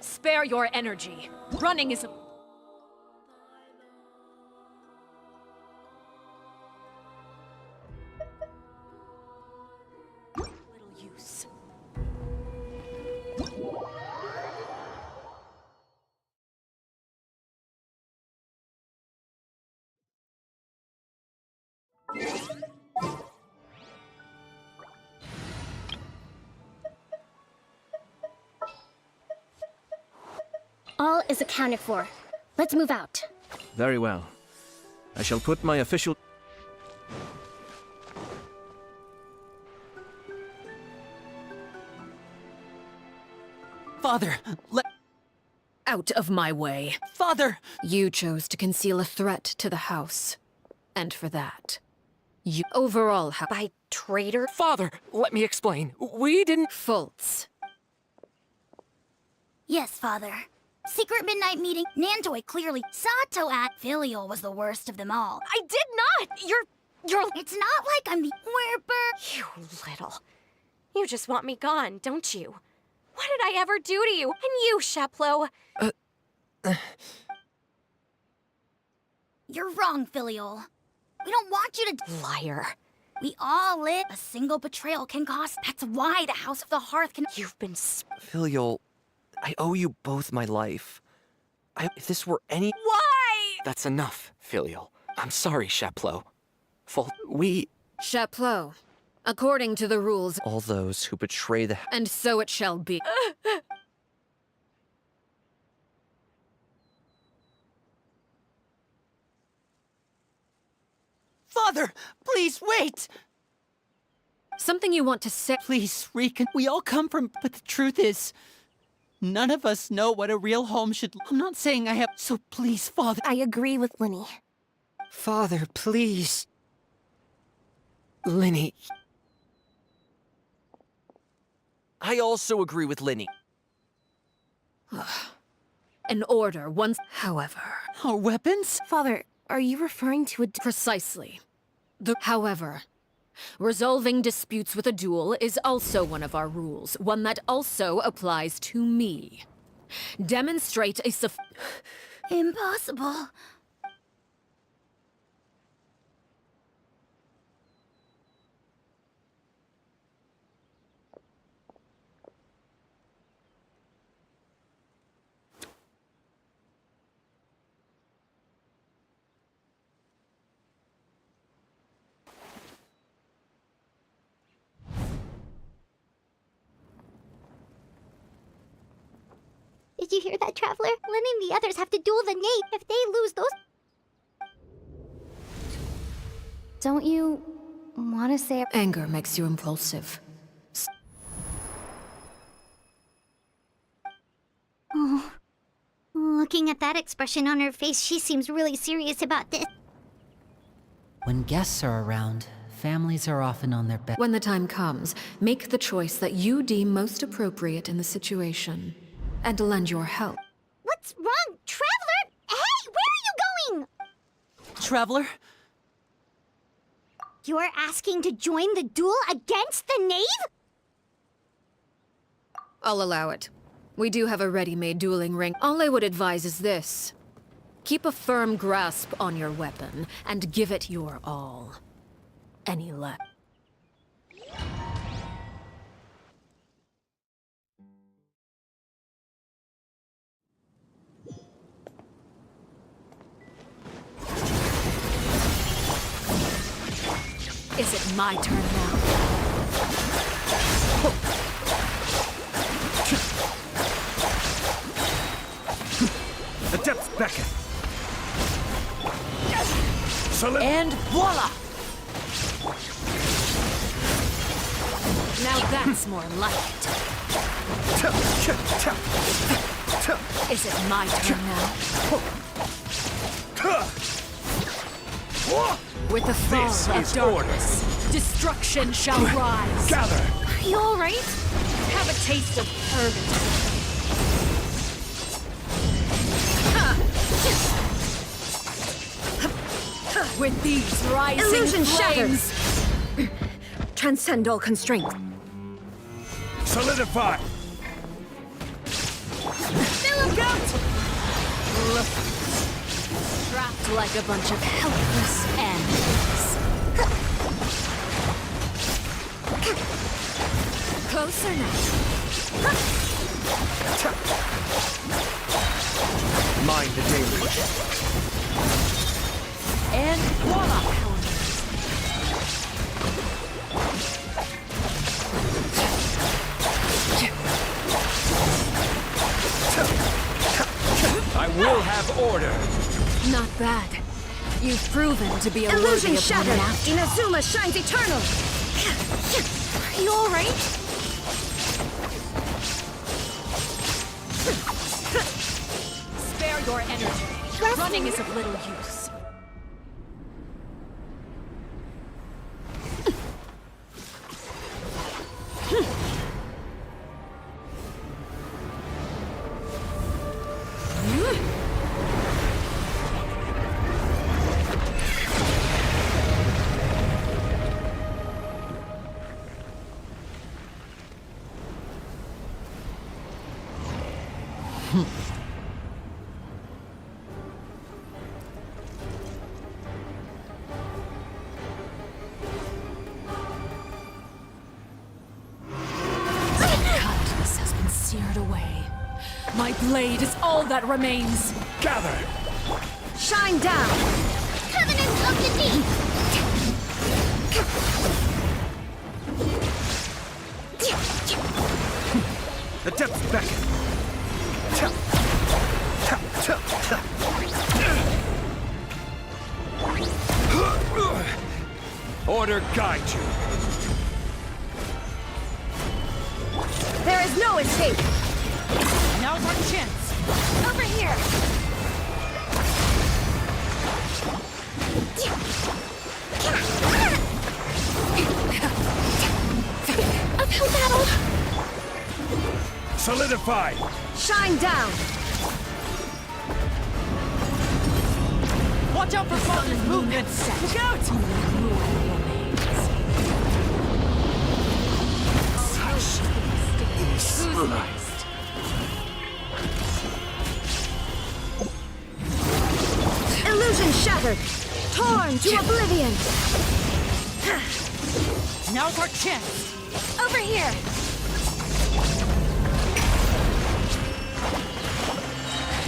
Spare your energy. Running is a... little use. All is accounted for. Let's move out. Very well. I shall put my official... Father, Out of my way. Father! You chose to conceal a threat to the house. And for that, you overall have... By traitor? Father, let me explain. We didn't... Faults. Yes, Father. Secret midnight meeting. Nantoy clearly saw to at Filial was the worst of them all. I did not! You're... It's not like I'm the Werber. You little... You just want me gone, don't you? What did I ever do to you? And you, Chaplo? You're wrong, Filial. We don't want you to... Liar. We all live. A single betrayal can cost. That's why the House of the Hearth can... You've been... Filial, I owe you both my life. If this were any... Why? That's enough, Filial. I'm sorry, Chaplo. Chaplo, according to the rules... All those who betray the... And so it shall be. Father, please wait! Something you want to say? Please, we all come from... But the truth is... None of us know what a real home should. I'm not saying I have. So please, Father. I agree with Linny. Father, please. Linny. I also agree with Linny. An order once. However. Our weapons? Father, are you referring to a... Precisely. However, resolving disputes with a duel is also one of our rules, one that also applies to me. Demonstrate a Impossible. Did you hear that, Traveler? Lynn and the others have to duel the knave. If they lose those... Don't you want to say... Anger makes you impulsive. Oh. Looking at that expression on her face, she seems really serious about this. When guests are around, families are often on their best. When the time comes, make the choice that you deem most appropriate in the situation. And lend your help. What's wrong, Traveler? Hey, where are you going? Traveler? You're asking to join the duel against the knave? I'll allow it. We do have a ready-made dueling ring. All I would advise is this. Keep a firm grasp on your weapon, and give it your all. Any less. Is it my turn now? The depths beckon. And voila! Now that's more like it. Is it my turn now? With the fall This of is darkness, destruction shall rise. Gather! Are you all right? Have a taste of purgatory. With these rising Illusion flames, Transcend all constraints. Solidify! fill 'em out! Trapped like a bunch of helpless animals. Closer now. Mind the deluge. And voila! I will have order. Not bad. You've proven to be a Illusion worthy shattered. opponent after. Inazuma shines eternal. Are you all right? Spare your energy. Running is of little use. Kindness has been seared away. My blade is all that remains. Gather! Shine down. Covenant of the Deep! The depths beckon. Order guide you. There is no escape. Now's our chance! Over here! Uphill battle! Solidify! Shine down! Watch out for Father's movements! Look out! Illusion shattered! Torn to oblivion! Now's our chance! Over here!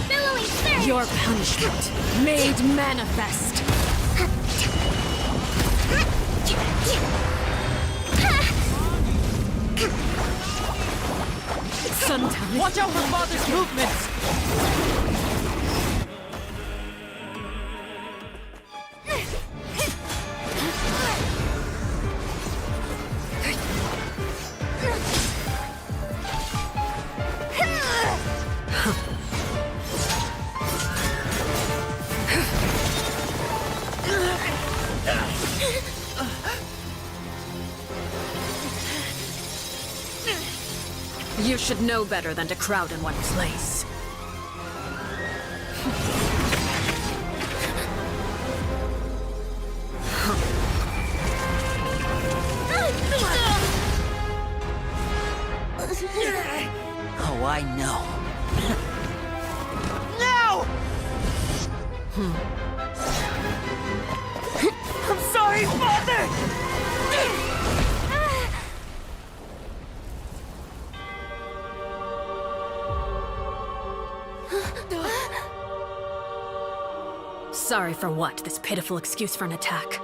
Billowing surge! Your punishment made manifest! Sometimes. Watch out for Father's movements! You should know better than to crowd in one place. Oh, I know. No! I'm sorry, Father! Sorry for what? This pitiful excuse for an attack.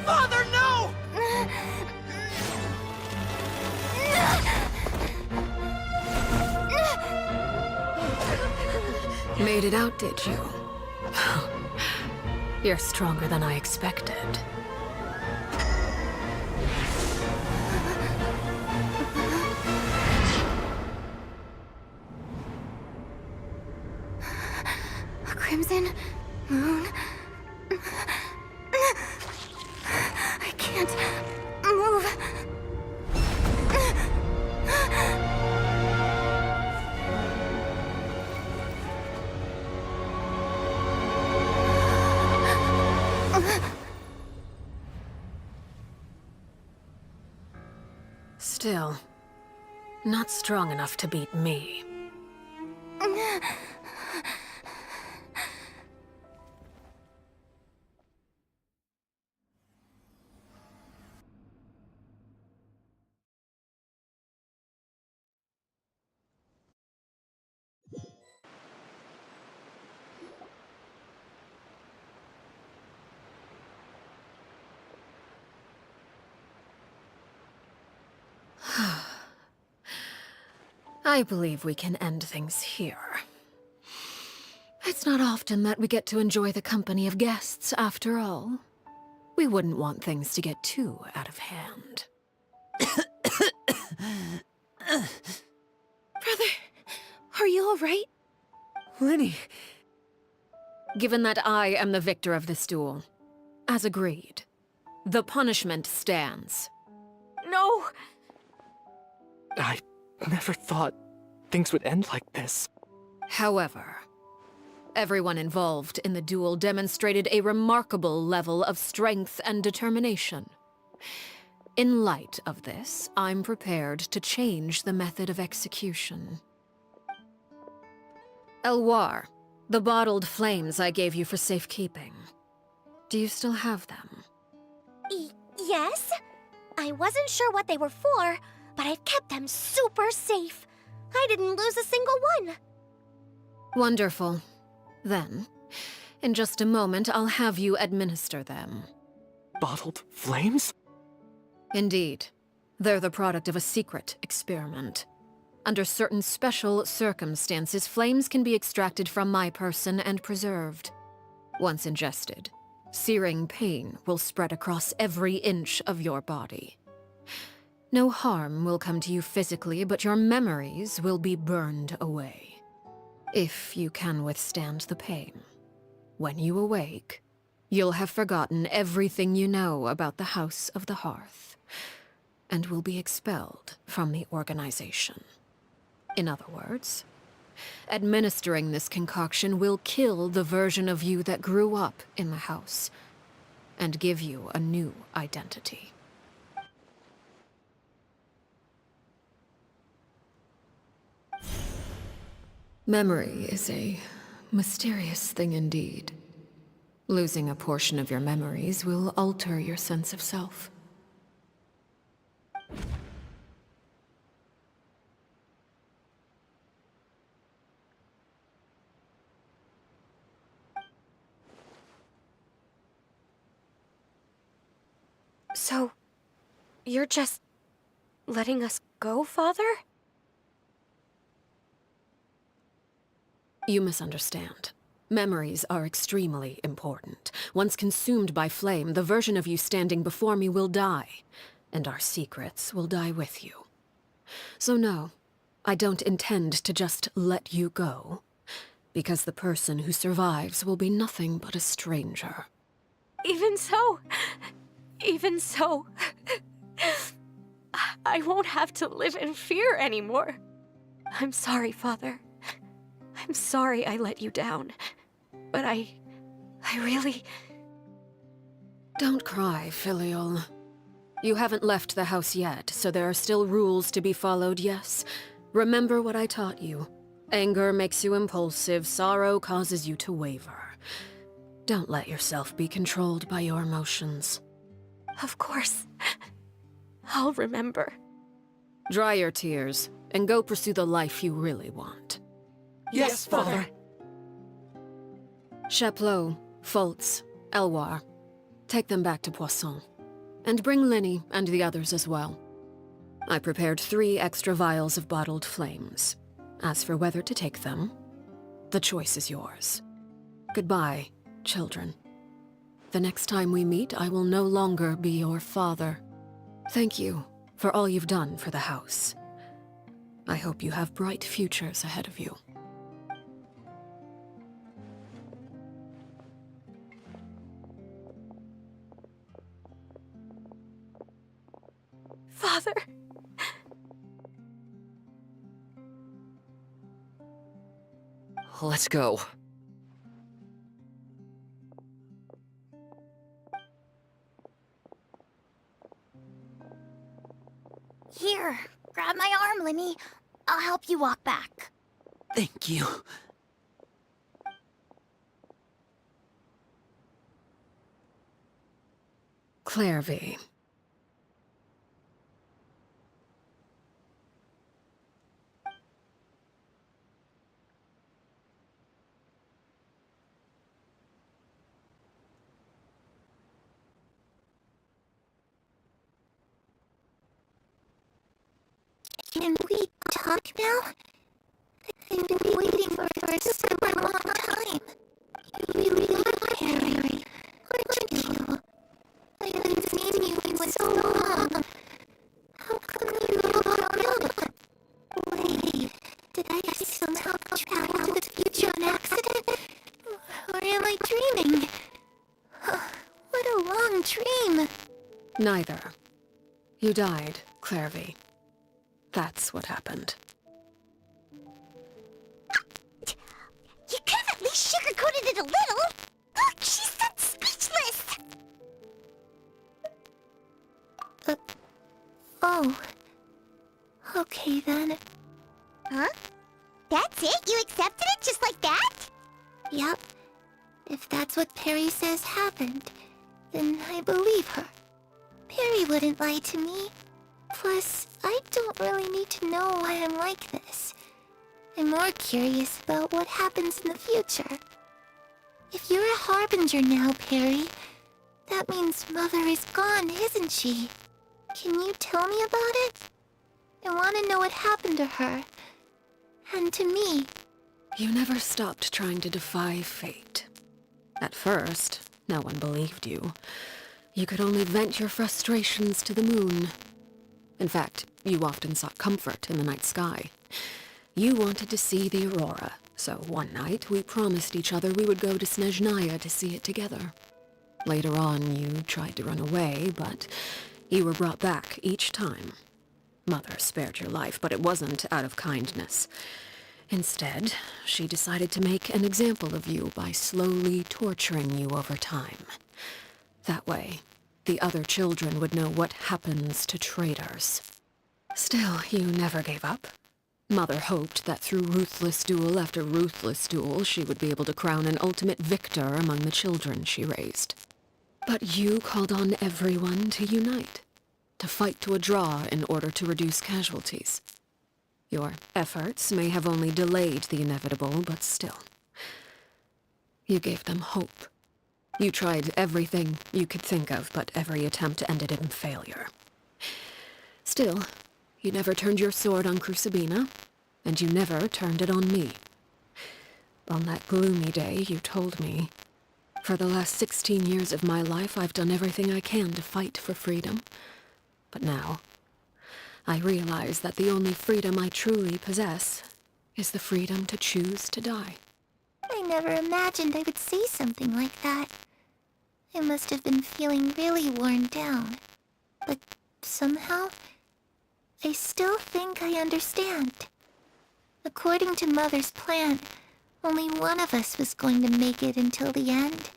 Father, no! Made it out, did you? You're stronger than I expected. A crimson moon. I can't move. Still, not strong enough to beat me. I believe we can end things here. It's not often that we get to enjoy the company of guests, after all. We wouldn't want things to get too out of hand. Brother, are you all right? Lenny. Given that I am the victor of this duel, as agreed, the punishment stands. No! I never thought things would end like this. However, everyone involved in the duel demonstrated a remarkable level of strength and determination. In light of this, I'm prepared to change the method of execution. Elwar, the bottled flames I gave you for safekeeping. Do you still have them? Yes? I wasn't sure what they were for, but I've kept them super safe. I didn't lose a single one. Wonderful. Then, in just a moment, I'll have you administer them. Bottled flames? Indeed. They're the product of a secret experiment. Under certain special circumstances, flames can be extracted from my person and preserved. Once ingested, searing pain will spread across every inch of your body. No harm will come to you physically, but your memories will be burned away. If you can withstand the pain. When you awake, you'll have forgotten everything you know about the House of the Hearth, and will be expelled from the organization. In other words, administering this concoction will kill the version of you that grew up in the house, and give you a new identity. Memory is a mysterious thing indeed. Losing a portion of your memories will alter your sense of self. So, you're just letting us go, Father? You misunderstand. Memories are extremely important. Once consumed by flame, the version of you standing before me will die, and our secrets will die with you. So no, I don't intend to just let you go, because the person who survives will be nothing but a stranger. Even so, I won't have to live in fear anymore. I'm sorry, Father. I'm sorry I let you down. But I really... Don't cry, Filial. You haven't left the house yet, so there are still rules to be followed, yes? Remember what I taught you. Anger makes you impulsive, sorrow causes you to waver. Don't let yourself be controlled by your emotions. Of course. I'll remember. Dry your tears, and go pursue the life you really want. Yes, Father. Chaplot, Foltz, Elwar. Take them back to Poisson. And bring Linny and the others as well. I prepared 3 extra vials of bottled flames. As for whether to take them, the choice is yours. Goodbye, children. The next time we meet, I will no longer be your father. Thank you for all you've done for the house. I hope you have bright futures ahead of you. Father. Let's go. Here, grab my arm, Linny. I'll help you walk back. Thank you. Clairvy. Can we talk now? I've been waiting for such a long time. You really are Harry, aren't you? I haven't seen you in so long. How come you grown up? Wait, did I somehow travel to the future on accident? Or am I dreaming? What a long dream. Neither. You died, Clairvy. That's what happened. You could have at least sugarcoated it a little. Look, she's that speechless. Oh. Okay then. Huh? That's it? You accepted it just like that? Yep. If that's what Perry says happened, then I believe her. Perry wouldn't lie to me. Plus, I don't really need to know why I'm like this. I'm more curious about what happens in the future. If you're a harbinger now, Perry, that means Mother is gone, isn't she? Can you tell me about it? I want to know what happened to her. And to me. You never stopped trying to defy fate. At first, no one believed you. You could only vent your frustrations to the moon. In fact, you often sought comfort in the night sky. You wanted to see the aurora, so one night we promised each other we would go to Snezhnaya to see it together. Later on, you tried to run away, but you were brought back each time. Mother spared your life, but it wasn't out of kindness. Instead, she decided to make an example of you by slowly torturing you over time. That way, the other children would know what happens to traitors. Still, you never gave up. Mother hoped that through ruthless duel after ruthless duel, she would be able to crown an ultimate victor among the children she raised. But you called on everyone to unite, to fight to a draw in order to reduce casualties. Your efforts may have only delayed the inevitable, but still. You gave them hope. You tried everything you could think of, but every attempt ended in failure. Still, you never turned your sword on Crucibina, and you never turned it on me. On that gloomy day, you told me, "For the last 16 years of my life, I've done everything I can to fight for freedom. But now, I realize that the only freedom I truly possess is the freedom to choose to die." I never imagined I would say something like that. I must have been feeling really worn down. But somehow, I still think I understand. According to Mother's plan, only one of us was going to make it until the end.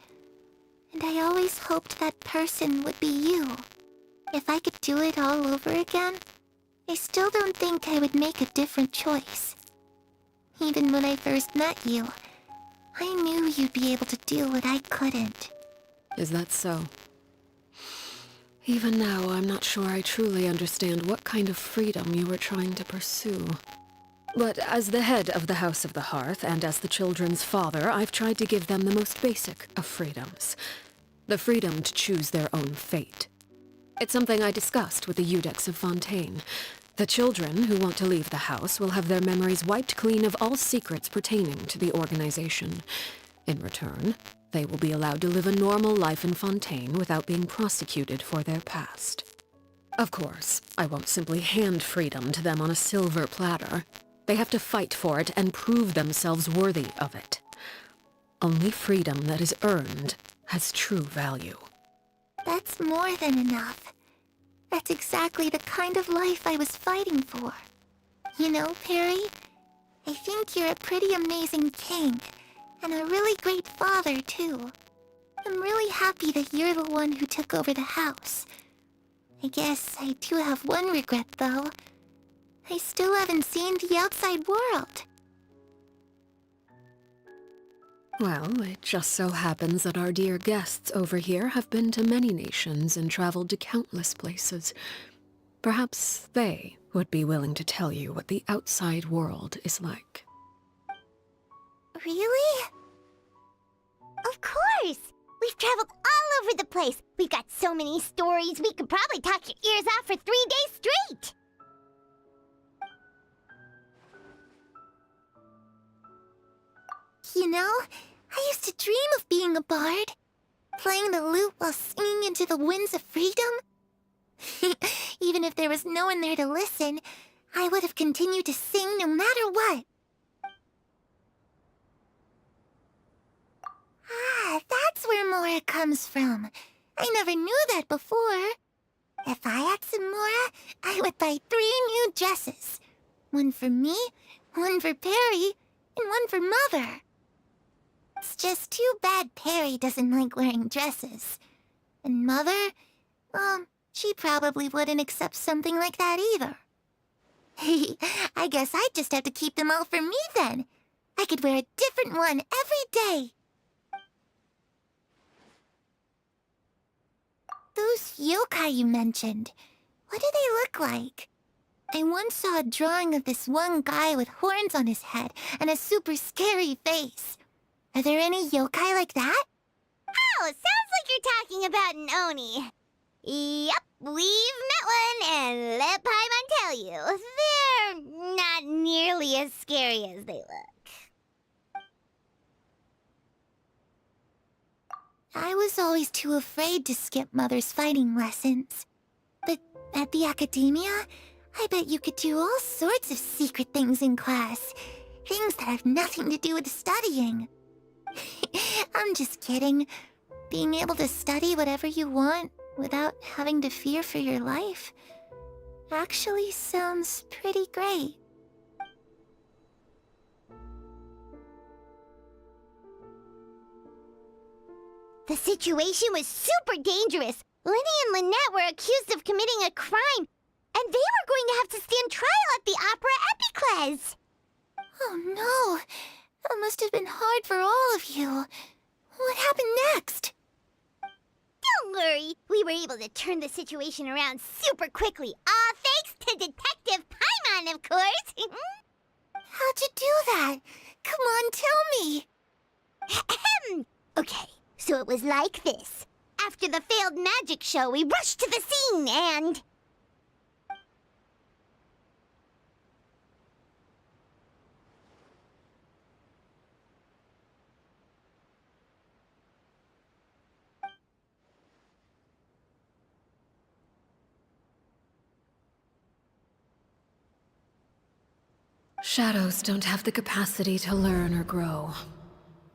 And I always hoped that person would be you. If I could do it all over again, I still don't think I would make a different choice. Even when I first met you, I knew you'd be able to do what I couldn't. Is that so? Even now, I'm not sure I truly understand what kind of freedom you were trying to pursue. But as the head of the House of the Hearth, and as the children's father, I've tried to give them the most basic of freedoms. The freedom to choose their own fate. It's something I discussed with the Eudex of Fontaine. The children who want to leave the house will have their memories wiped clean of all secrets pertaining to the organization. In return, they will be allowed to live a normal life in Fontaine without being prosecuted for their past. Of course, I won't simply hand freedom to them on a silver platter. They have to fight for it and prove themselves worthy of it. Only freedom that is earned has true value. That's more than enough. That's exactly the kind of life I was fighting for. You know, Perry, I think you're a pretty amazing king, and a really great father, too. I'm really happy that you're the one who took over the house. I guess I do have one regret, though. I still haven't seen the outside world. Well, it just so happens that our dear guests over here have been to many nations and traveled to countless places. Perhaps they would be willing to tell you what the outside world is like. Really? Of course! We've traveled all over the place. We've got so many stories, we could probably talk your ears off for 3 days straight! You know, I used to dream of being a bard. Playing the lute while singing into the winds of freedom. Even if there was no one there to listen, I would have continued to sing no matter what. Ah, that's where Mora comes from. I never knew that before. If I had some Mora, I would buy 3 new dresses. One for me, one for Perry, and one for Mother. It's just too bad Perry doesn't like wearing dresses. And Mother, well, she probably wouldn't accept something like that either. I guess I'd just have to keep them all for me then. I could wear a different one every day. Those yokai you mentioned, what do they look like? I once saw a drawing of this one guy with horns on his head and a super scary face. Are there any yokai like that? Oh, sounds like you're talking about an Oni. Yep, we've met one, and let Paimon tell you, they're not nearly as scary as they look. I was always too afraid to skip Mother's fighting lessons. But at the academia, I bet you could do all sorts of secret things in class. Things that have nothing to do with studying. I'm just kidding. Being able to study whatever you want without having to fear for your life actually sounds pretty great. The situation was super dangerous. Lenny and Lynette were accused of committing a crime, and they were going to have to stand trial at the Opera Epicles. Oh no, that must have been hard for all of you. What happened next? Don't worry, we were able to turn the situation around super quickly, all thanks to Detective Paimon, of course. How'd you do that? Come on, tell me. Okay, so it was like this. After the failed magic show, we rushed to the scene and... Shadows don't have the capacity to learn or grow.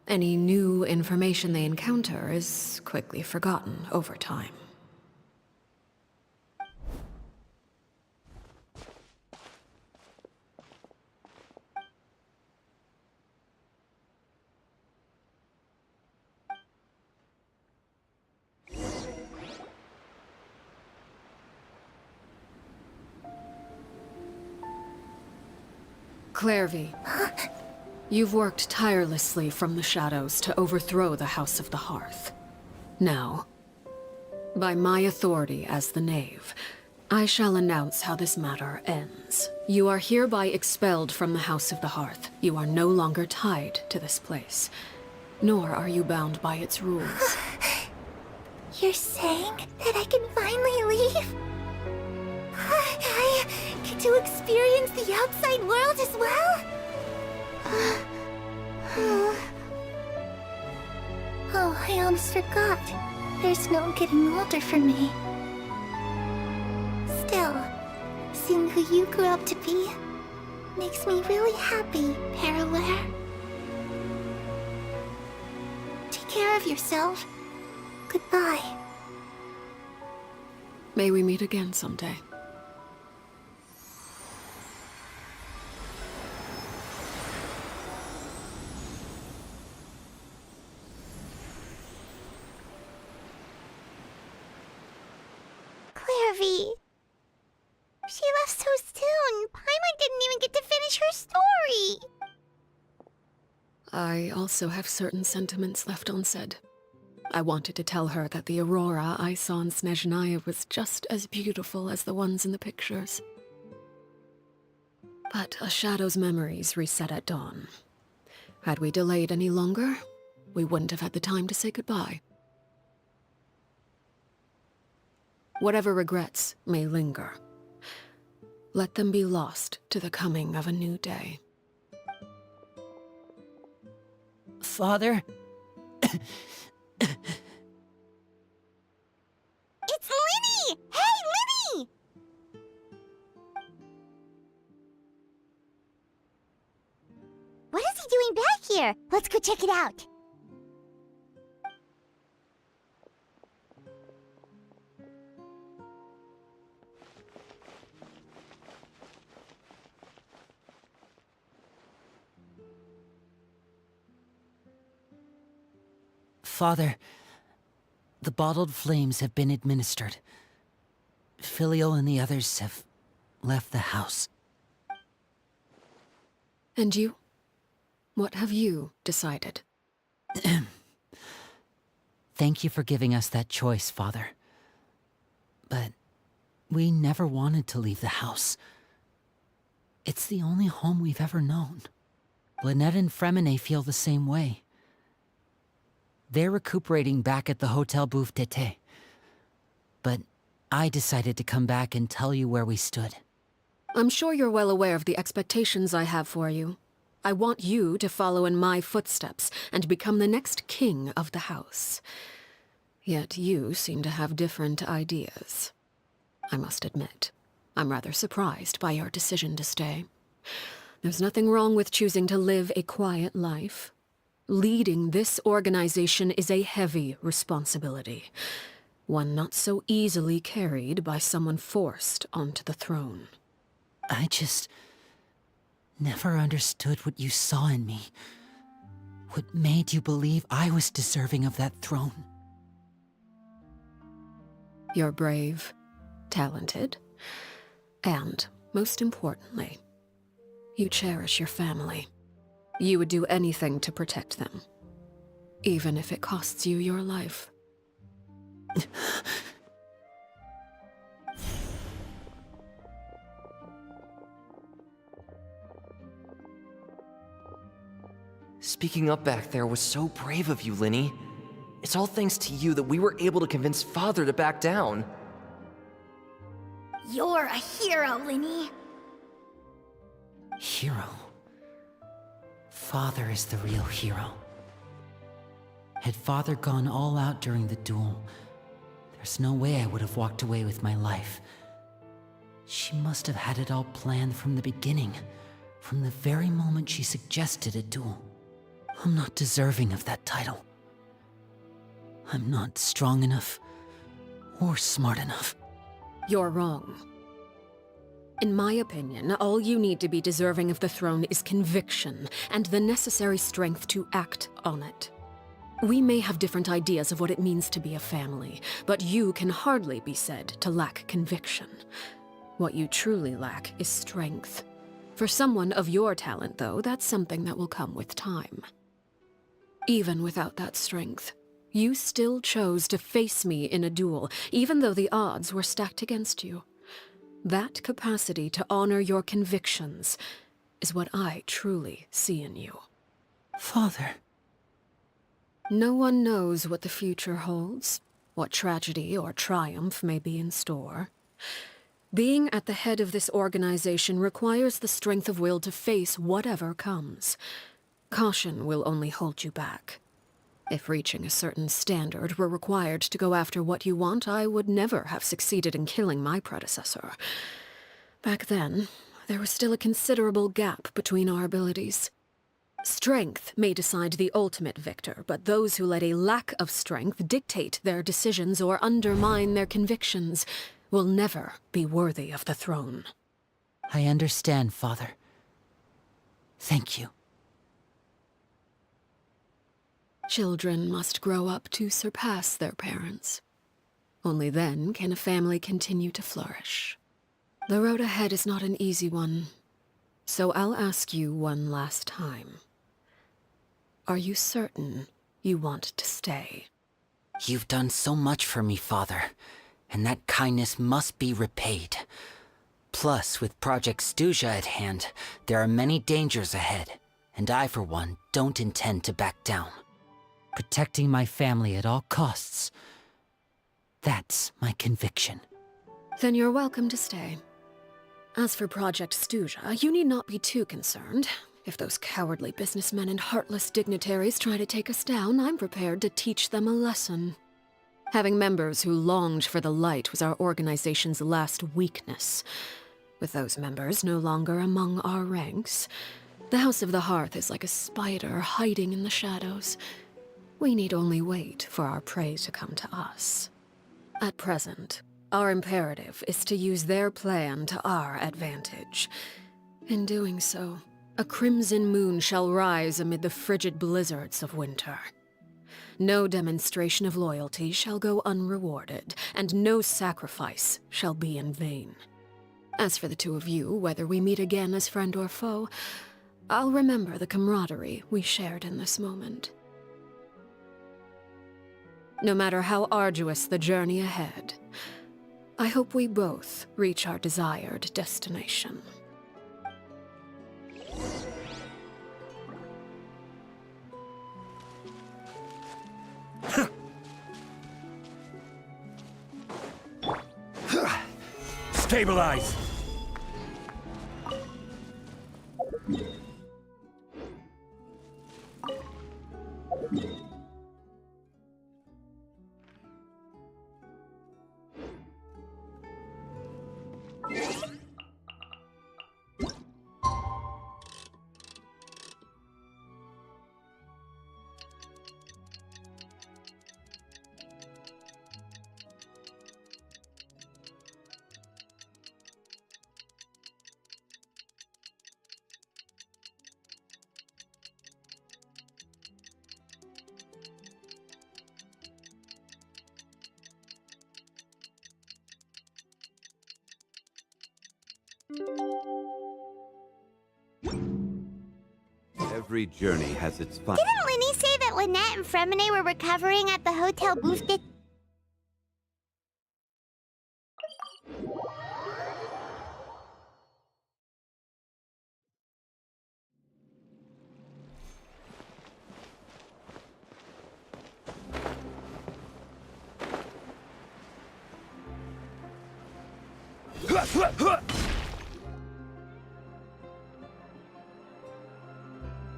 Any new information they encounter is quickly forgotten over time. Clairvy, you've worked tirelessly from the shadows to overthrow the House of the Hearth. Now, by my authority as the Knave, I shall announce how this matter ends. You are hereby expelled from the House of the Hearth. You are no longer tied to this place, nor are you bound by its rules. You're saying that I can finally leave? I get to experience the outside world as well? Oh, I almost forgot. There's no getting older for me. Still, seeing who you grew up to be makes me really happy, Parallare. Take care of yourself. Goodbye. May we meet again someday. Clairvy. She left so soon. Paimon didn't even get to finish her story. I also have certain sentiments left unsaid. I wanted to tell her that the aurora I saw in Snezhnaya was just as beautiful as the ones in the pictures. But a shadow's memories reset at dawn. Had we delayed any longer, we wouldn't have had the time to say goodbye. Whatever regrets may linger, let them be lost to the coming of a new day. Father? It's Linny! Hey, Linny! What is he doing back here? Let's go check it out. Father, the bottled flames have been administered. Filio and the others have left the house. And you? What have you decided? Thank you for giving us that choice, Father. But we never wanted to leave the house. It's the only home we've ever known. Lynette and Fremine feel the same way. They're recuperating back at the Hotel Bouffe d'été. But I decided to come back and tell you where we stood. I'm sure you're well aware of the expectations I have for you. I want you to follow in my footsteps and become the next king of the house. Yet you seem to have different ideas. I must admit, I'm rather surprised by your decision to stay. There's nothing wrong with choosing to live a quiet life. Leading this organization is a heavy responsibility, one not so easily carried by someone forced onto the throne. I just never understood what you saw in me. What made you believe I was deserving of that throne? You're brave, talented, and, most importantly, you cherish your family. You would do anything to protect them, even if it costs you your life. Speaking up back there was so brave of you, Linny. It's all thanks to you that we were able to convince Father to back down. You're a hero, Linny. Hero? Father is the real hero. Had Father gone all out during the duel, there's no way I would have walked away with my life. She must have had it all planned from the beginning, from the very moment she suggested a duel. I'm not deserving of that title. I'm not strong enough or smart enough. You're wrong. In my opinion, all you need to be deserving of the throne is conviction and the necessary strength to act on it. We may have different ideas of what it means to be a family, but you can hardly be said to lack conviction. What you truly lack is strength. For someone of your talent, though, that's something that will come with time. Even without that strength, you still chose to face me in a duel, even though the odds were stacked against you. That capacity to honor your convictions is what I truly see in you. Father. No one knows what the future holds, what tragedy or triumph may be in store. Being at the head of this organization requires the strength of will to face whatever comes. Caution will only hold you back. If reaching a certain standard were required to go after what you want, I would never have succeeded in killing my predecessor. Back then, there was still a considerable gap between our abilities. Strength may decide the ultimate victor, but those who let a lack of strength dictate their decisions or undermine their convictions will never be worthy of the throne. I understand, Father. Thank you. Children must grow up to surpass their parents. Only then can a family continue to flourish. The road ahead is not an easy one, so I'll ask you one last time. Are you certain you want to stay? You've done so much for me, Father, and that kindness must be repaid. Plus, with Project Stuja at hand, there are many dangers ahead, and I, for one, don't intend to back down. Protecting my family at all costs. That's my conviction. Then you're welcome to stay. As for Project Stuja, you need not be too concerned. If those cowardly businessmen and heartless dignitaries try to take us down, I'm prepared to teach them a lesson. Having members who longed for the light was our organization's last weakness. With those members no longer among our ranks, the House of the Hearth is like a spider hiding in the shadows. We need only wait for our prey to come to us. At present, our imperative is to use their plan to our advantage. In doing so, a crimson moon shall rise amid the frigid blizzards of winter. No demonstration of loyalty shall go unrewarded, and no sacrifice shall be in vain. As for the two of you, whether we meet again as friend or foe, I'll remember the camaraderie we shared in this moment. No matter how arduous the journey ahead, I hope we both reach our desired destination. Stabilize! Every journey has its fun. Didn't Linny say that Lynette and Fremine were recovering at the hotel booth?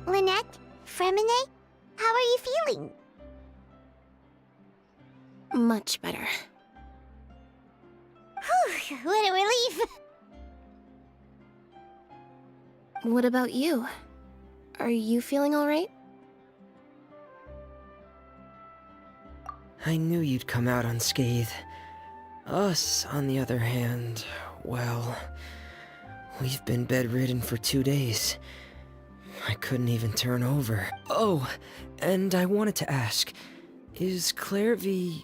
Lynette? Fremine? How are you feeling? Much better. Whew, what a relief! What about you? Are you feeling alright? I knew you'd come out unscathed. Us, on the other hand, well, we've been bedridden for 2 days. I couldn't even turn over. Oh, and I wanted to ask, is Clairvy...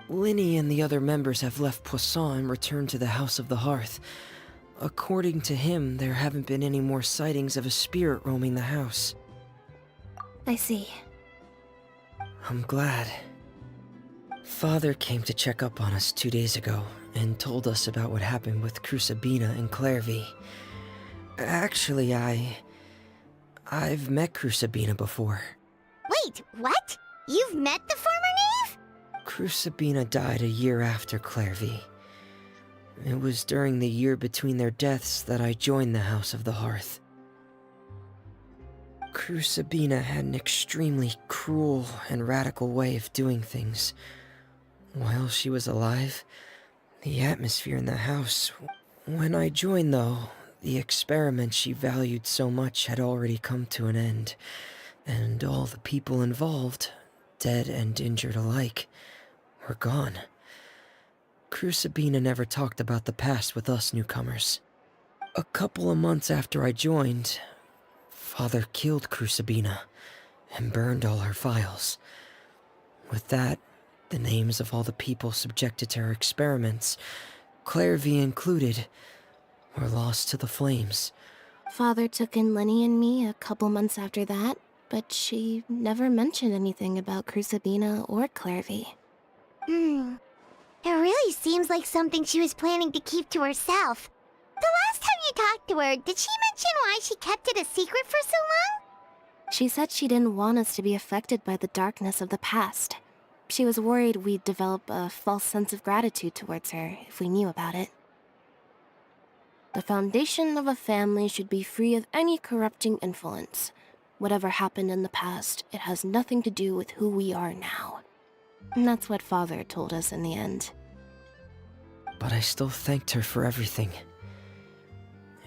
Linny and the other members have left Poisson and returned to the House of the Hearth. According to him, there haven't been any more sightings of a spirit roaming the house. I see. I'm glad. Father came to check up on us 2 days ago and told us about what happened with Crusabina and Clairvy. Actually, I've met Crusabina before. Wait, what? You've met the former knave? Crusabina died a year after Clairvy. It was during the year between their deaths that I joined the House of the Hearth. Crusabina had an extremely cruel and radical way of doing things. While she was alive, the atmosphere in the house... When I joined, though, the experiment she valued so much had already come to an end, and all the people involved, dead and injured alike, were gone. Crusabina never talked about the past with us newcomers. A couple of months after I joined, Father killed Crusabina and burned all her files. With that, the names of all the people subjected to her experiments, Clairvy included, were lost to the flames. Father took in Lenny and me a couple months after that, but she never mentioned anything about Crusabina or Clairvy. It really seems like something she was planning to keep to herself. The last time you talked to her, did she mention why she kept it a secret for so long? She said she didn't want us to be affected by the darkness of the past. She was worried we'd develop a false sense of gratitude towards her if we knew about it. The foundation of a family should be free of any corrupting influence. Whatever happened in the past, it has nothing to do with who we are now. And that's what Father told us in the end. But I still thanked her for everything.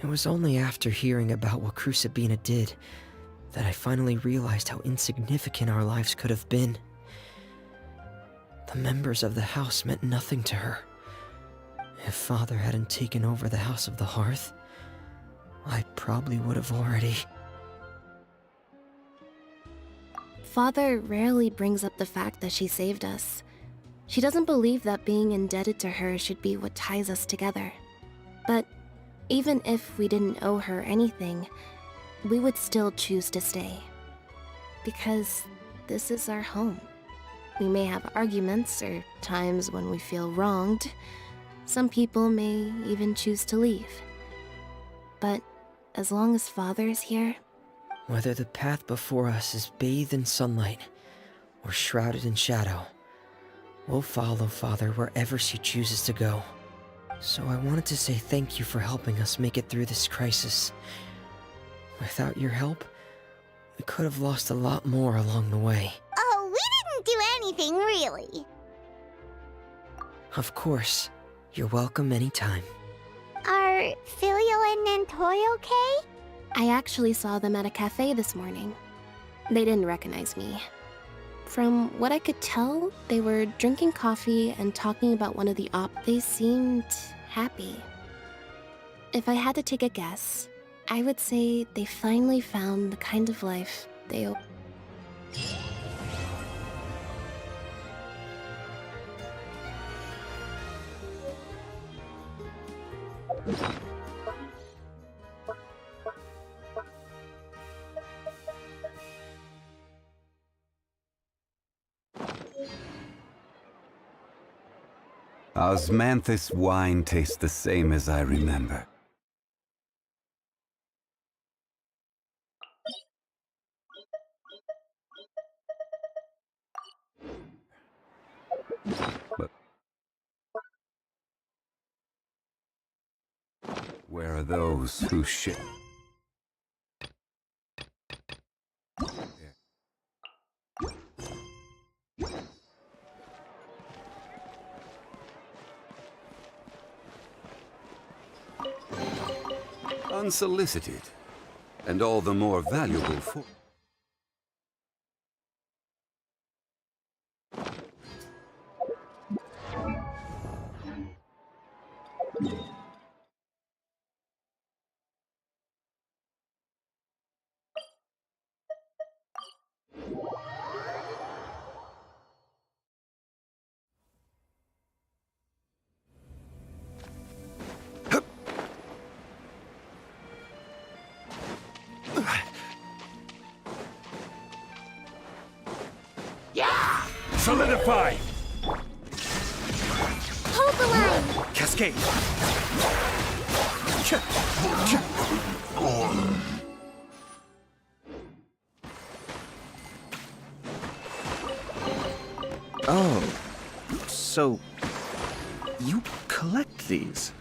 It was only after hearing about what Crusabina did that I finally realized how insignificant our lives could have been. The members of the house meant nothing to her. If Father hadn't taken over the House of the Hearth, I probably would have already... Father rarely brings up the fact that she saved us. She doesn't believe that being indebted to her should be what ties us together. But even if we didn't owe her anything, we would still choose to stay. Because this is our home. We may have arguments or times when we feel wronged. Some people may even choose to leave. But as long as Father is here... Whether the path before us is bathed in sunlight or shrouded in shadow, we'll follow Father wherever she chooses to go. So I wanted to say thank you for helping us make it through this crisis. Without your help, we could have lost a lot more along the way. Oh, we didn't do anything, really. Of course. You're welcome anytime. Are Filial and Nantoy okay? I actually saw them at a cafe this morning. They didn't recognize me. From what I could tell, they were drinking coffee and talking about one of the They seemed happy. If I had to take a guess, I would say they finally found the kind of life they... Osmanthus wine tastes the same as I remember. But where are those who share? Unsolicited, and all the more valuable for... Solidify! Hold the line! Cascade! Oh, so you collect these?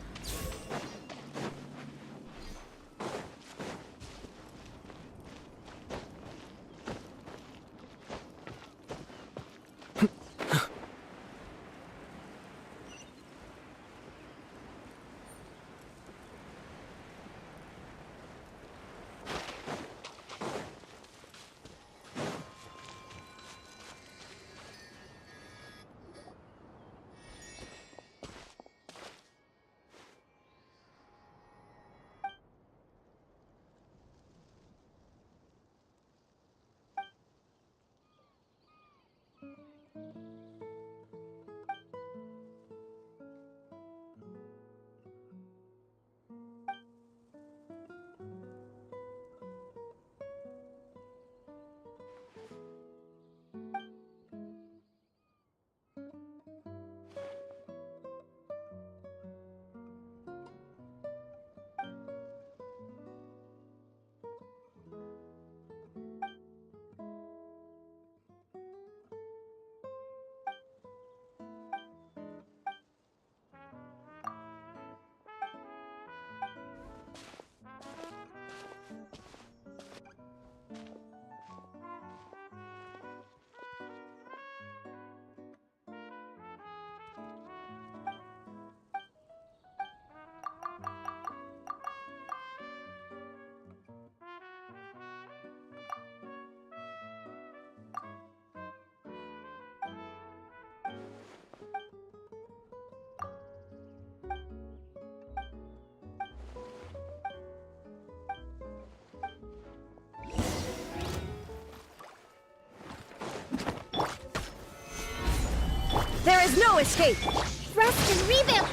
There is no escape! Rest and rebuild!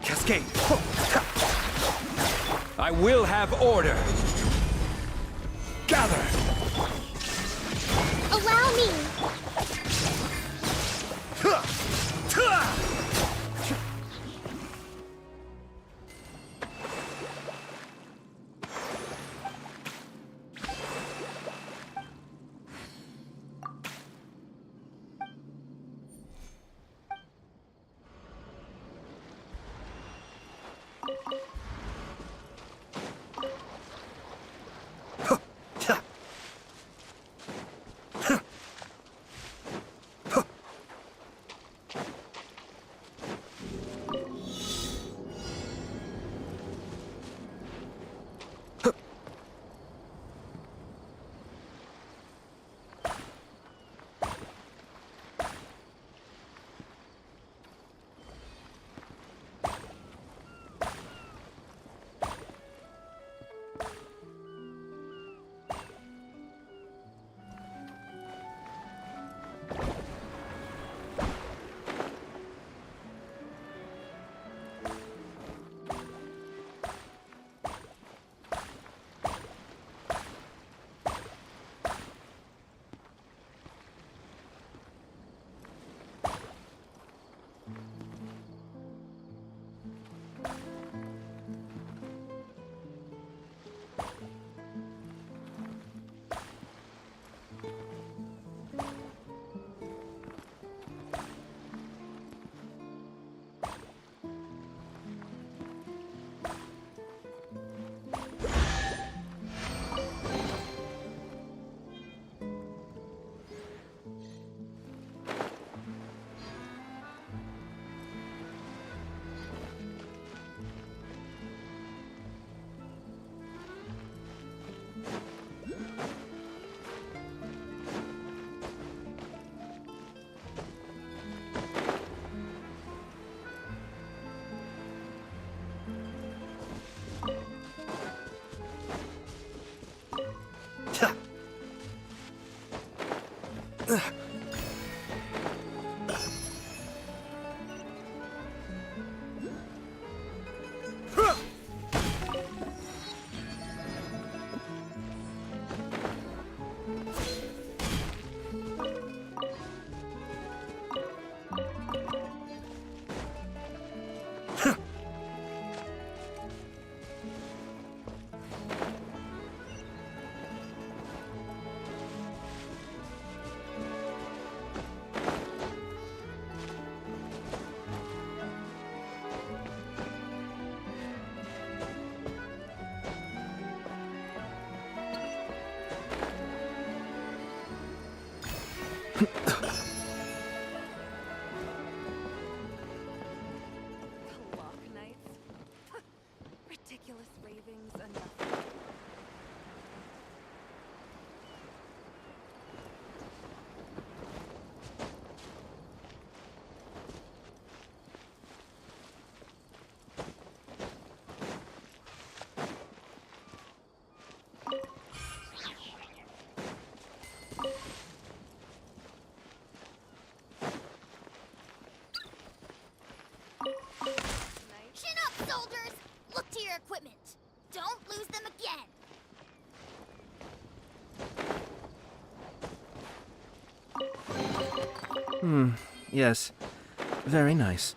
Cascade! I will have order! Gather! Allow me! Ridiculous ravings enough. Chin up, soldiers! Look to your equipment. Don't lose them again. Yes. Very nice.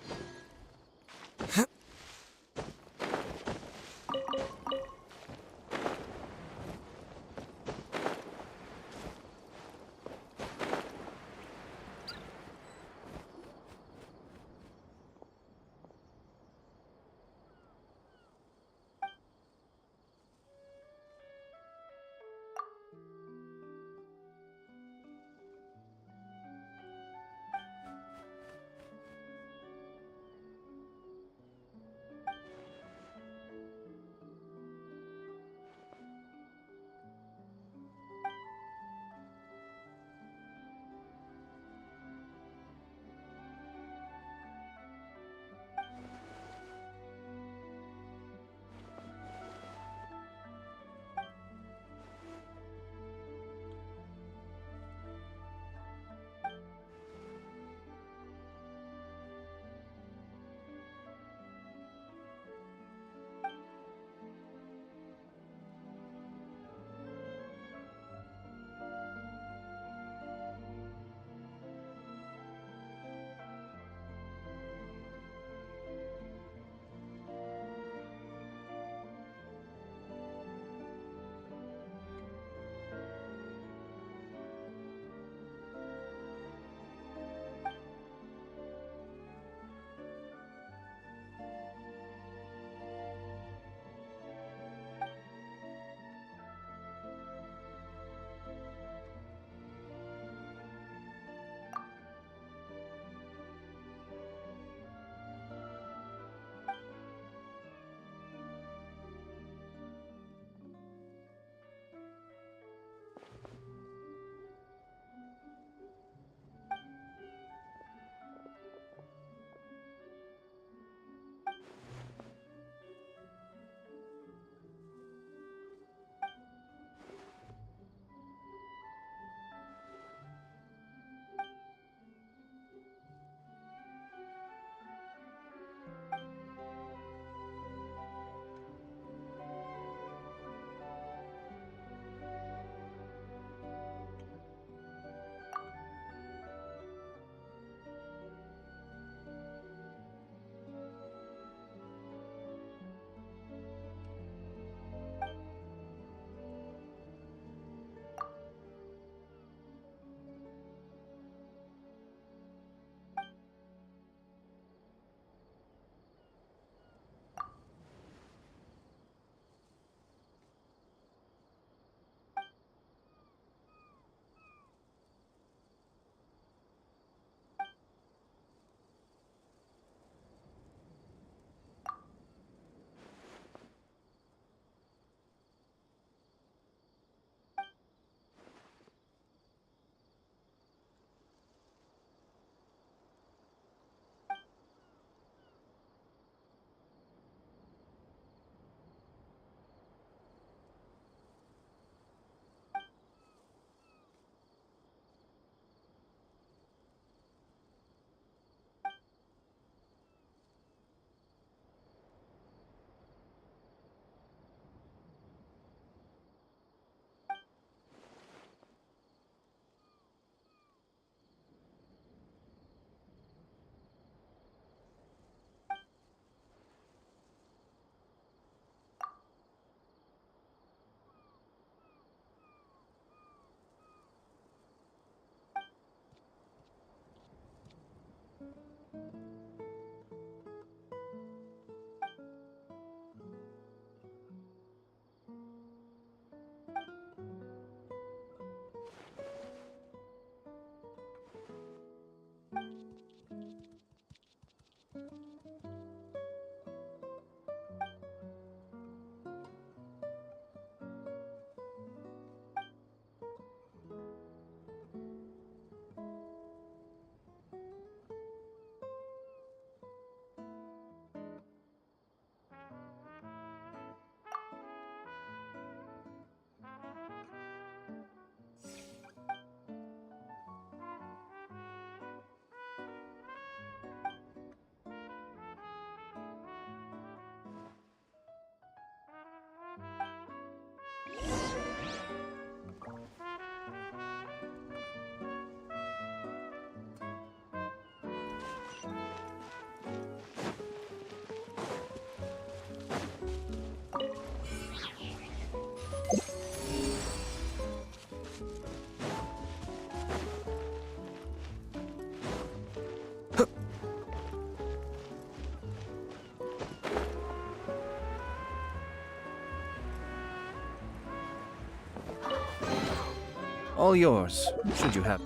All yours, should you have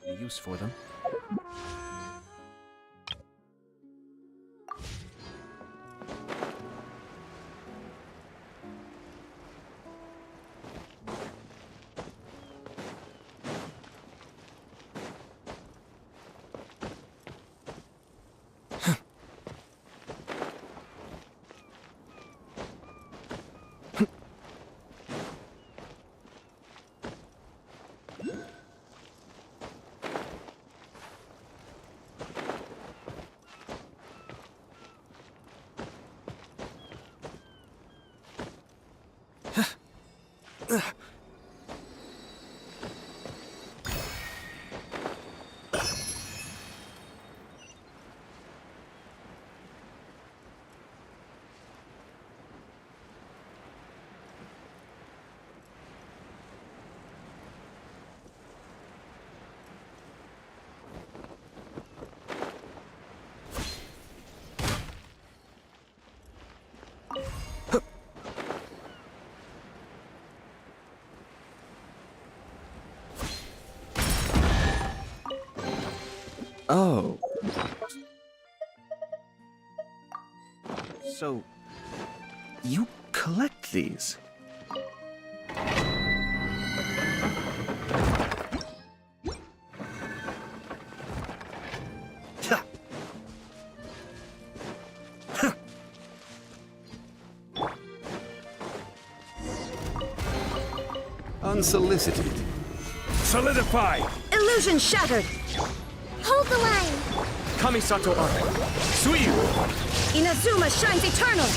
a use for them. Oh. So, you collect these? Unsolicited. Solidify! Illusion shattered! Hold the line! Kamisato Art. Suiyu! Inazuma shines eternal!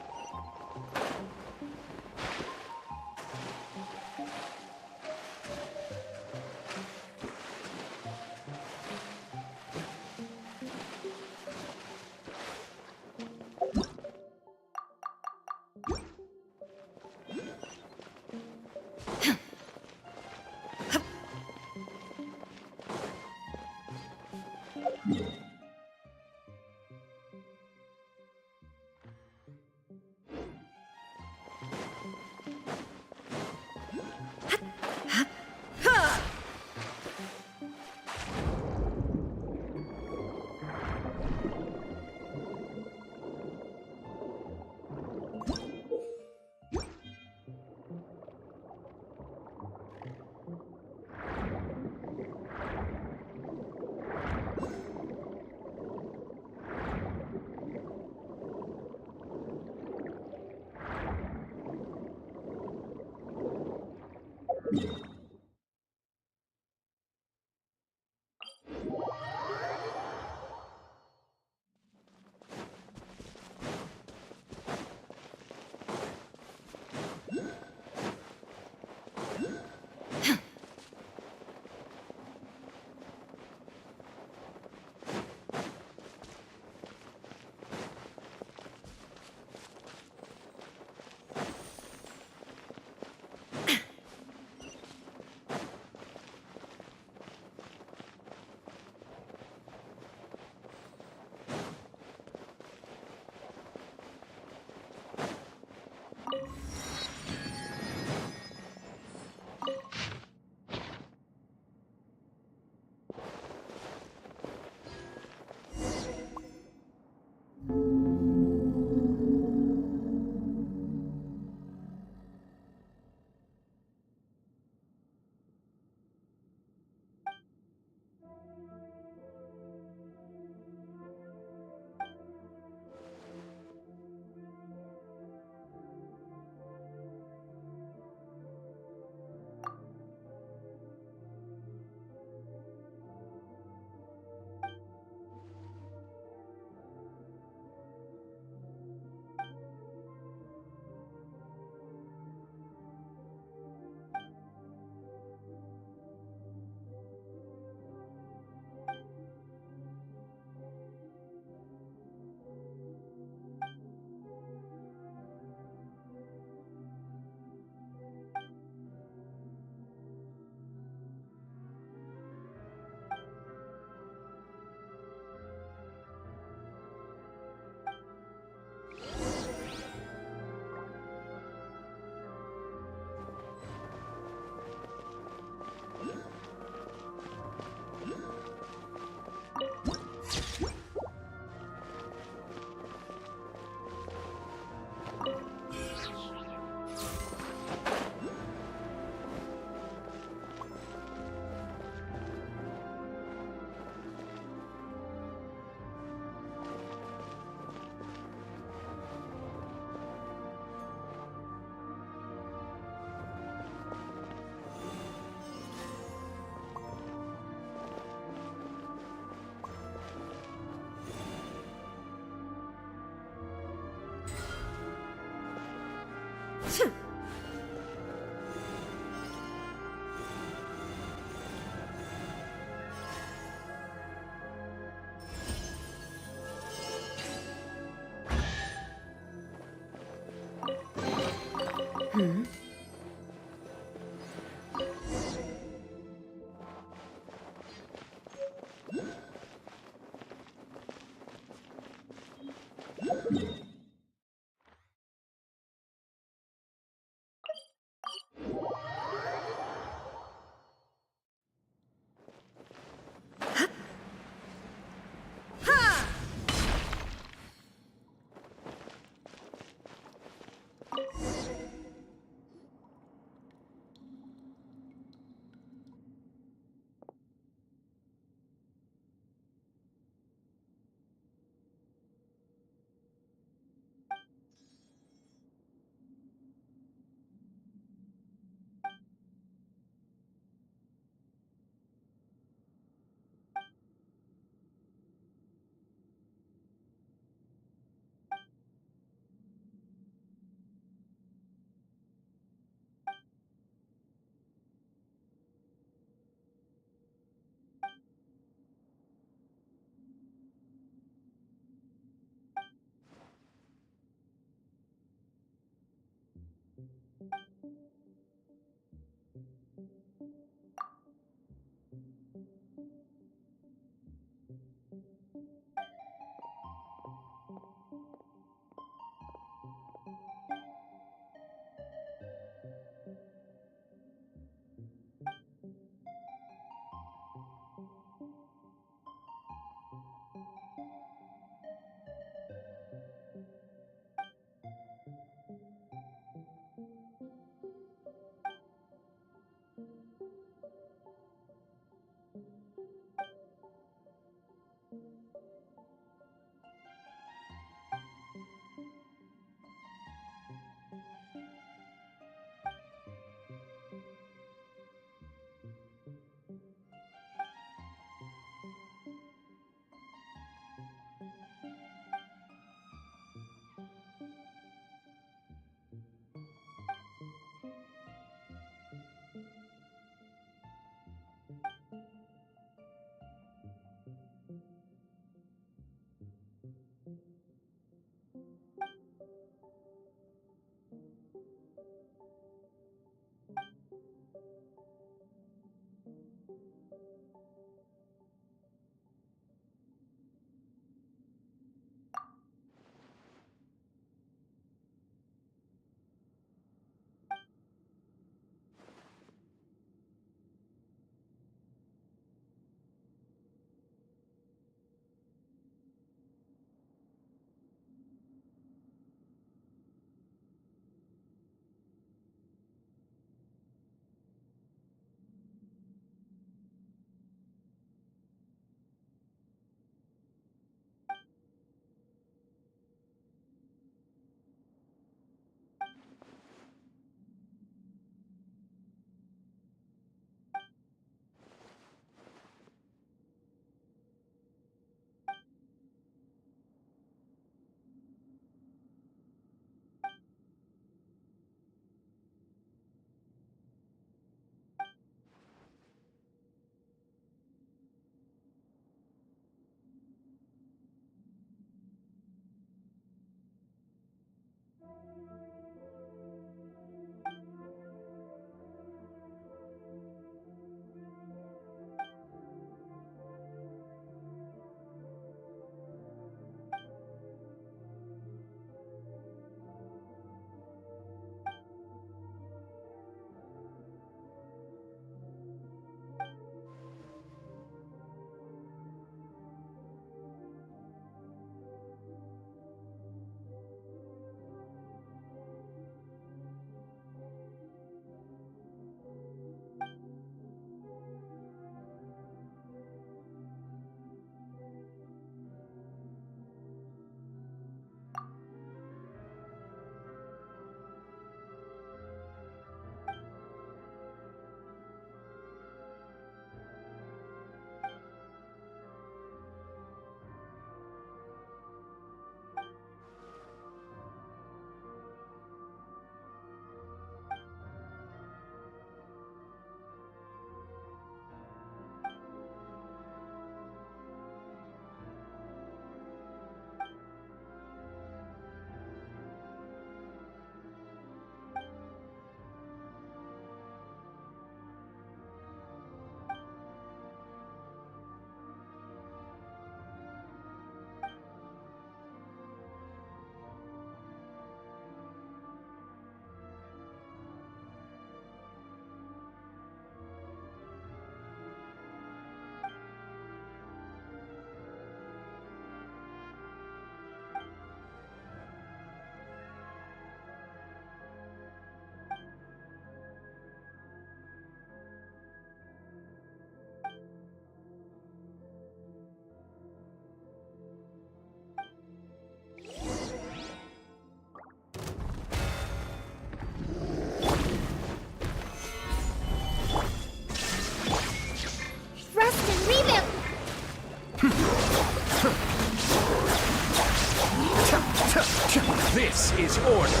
This is order.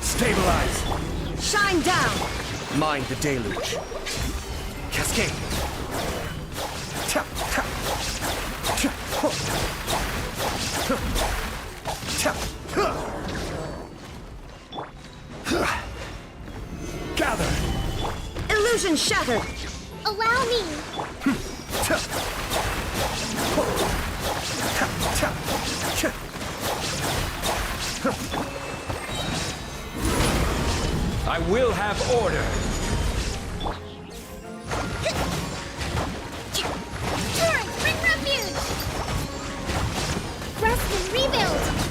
Stabilize. Shine down! Mind the deluge. Cascade. Ta, ta. Ta, ho. Ta, ha. Gather. Illusion shattered! Allow me! Ta. Ho. Ta, ta. Cha. I will have order. Turn! Bring refuge! Rest and rebuild!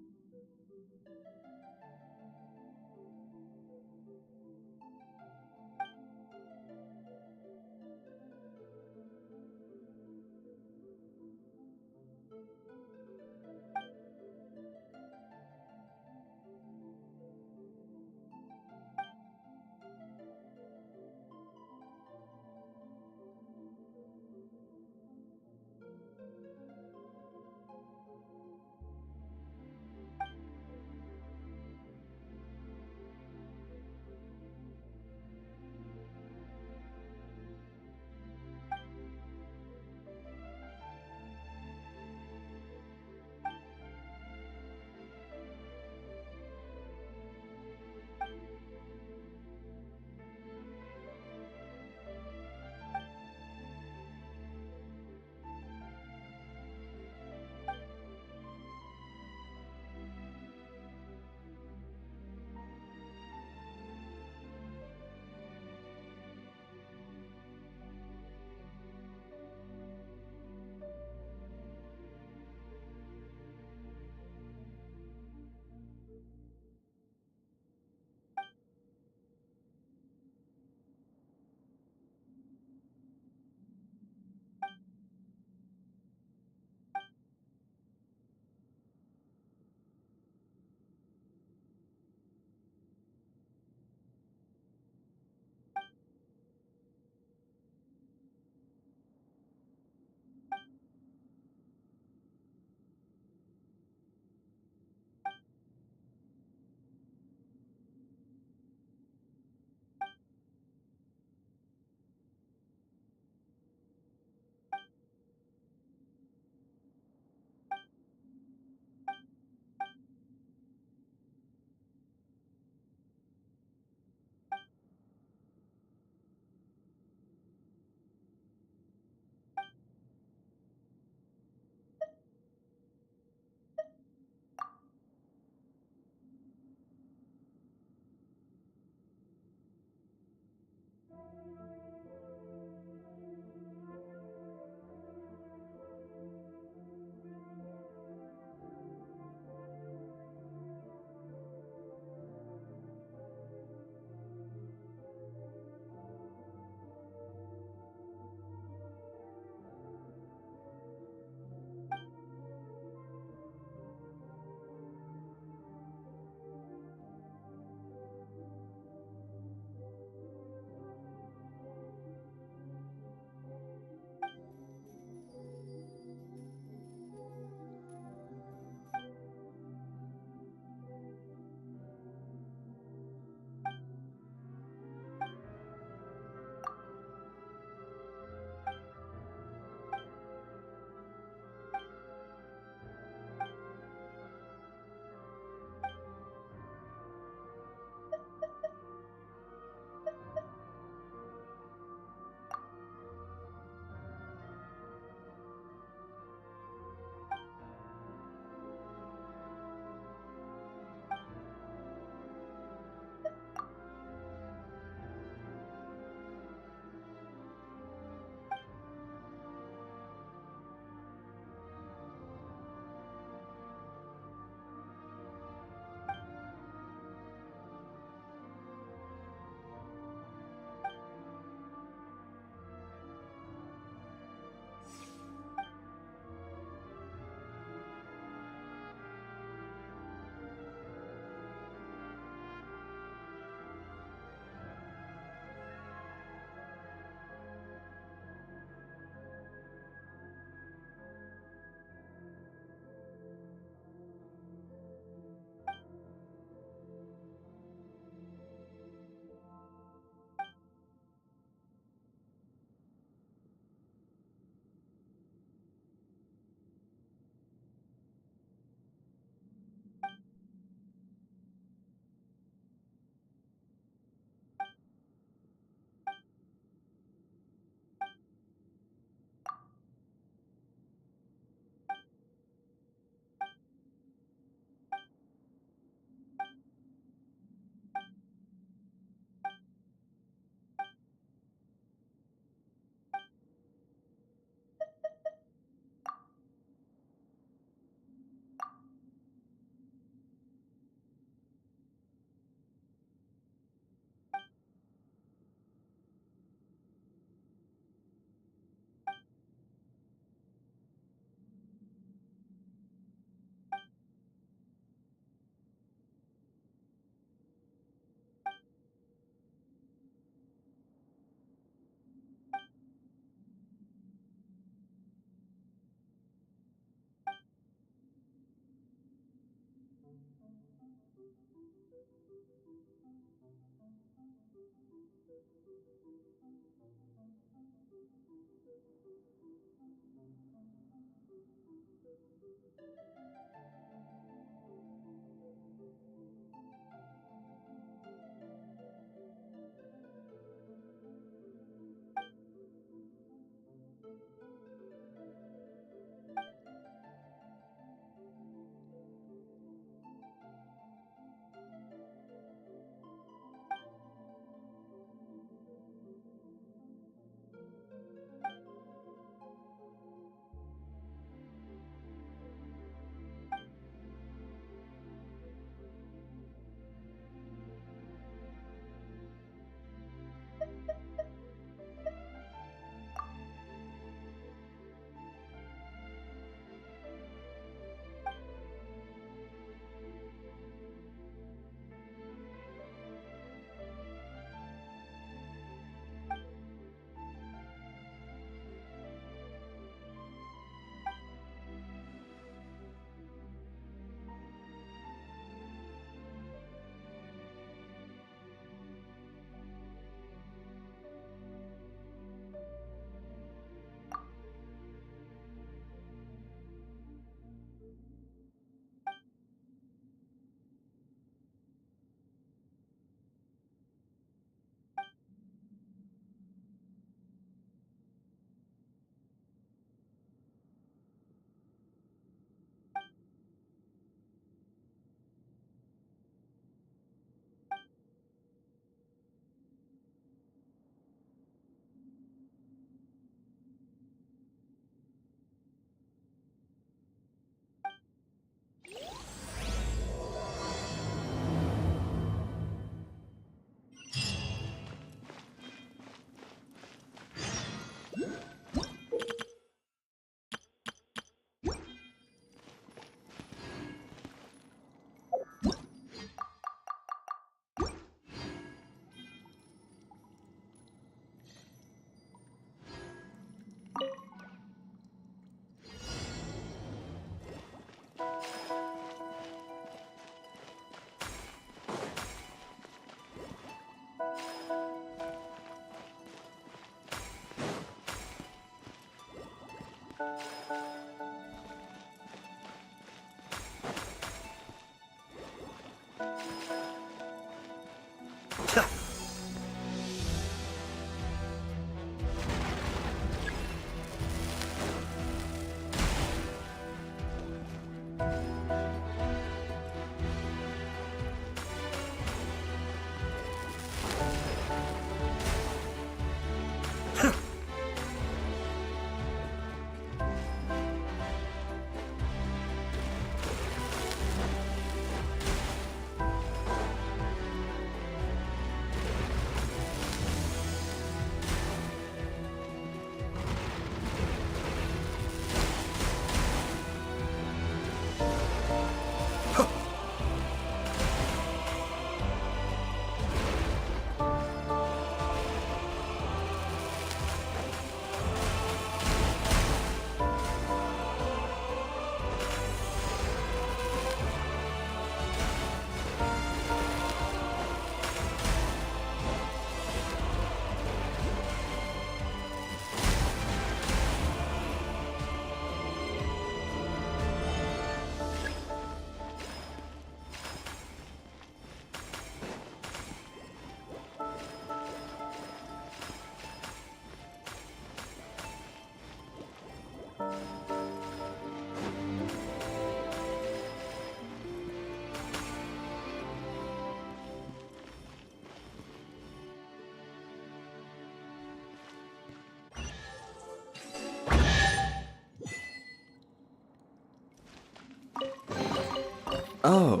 Oh,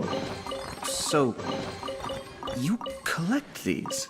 so you collect these?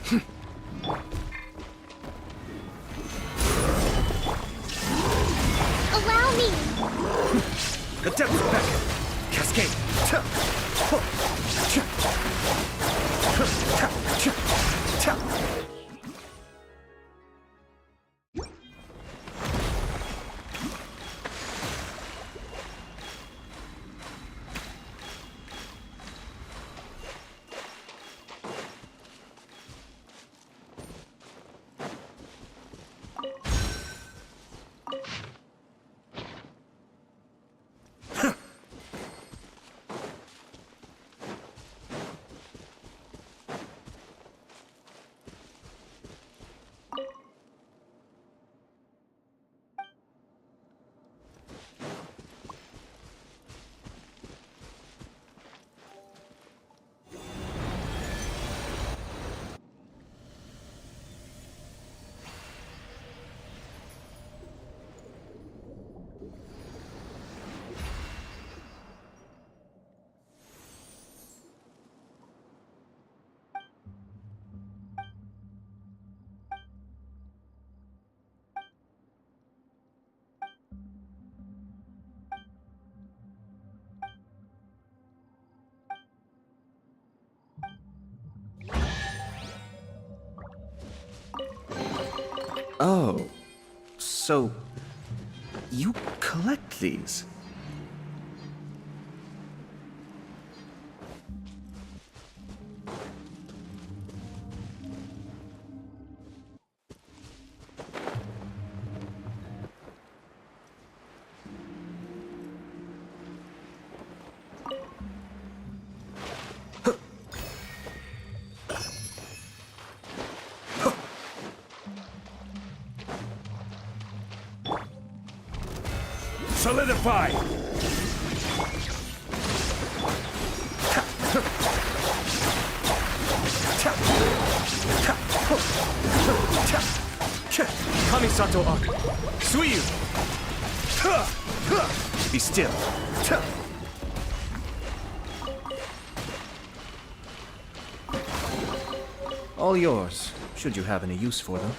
Allow me! Adept back! Cascade! Oh, so you collect these? Solidify! Kamisato Arc! Suiyu! Be still. All yours, should you have any use for them.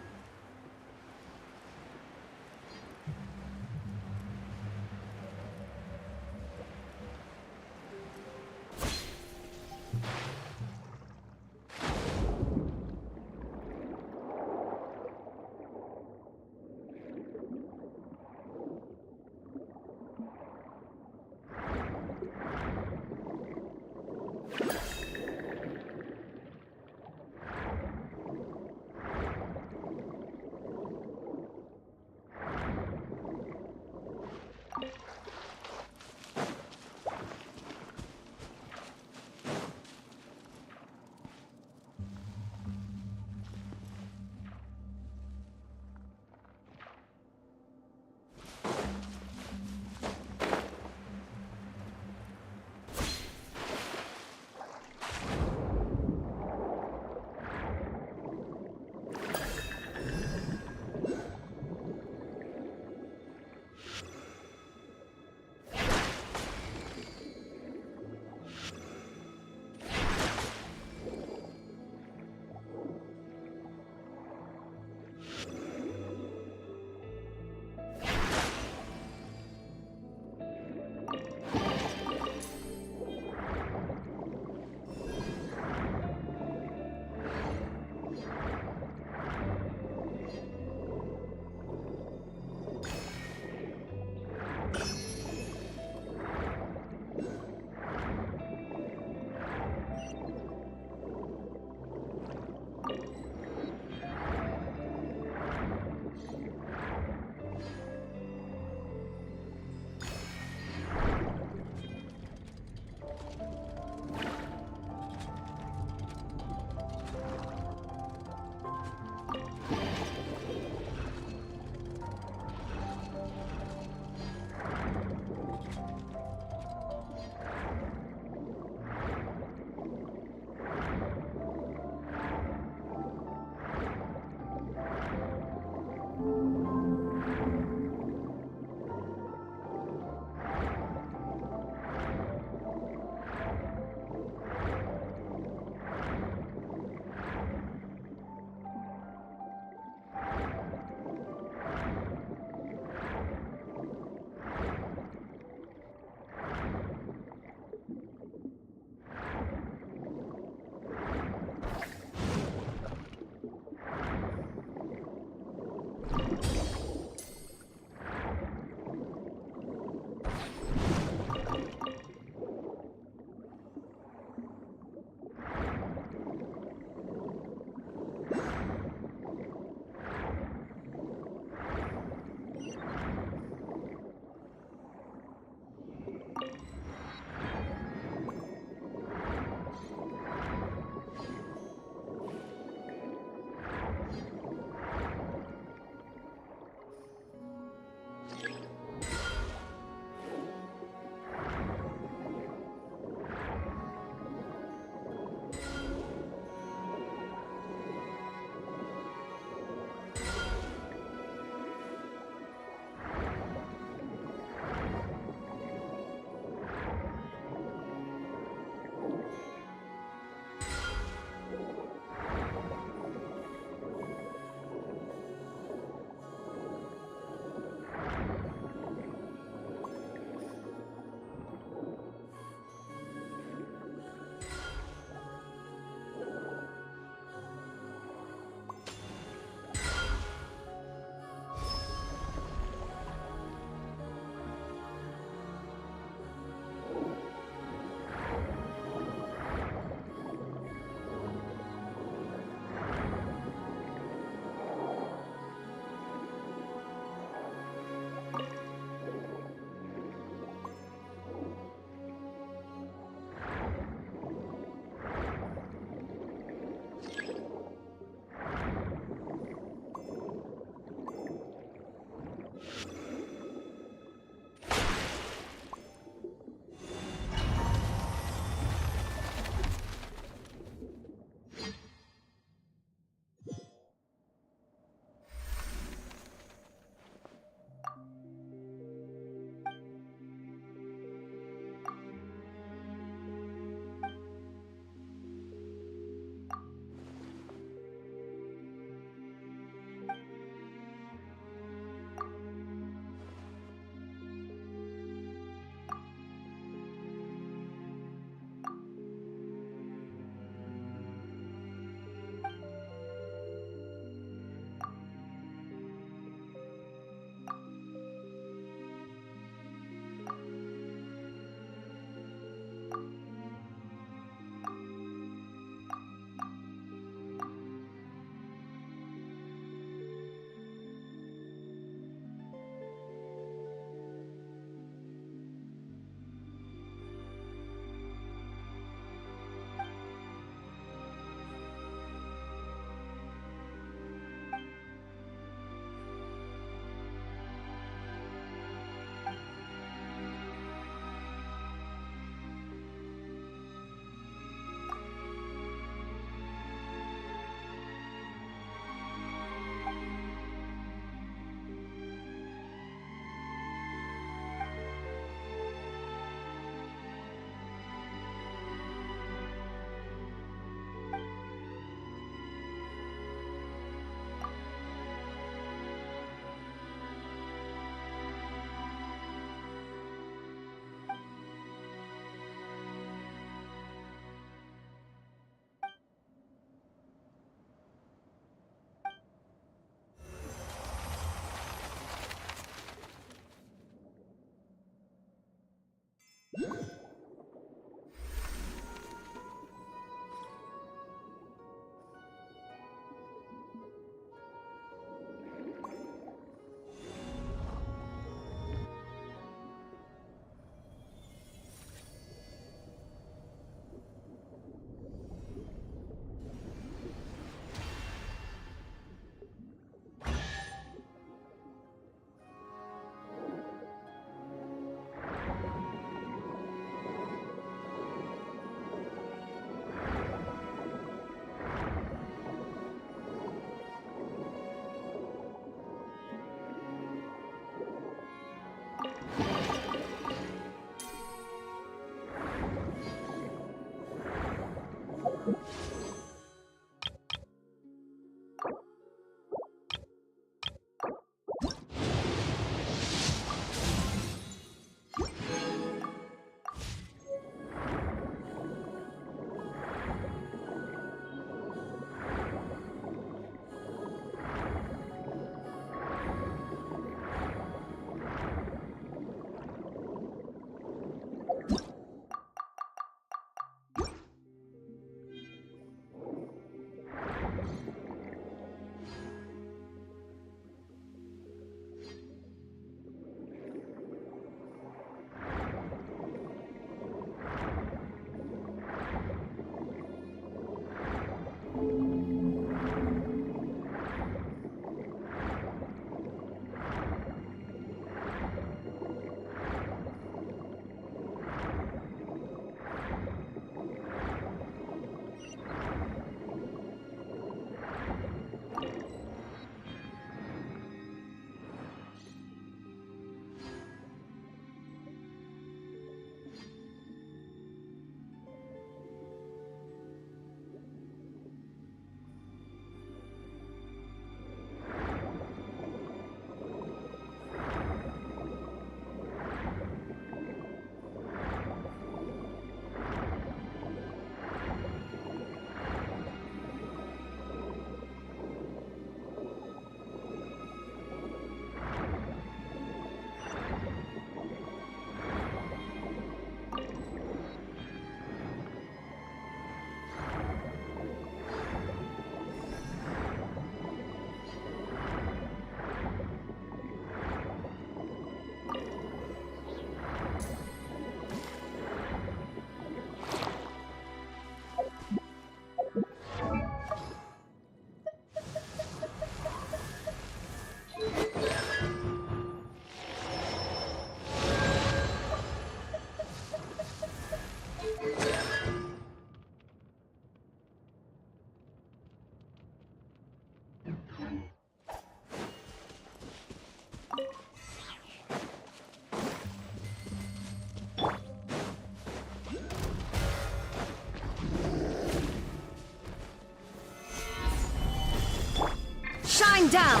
Shine down!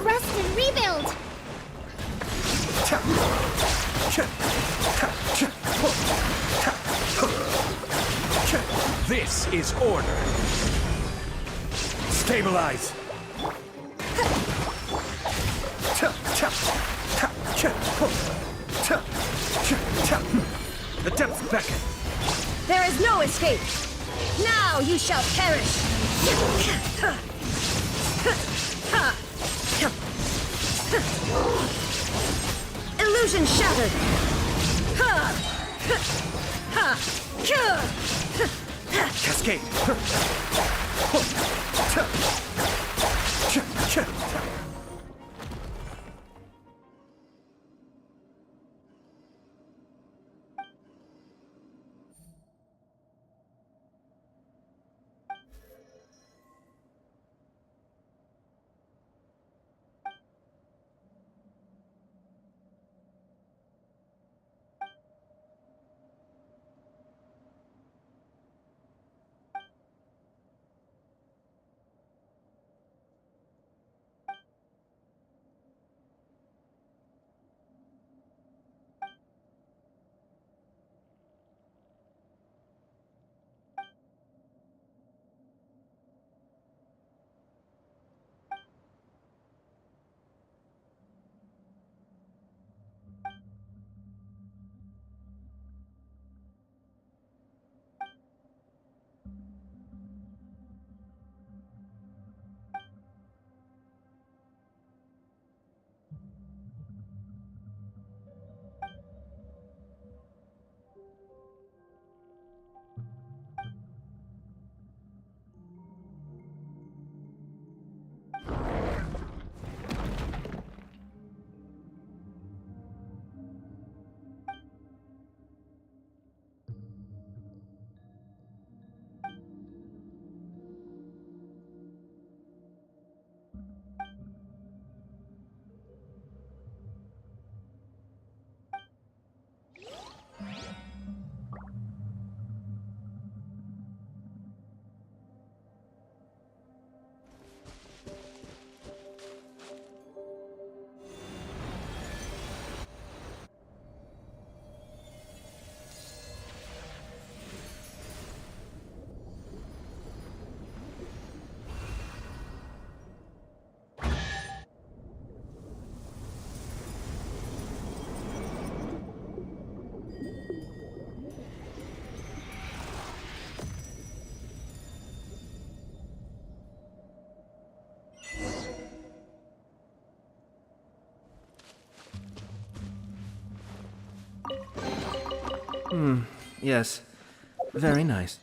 Rest and rebuild! This is order. Stabilize. The depths beckon. There is no escape! Now you shall perish! Illusion shattered! Cascade. Yes. Very nice.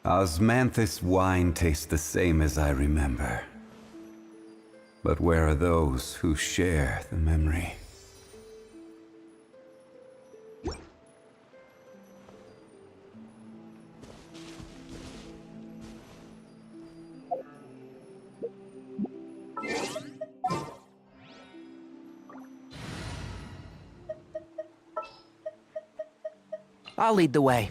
Osmanthus wine tastes the same as I remember. But where are those who share the memory? I'll lead the way.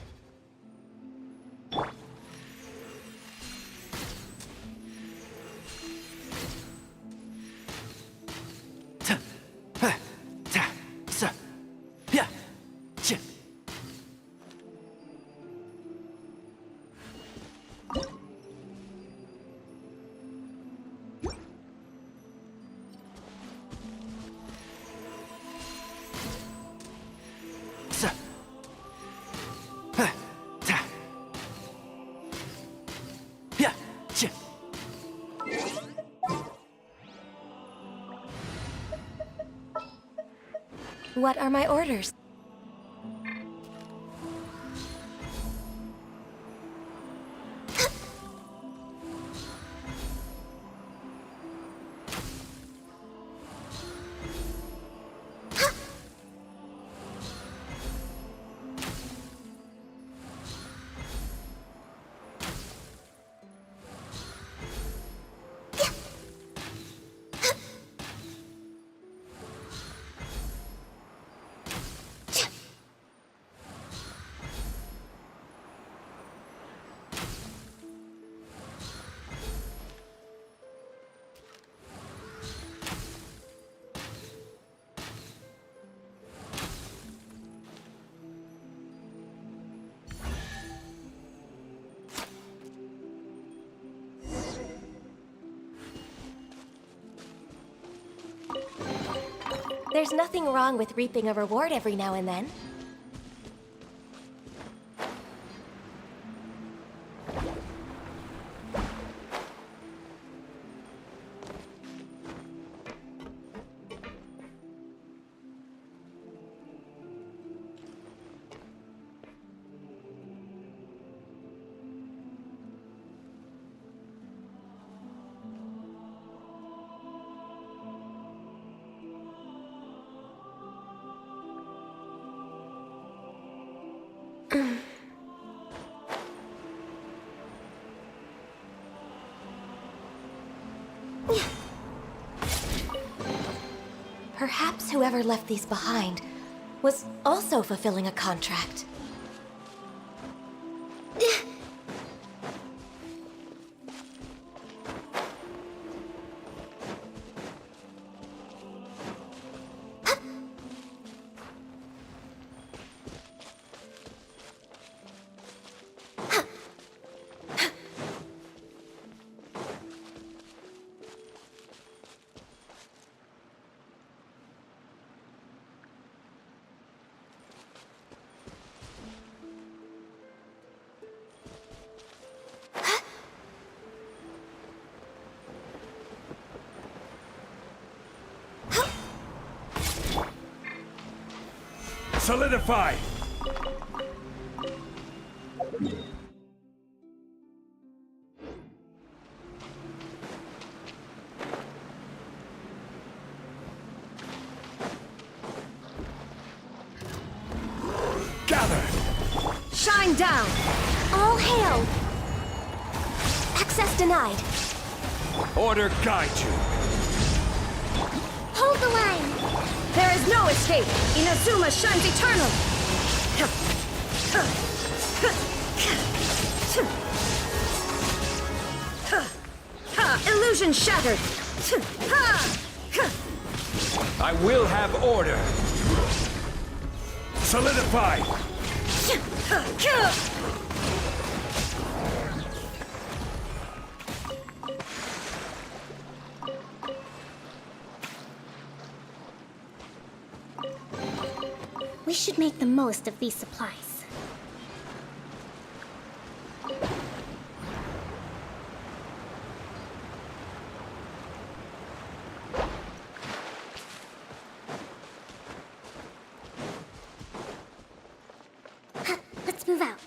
What are my orders? There's nothing wrong with reaping a reward every now and then. Perhaps whoever left these behind was also fulfilling a contract. Solidify! Gather! Shine down! All hail! Access denied. Order guide you. Hold the line! There is no escape! Inazuma shines eternal! Illusion shattered! I will have order. Solidify! We should make the most of these supplies. Let's move out.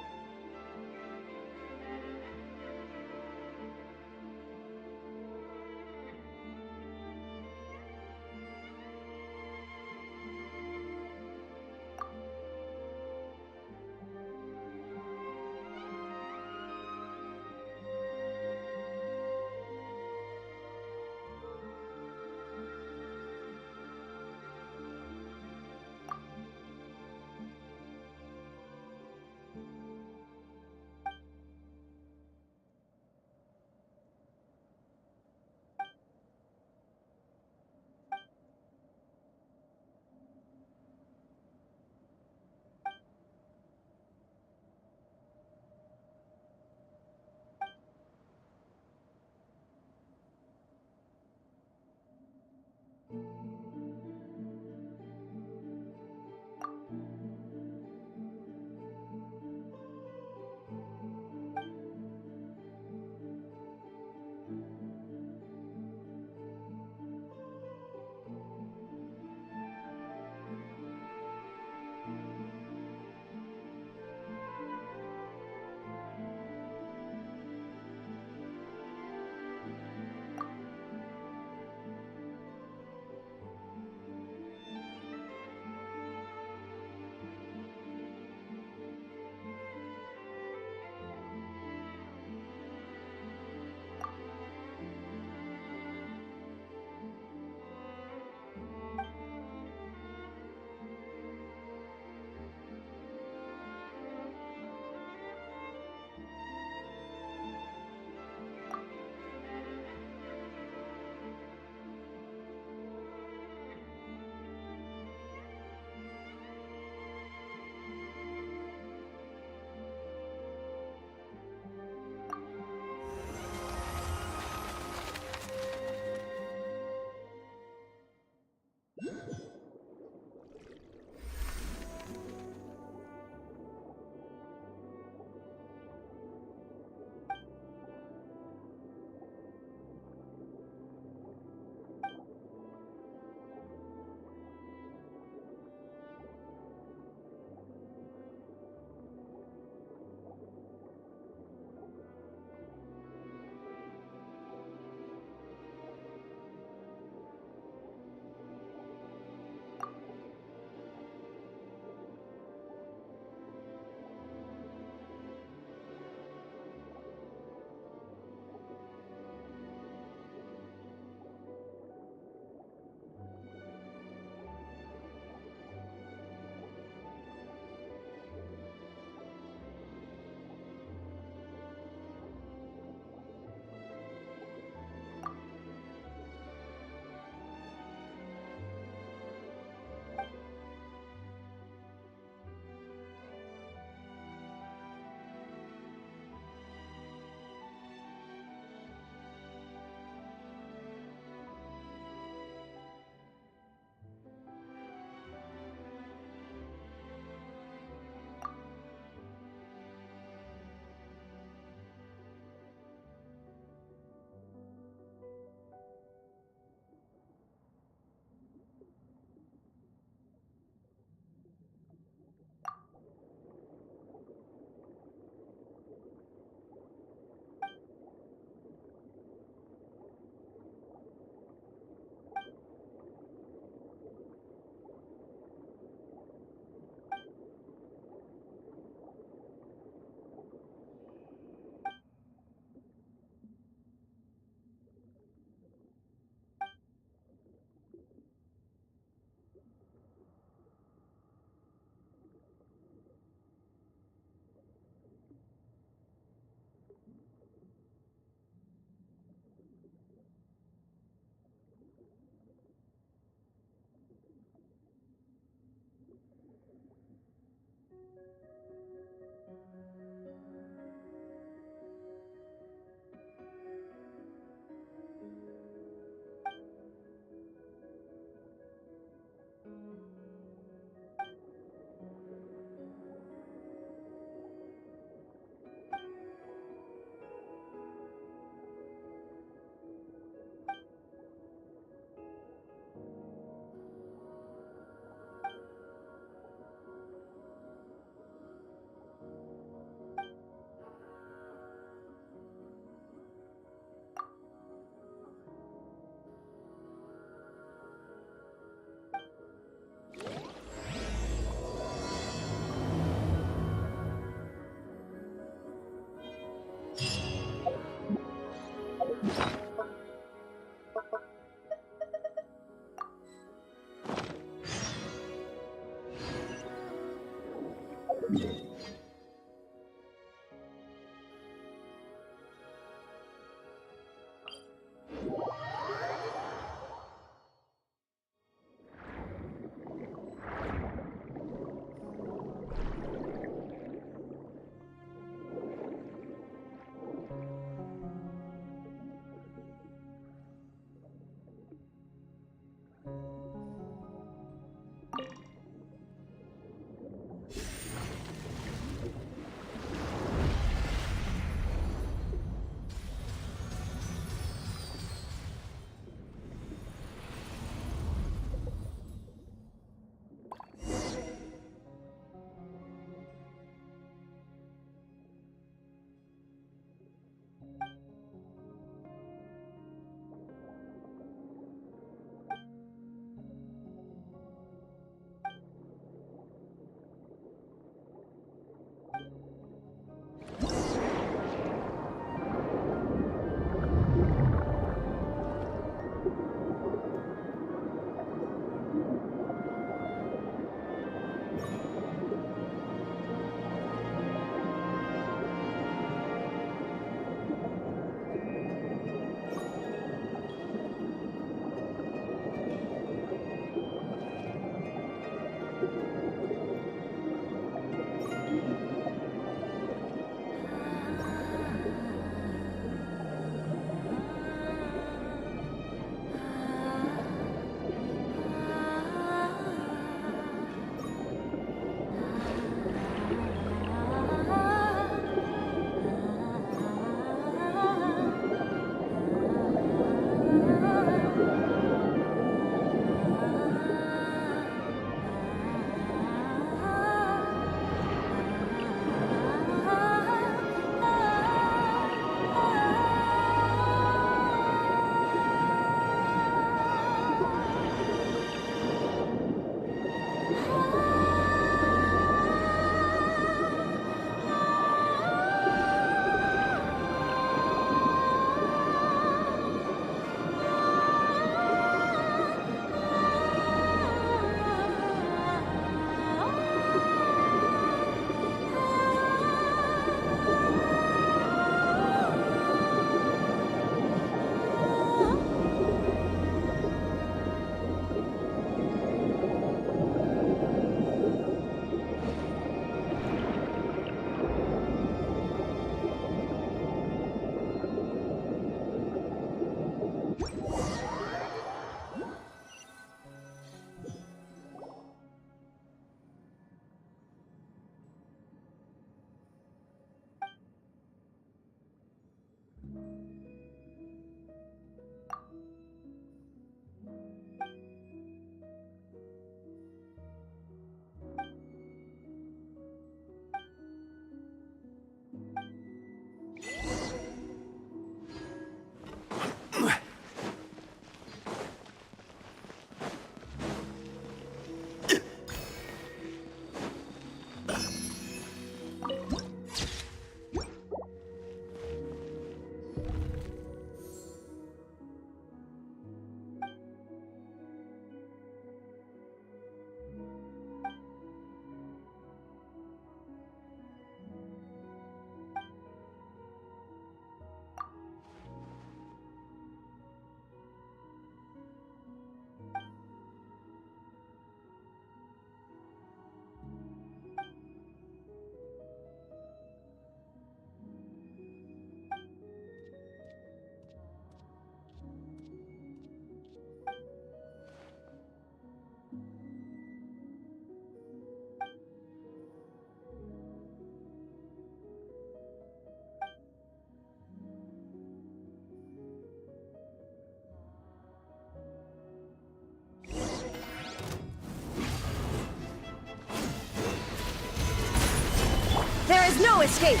There is no escape!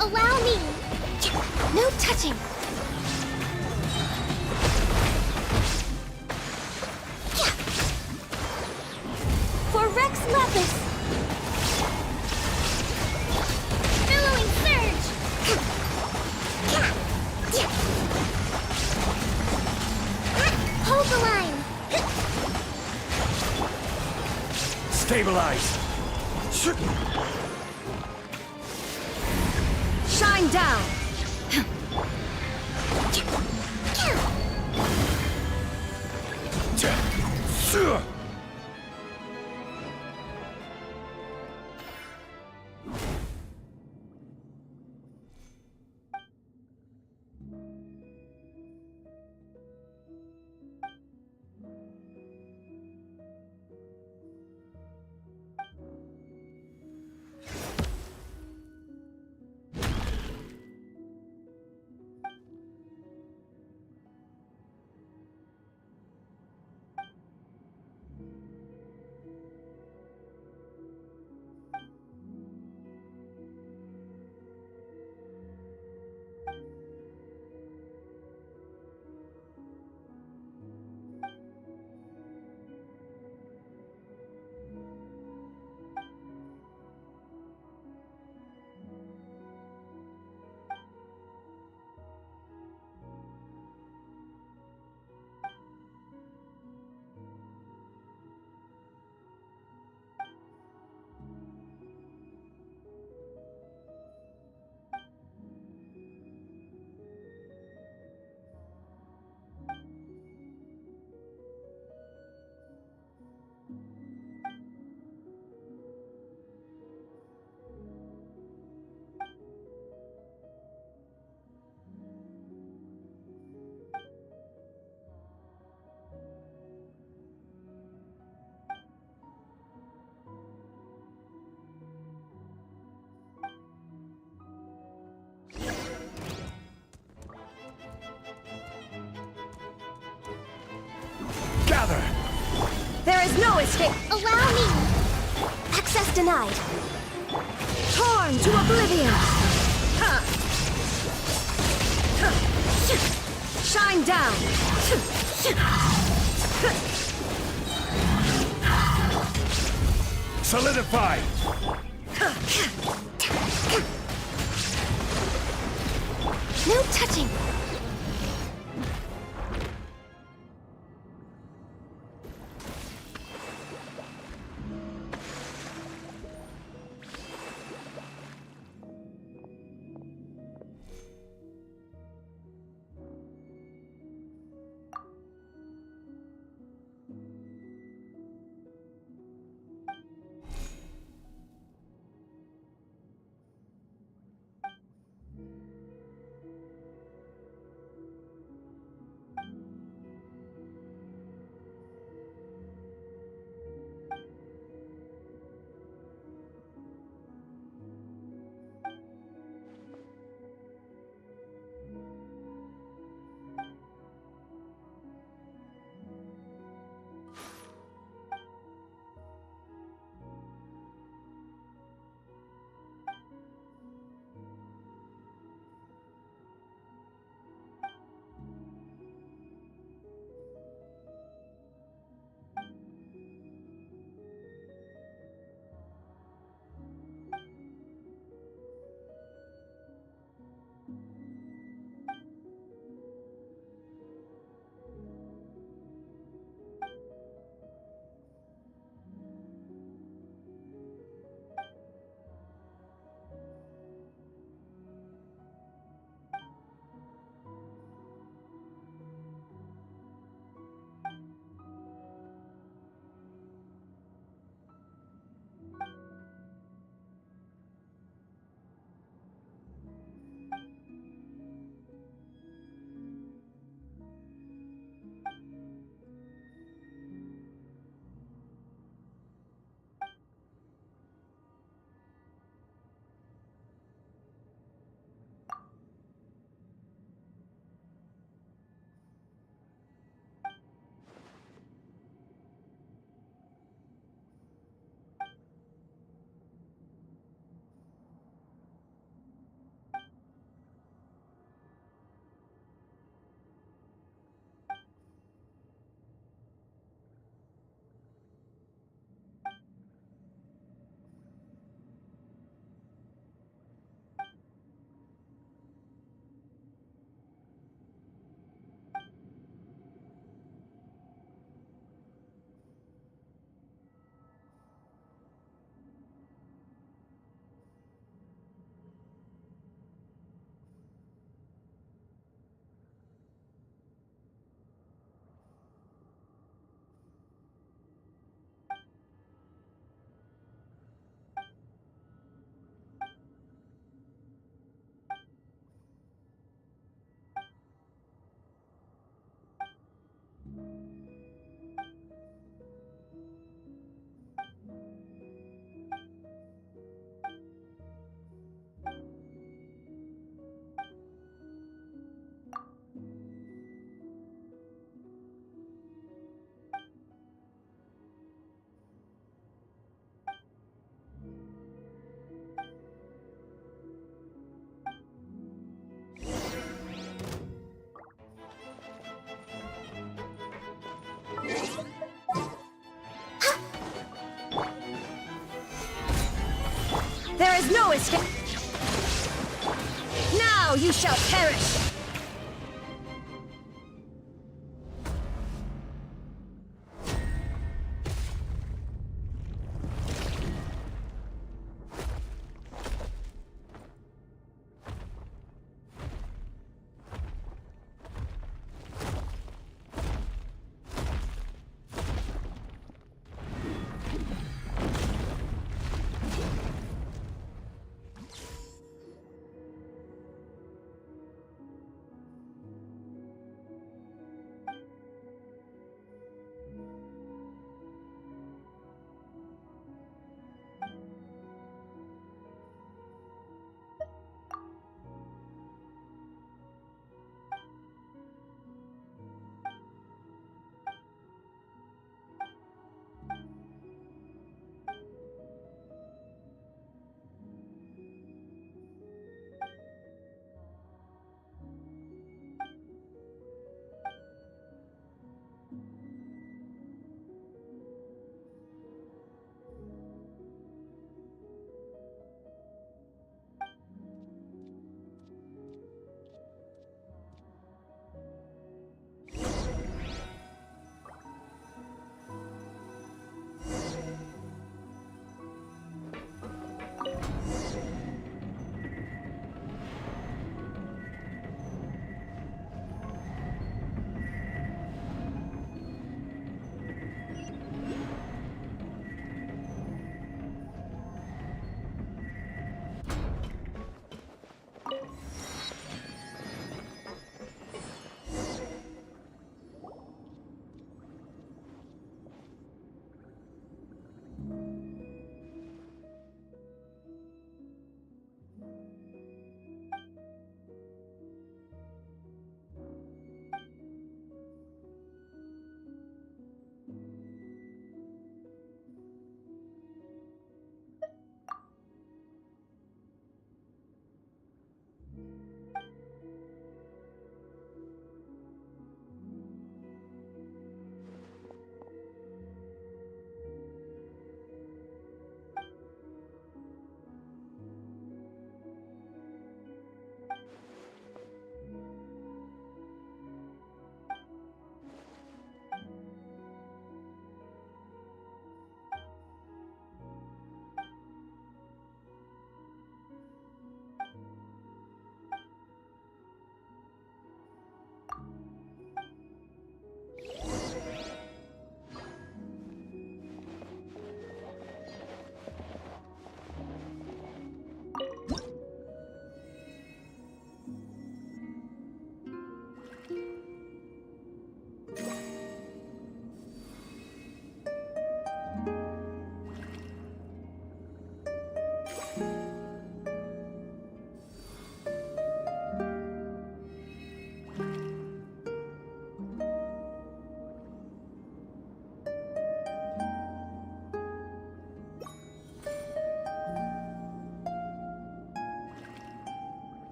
Allow me! No touching! For Rex Lapis! Billowing Surge! Hold the line! Stabilize! Shine down! Gather! There is no escape! Allow me! Access denied! Torn to oblivion! Shine down! Solidify! No touching! There is no escape! Now you shall perish!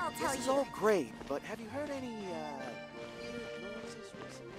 I'll tell This is you. all great, but have you heard any, weird noises recently?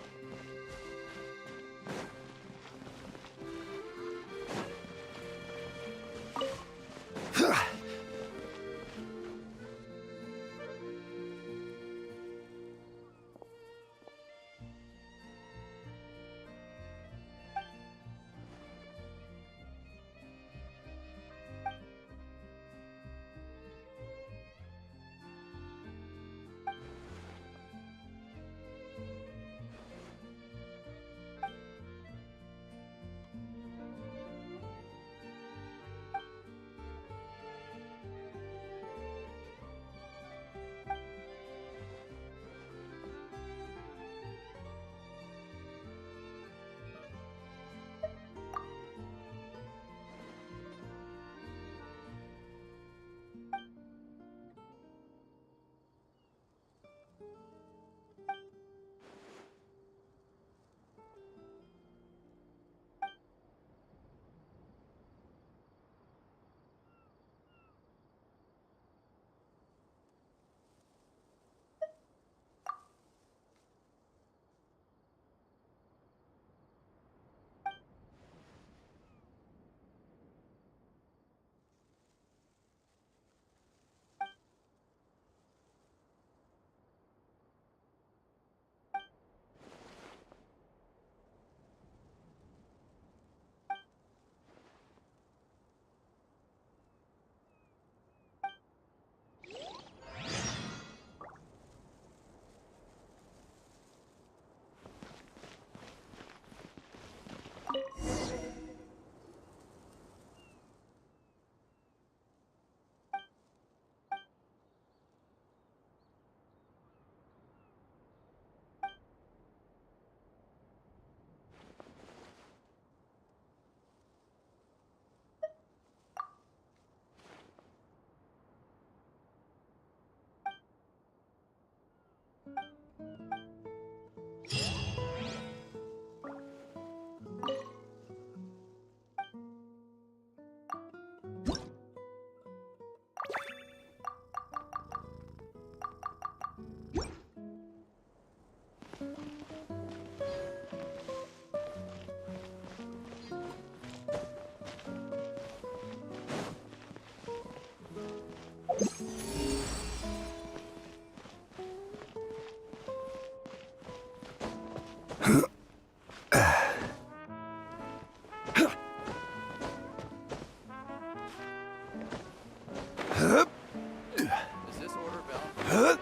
Is this order bell?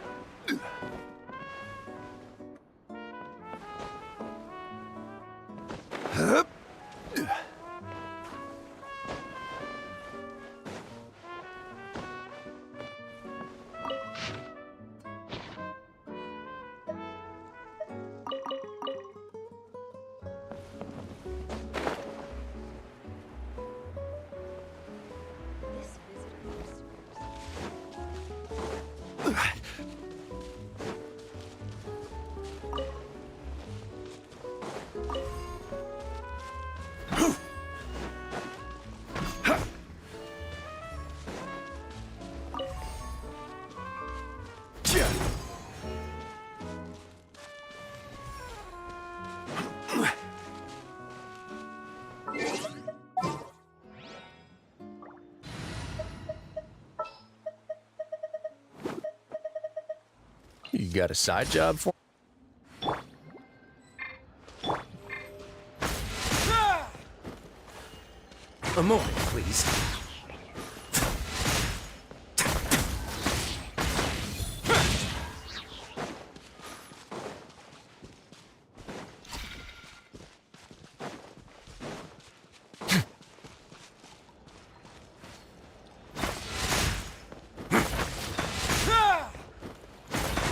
You got a side job for A moment, please.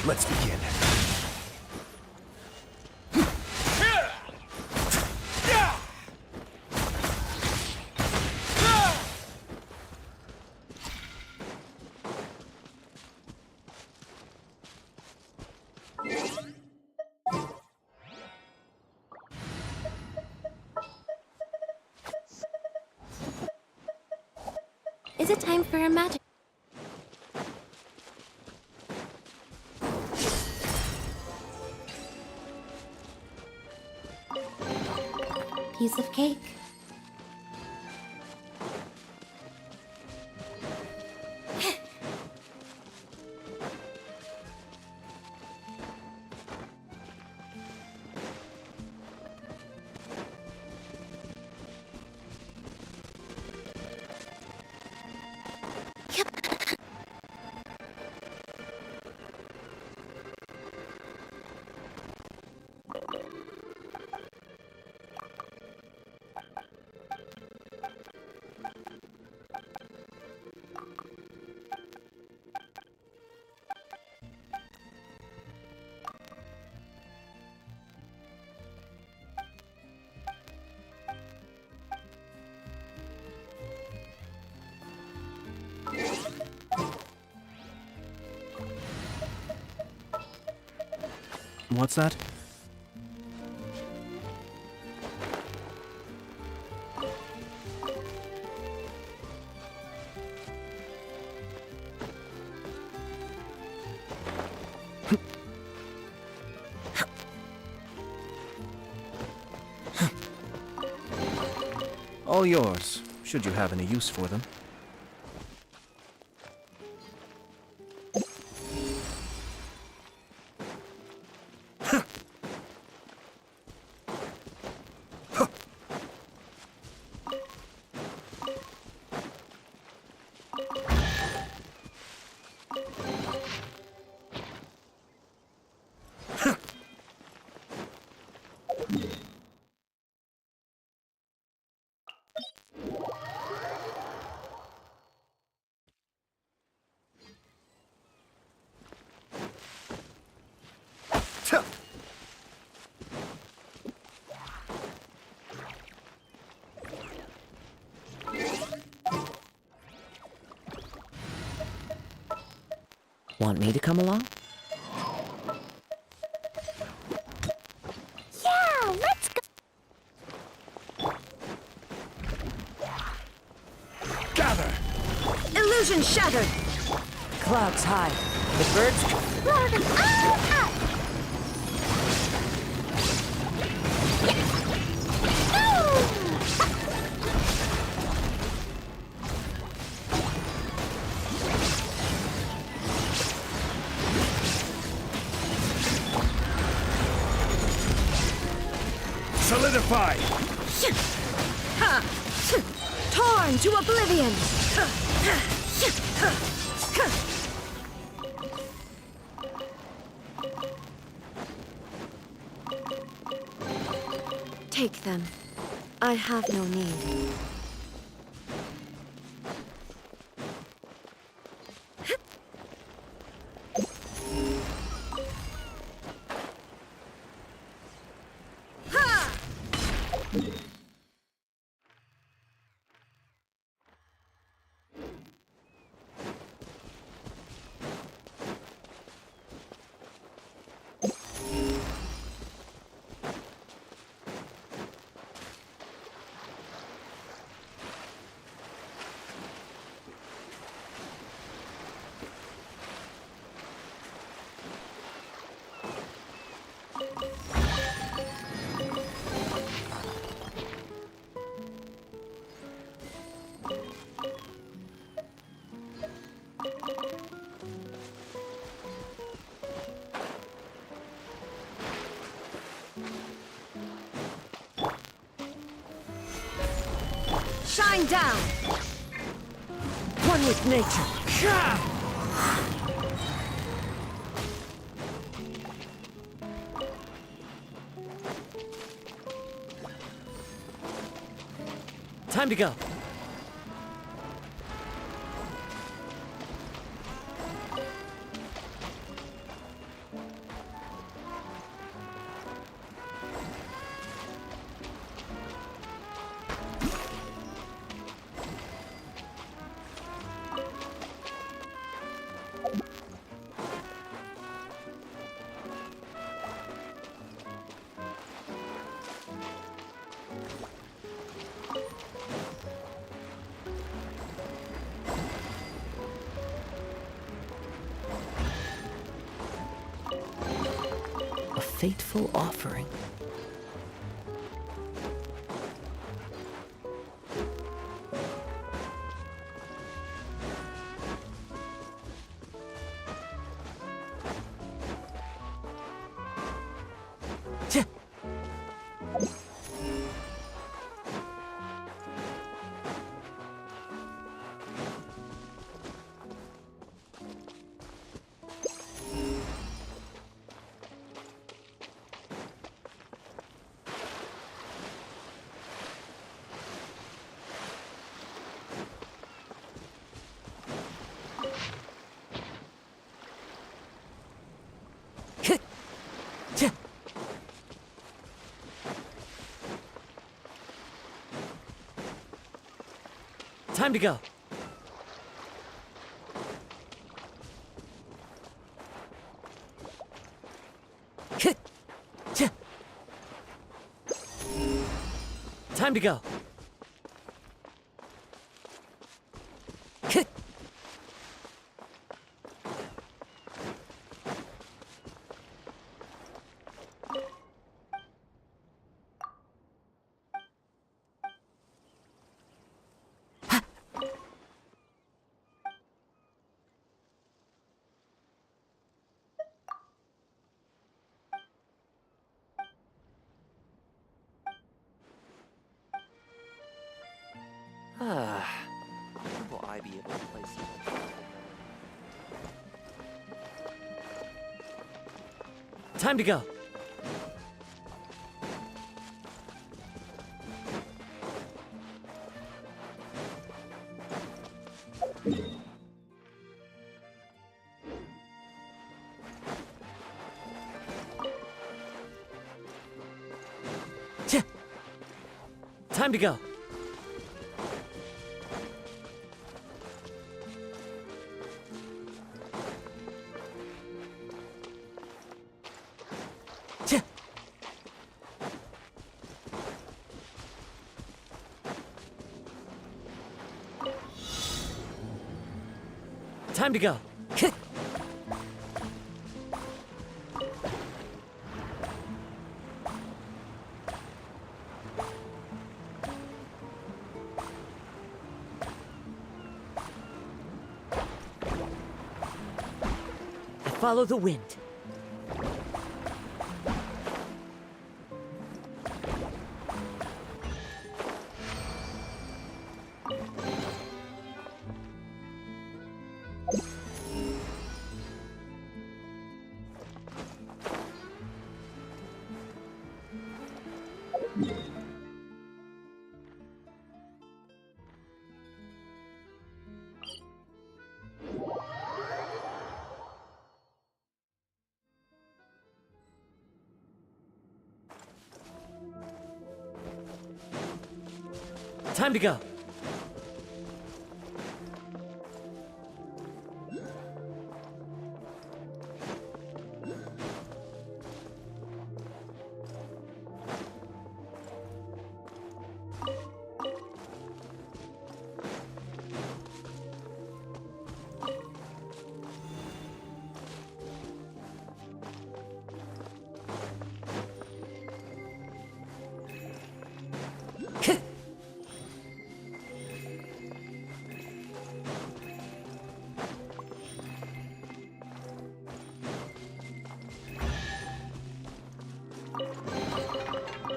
Let's begin. Is it time for a magic? piece of cake. What's that? All yours, should you have any use for them. Want me to come along? Yeah, let's go. Gather! Illusion shattered! Clouds high. The birds... Blow them all up! Solidify! Ha! Torn to oblivion! Take them. I have no need. Shine down! One with nature. Time to go. A fateful offering. Time to go. Time to go. When will I be able to play some? Time to go. Time to go. Time to go. Follow the wind. Time to go.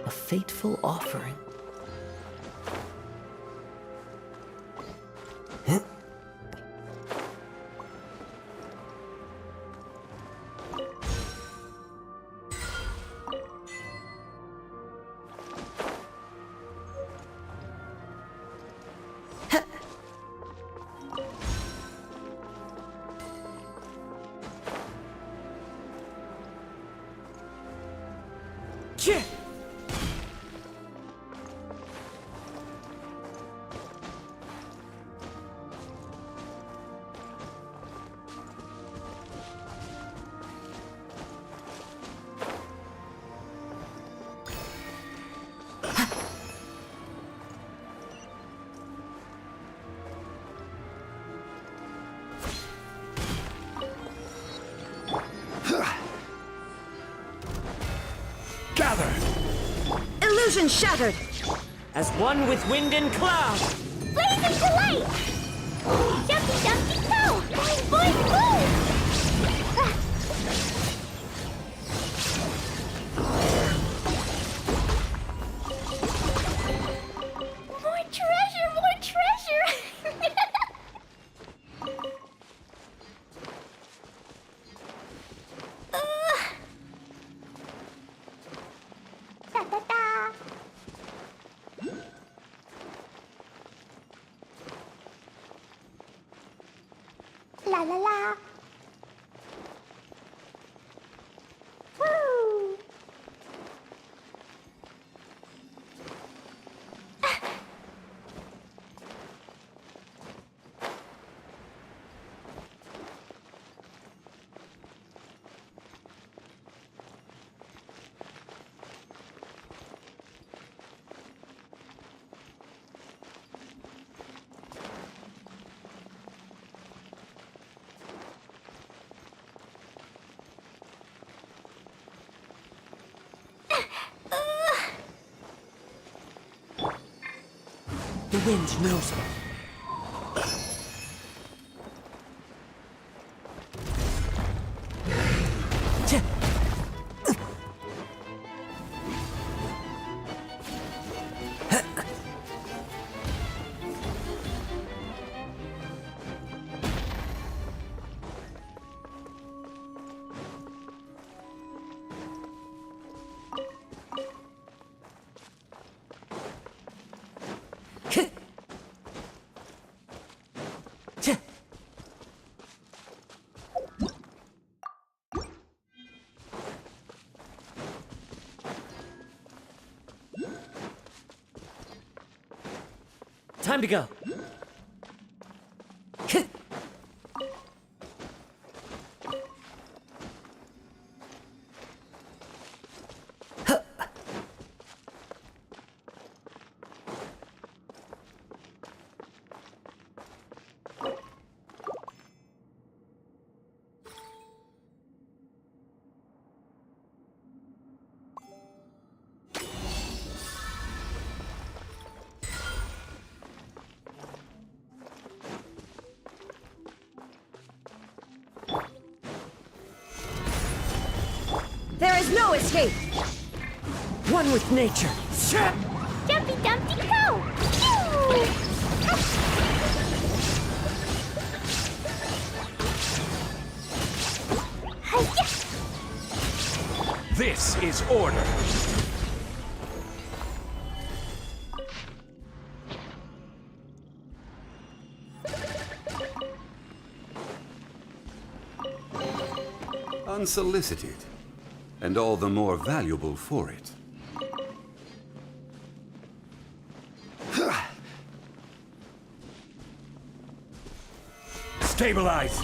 A fateful offering. Gather! Illusion shattered! As one with wind and cloud! Blazing to light! Jumpy, jumpy, go! Boing, boing, boom! More treasure, more treasure! Da, da, da. La la la. Woo. The wind knows me. Time to go. There is no escape! One with nature. Jumpy Dumpty go! Phew! This is order. Unsolicited, and all the more valuable for it. Stabilize.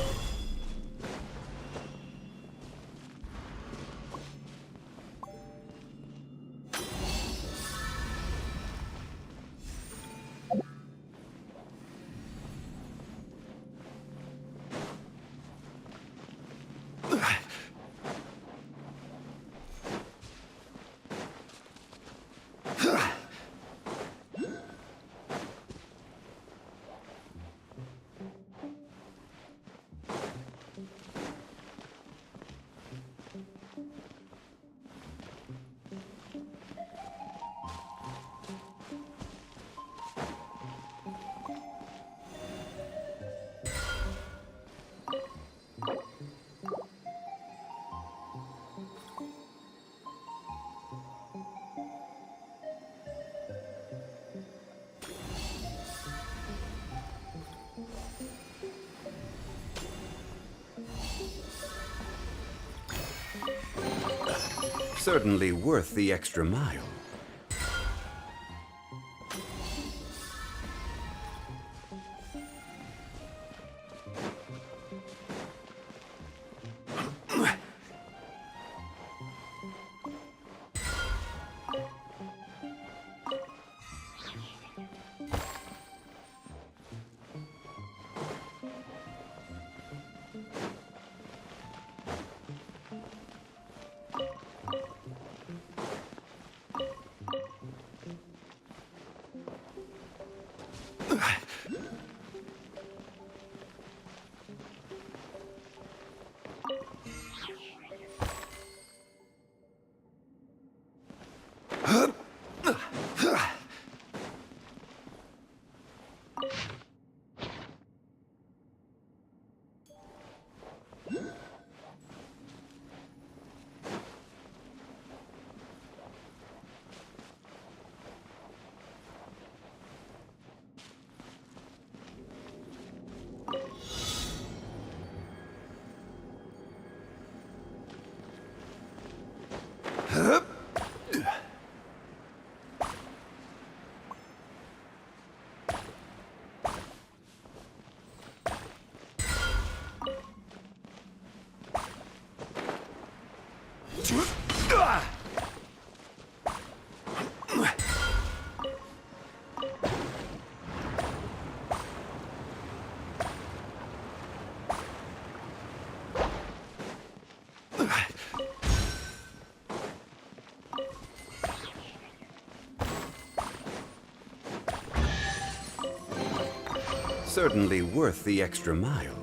Certainly worth the extra mile. Certainly worth the extra mile.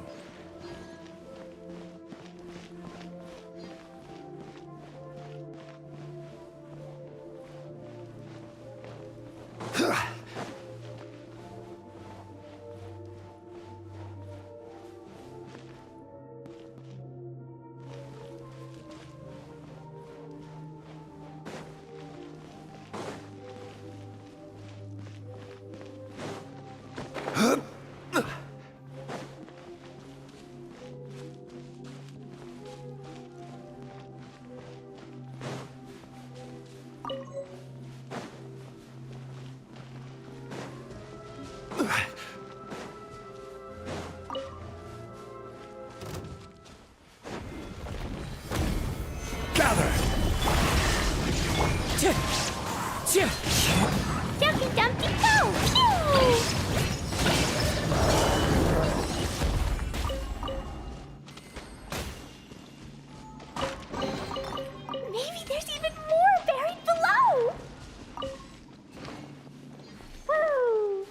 Dumpty Dumpty Go! Pew! Maybe there's even more buried below! Woo!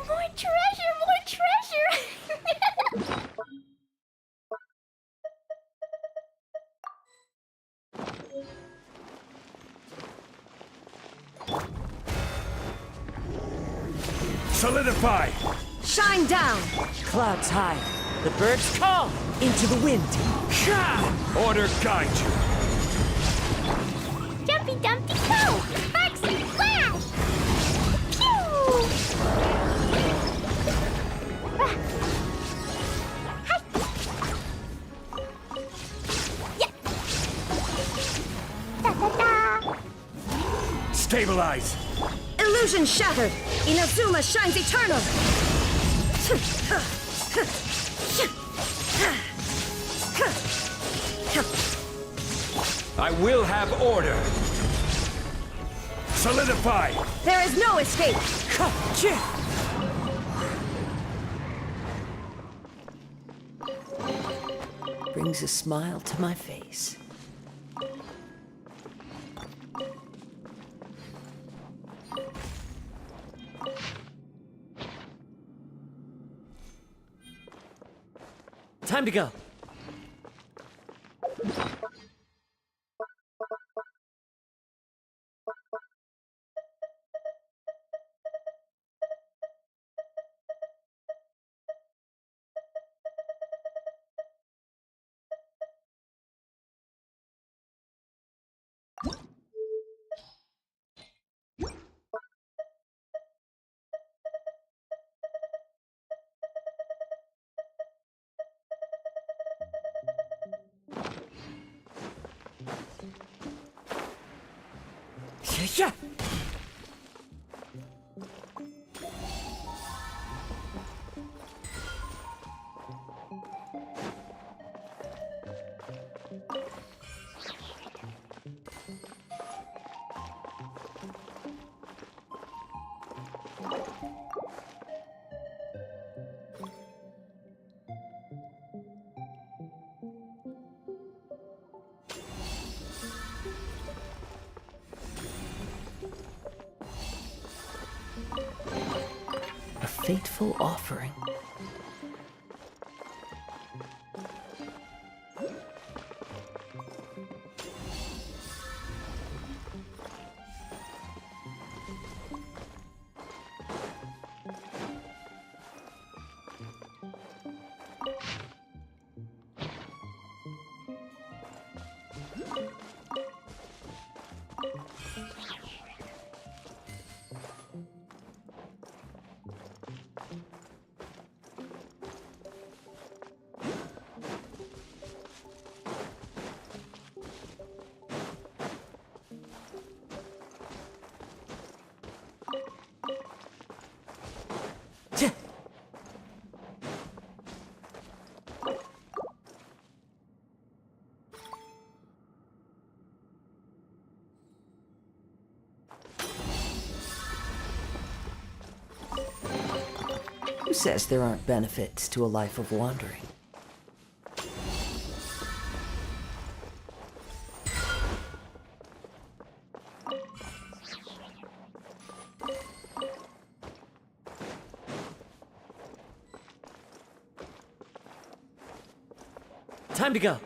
More treasure! More treasure! Solidify! Shine down! Clouds high. The birds call into the wind. Order guide you. Dumpty Dumpty Go! Foxy Flash! Pew! Da-da-da! Stabilize! Illusion shattered! Inazuma shines eternal! I will have order. Solidify! There is no escape! Brings a smile to my face. Time to go. Yeah. A fateful offering. says there aren't benefits to a life of wandering? Time to go.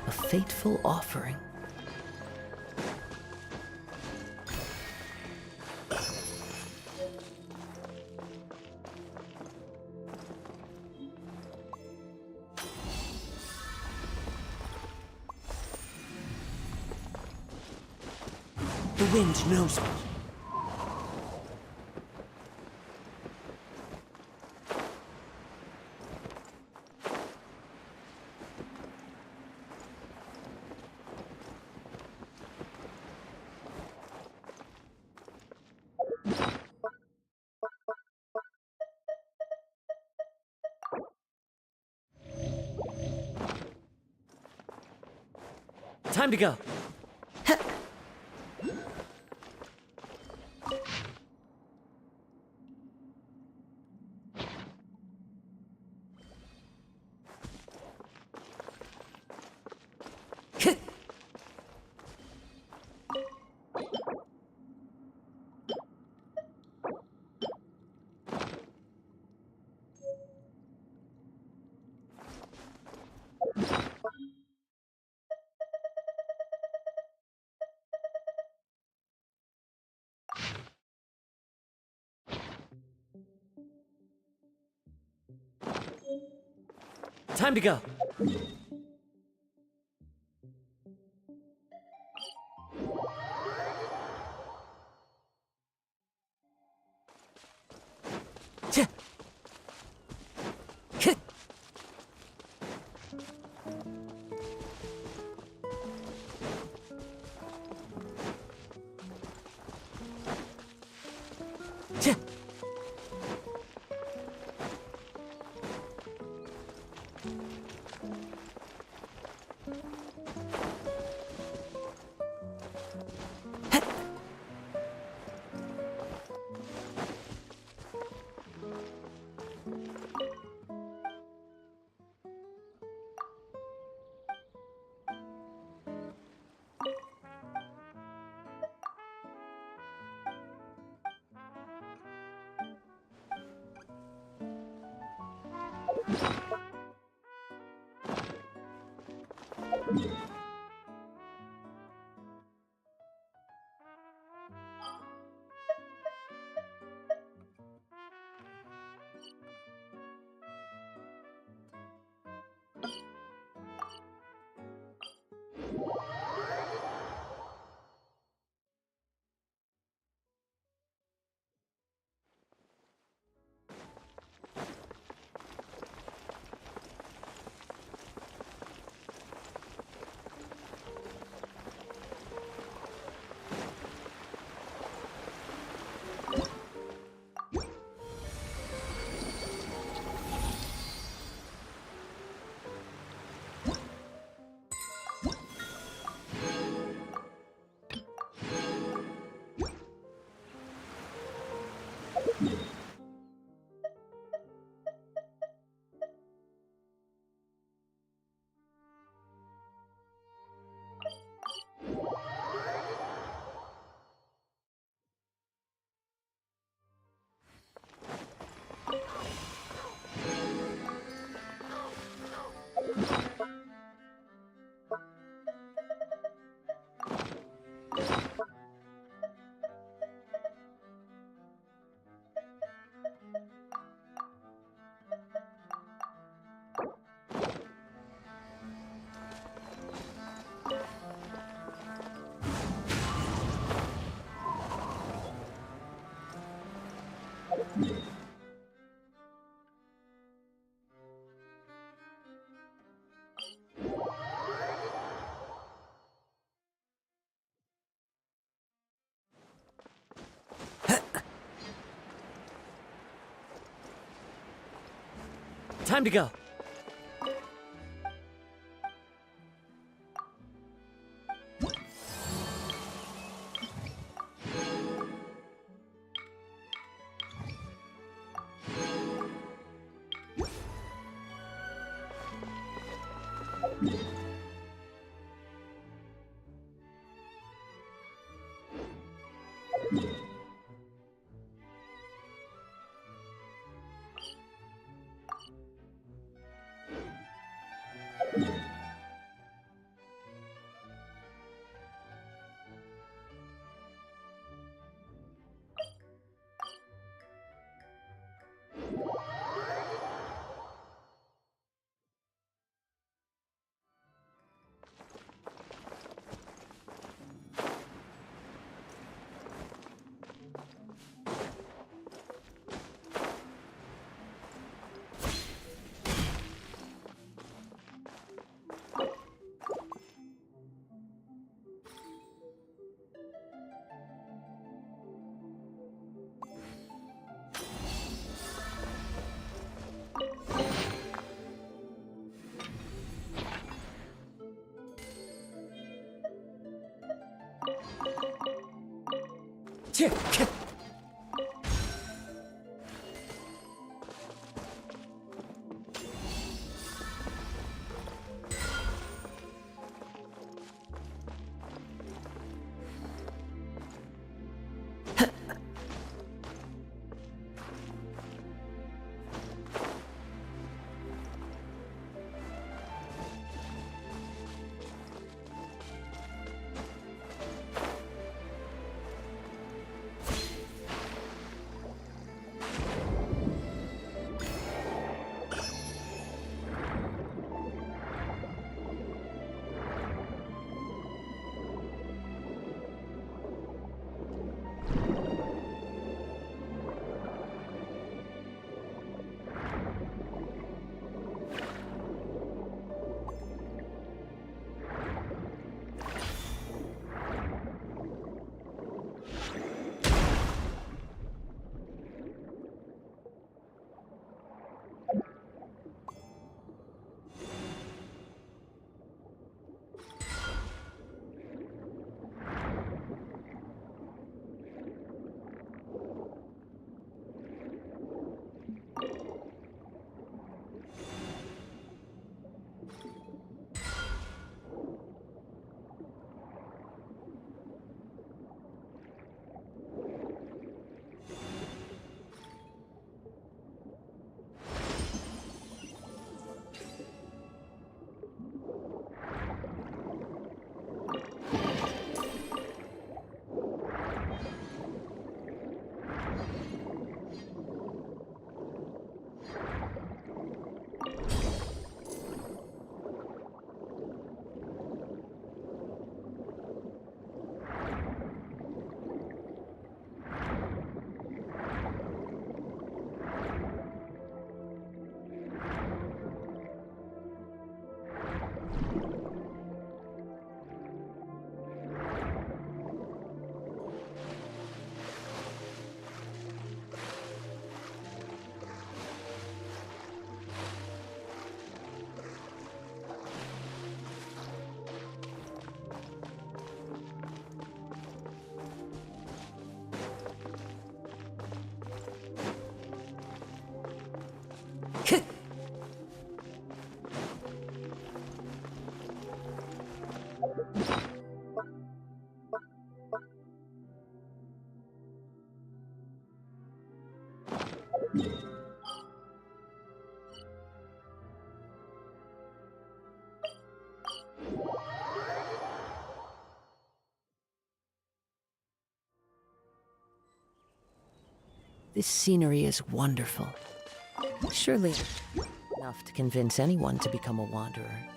A fateful offering. The wind knows me. Time to go. Time to go. Time to go. This scenery is wonderful. Surely enough to convince anyone to become a wanderer.